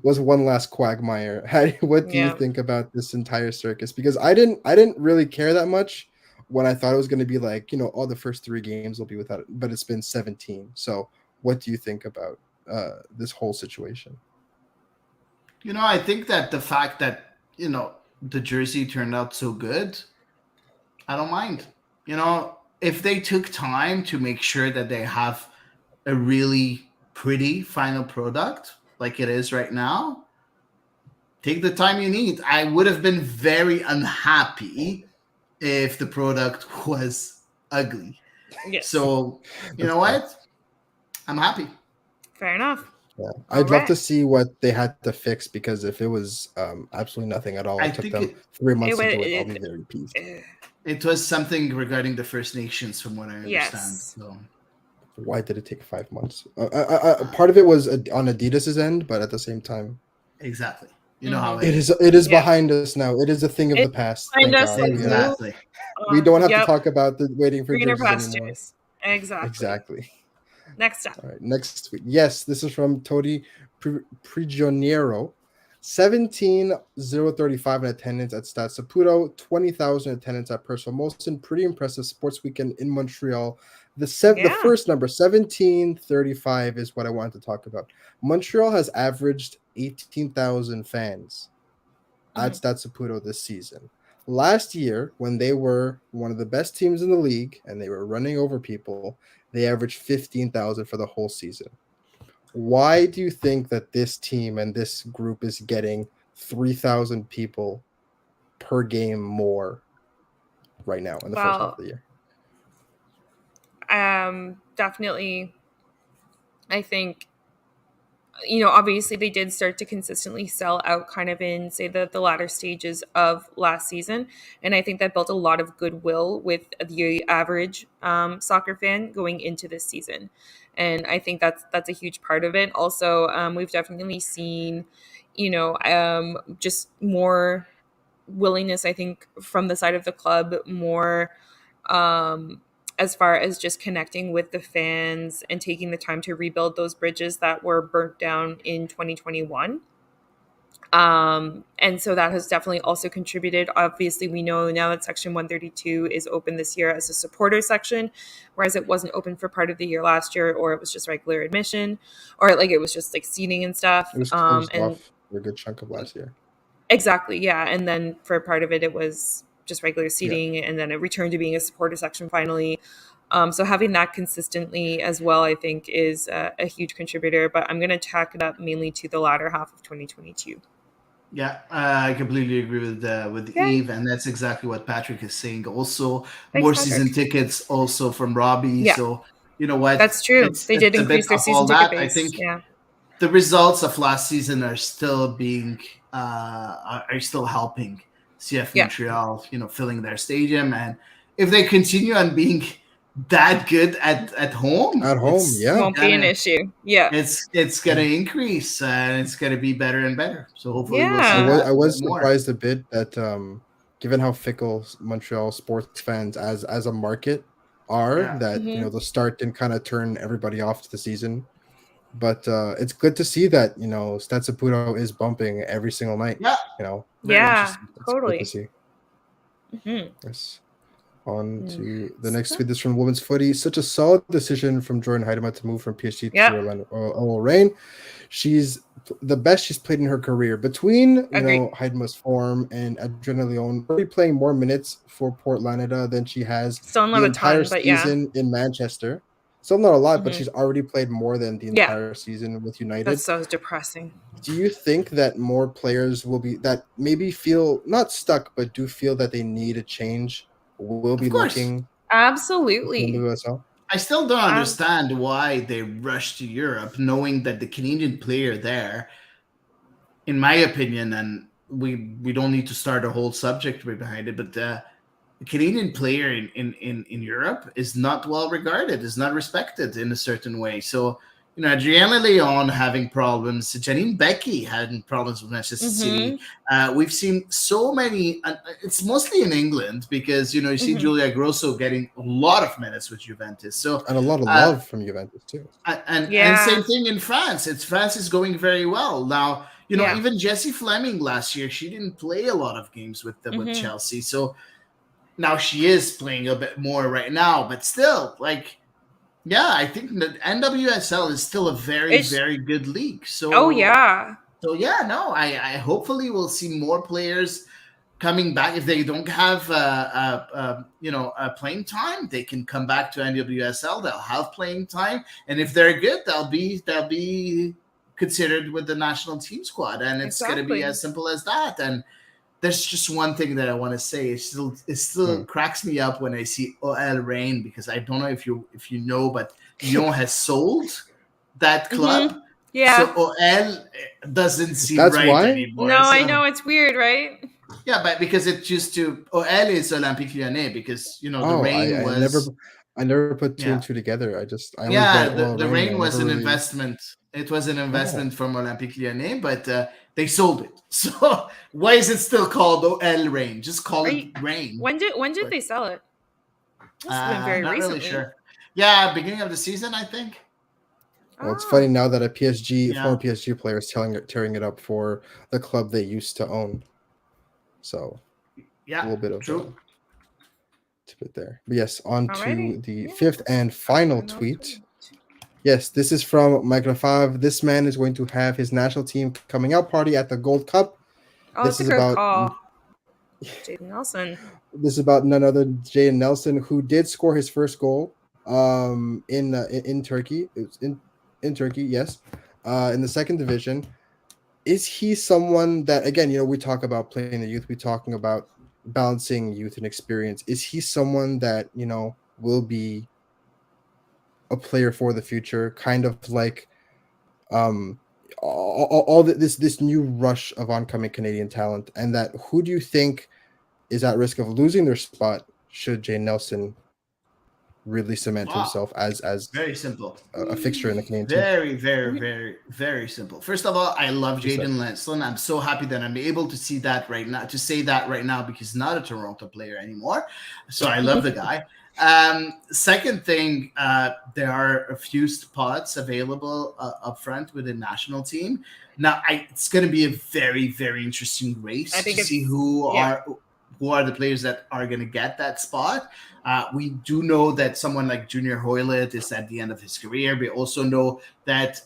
was one last quagmire. What do you think about this entire circus? Because I didn't really care that much when I thought it was going to be like, all the first 3 games will be without it, but it's been 17. So what do you think about this whole situation? I think that the fact that, the jersey turned out so good, I don't mind. If they took time to make sure that they have a really pretty final product like it is right now, take the time you need. I would have been very unhappy if the product was ugly. Yes. So, you know what? I'm happy. Fair enough. Yeah. All I'd love to right. see what they had to fix, because if it was absolutely nothing at all, I it took think them 3 months It to was do it. I'll be very pleased. it was something regarding the First Nations, from what I understand. Yes. So, Why did it take 5 months? Part of it was on Adidas's end, but at the same time, exactly. You know how it it is is. Yeah. behind us now. It is a thing of the It's past. behind Thank us, God. like, Exactly. We don't have to Yep. talk about the waiting for Greener jerseys anymore. pastures. Exactly. Exactly. Next up. All right, next week. Yes, this is from Todi Prigioniero. 17,035 in attendance at Stade Saputo, 20,000 attendance at Percival Molson. Pretty impressive sports weekend in Montreal. The Yeah. first number, 1735, is what I wanted to talk about. Montreal has averaged 18,000 fans at Stade Saputo this season. Last year, when they were one of the best teams in the league and they were running over people, they averaged 15,000 for the whole season. Why do you think that this team and this group is getting 3,000 people per game more right now in the first half of the year? Definitely, I think, obviously they did start to consistently sell out kind of in, say, the latter stages of last season. And I think that built a lot of goodwill with the average soccer fan going into this season. And I think that's a huge part of it. Also, we've definitely seen, just more willingness, I think, from the side of the club, more as far as just connecting with the fans and taking the time to rebuild those bridges that were burnt down in 2021. And so that has definitely also contributed. Obviously, we know now that Section 132 is open this year as a supporter section, whereas it wasn't open for part of the year last year, or it was just regular admission, or like it was just like seating and stuff. It was closed off for a good chunk of last year. Exactly, yeah. And then for part of it, it was just regular seating, and then it returned to being a supporter section finally. So having that consistently as well, I think, is a huge contributor. But I'm going to tack it up mainly to the latter half of 2022. Yeah, I completely agree with Eve, and that's exactly what Patrick is saying. Also, Thanks, more Patrick. season tickets also from Robbie. Yeah. So you know what? That's true. They did a increase bit their of season all ticket that. base. I think Yeah. the results of last season are still being are still helping CF Montreal, filling their stadium, and if they continue on being that good at home, won't be an issue. Yeah, it's gonna increase and it's gonna be better and better. So hopefully we'll see Yeah. that I was more. surprised a bit that given how fickle Montreal sports fans as a market are, Yeah. that the start didn't kind of turn everybody off to the season. But it's good to see that Stade Saputo is bumping every single night. Yeah. Yeah, interesting. It's totally. good to see. Mhm. Yes. On to the next tweet. This is from Women's Footy. Such a solid decision from Jordan Heidema to move from PSG Yeah. to Orlando Reign. She's the best she's played in her career. Between Agreed. Heidema's form and Adriana Leon, already playing more minutes for Port Lanada than she has Still not the a ton, entire but yeah. season in Manchester. Still not a lot, but Mhm. she's already played more than the Yeah. entire season with United. That's so depressing. Do you think that more players will be that maybe feel not stuck, but do feel that they need a change? Will be Of course. looking in Absolutely. the USL? I still don't understand why they rushed to Europe, knowing that the Canadian player there, in my opinion, and we don't need to start a whole subject behind it, but the Canadian player in Europe is not well regarded, is not respected in a certain way. So, Adriana Leon having problems, Janine Becky having problems with Manchester City. We've seen so many, it's mostly in England because, you see Julia Grosso getting a lot of minutes with Juventus. So, And a lot of love from Juventus too. and Yeah. same thing in France. France is going very well. Now, even Jessie Fleming last year, she didn't play a lot of games with Chelsea. So now she is playing a bit more right now, but still, I think the NWSL is still a very, very good league. So, Oh yeah. So I hopefully will see more players coming back. If they don't have playing time, they can come back to NWSL. They'll have playing time, and if they're good, they'll be considered with the national team squad, and it's going to be Exactly. as simple as that. And there's just one thing that I want to say. It still cracks me up when I see OL Reign, because I don't know if you know, but Lyon has sold that club. Mhm. Yeah. So OL doesn't seem That's right why? anymore. No, I So- know, it's weird, right? Yeah, but because it used to OL is Olympique Lyonnais, because the Oh, Reign was I never put two Yeah. and two together. I only yeah, read OL the Reign. Reign I was never an really- investment. It was an investment from Olympique Lyonnais, but they sold it. So why is it still called OL Reign? Just call Are it you- Reign. When did they sell it? Must have been very Not recently. really sure. Yeah, beginning of the season, I think. Well, it's Ah. funny now that a Yeah. former PSG player is tearing it up for the club they used to own. So a Yeah, little bit of true. tidbit there. But yes, on to Alrighty. the Yeah. fifth and final tweet. Yes, this is from Mike Lefebvre. This man is going to have his national team coming out party at the Gold Cup. Oh, This that's a is good about- call. Jaden Nelson. This is about none other than Jadon Nelson, who did score his first goal in Turkey. It was in Turkey, yes, in the second division. Is he someone that, again, we talk about playing the youth, we're talking about balancing youth and experience. Is he someone that will be a player for the future, kind of like all this new rush of oncoming Canadian talent, and that who do you think is at risk of losing their spot should Jay Nelson really cement Wow. himself as Very simple. a fixture in the Canadian team? Very, very, very, very simple. First of all, I love Yes, sir. Jadon Nelson. I'm so happy that I'm able to see that right now, because he's not a Toronto player anymore. So I love the guy. Second thing, there are a few spots available up front with the national team. Now, it's going to be a very, very interesting race I think to see who are the players that are going to get that spot. We do know that someone like Junior Hoylett is at the end of his career. We also know that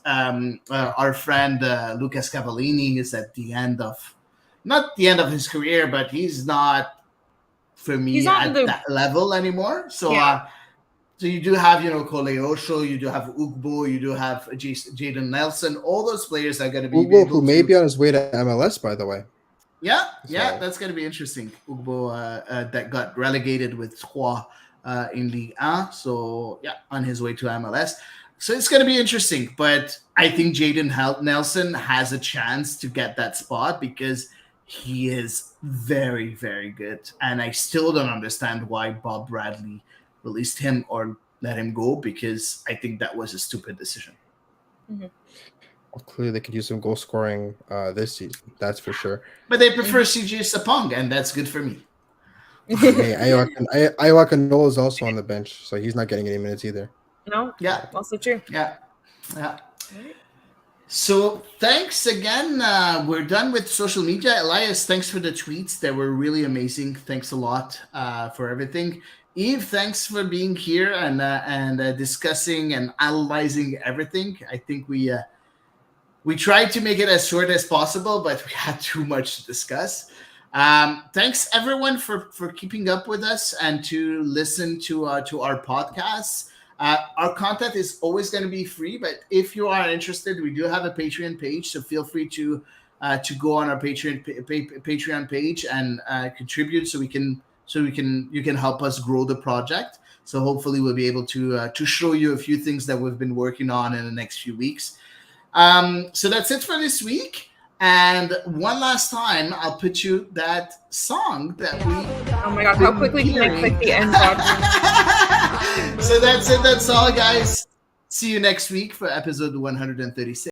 our friend Lucas Cavallini is at the end of, not the end of his career, but he's not, for me, He's not at the- that level anymore. So, Yeah. so you do have, Koleosho, you do have Ugbo, you do have Jadon Nelson. All those players are going to be Ugbo, able who may to- be on his way to MLS, by the way. yeah, So- that's going to be interesting. Ugbo that got relegated with Troyes in Ligue 1. So, yeah, on his way to MLS. So it's going to be interesting. But I think Jadon Nelson has a chance to get that spot because he is very, very good. And I still don't understand why Bob Bradley released him or let him go, because I think that was a stupid decision. Well, clearly, they could use some goal scoring this season. That's for sure. But they prefer CJ Sapong, and that's good for me. Hey, Iowa Canola is also on the bench, so he's not getting any minutes either. No, Yeah. also true. Yeah. So thanks again. We're done with social media. Elias, thanks for the tweets. They were really amazing. Thanks a lot for everything. Eve, thanks for being here and discussing and analyzing everything. I think we tried to make it as short as possible, but we had too much to discuss. Thanks everyone for keeping up with us and to listen to our podcasts. Our content is always going to be free, but if you are interested, we do have a Patreon page, so feel free to go on our Patreon page and contribute, so you can help us grow the project. So hopefully we'll be able to show you a few things that we've been working on in the next few weeks. So that's it for this week. And one last time, I'll put you that song that we. Oh my god, how quickly can I click the end button? So that's it. That's all, guys. See you next week for episode 136.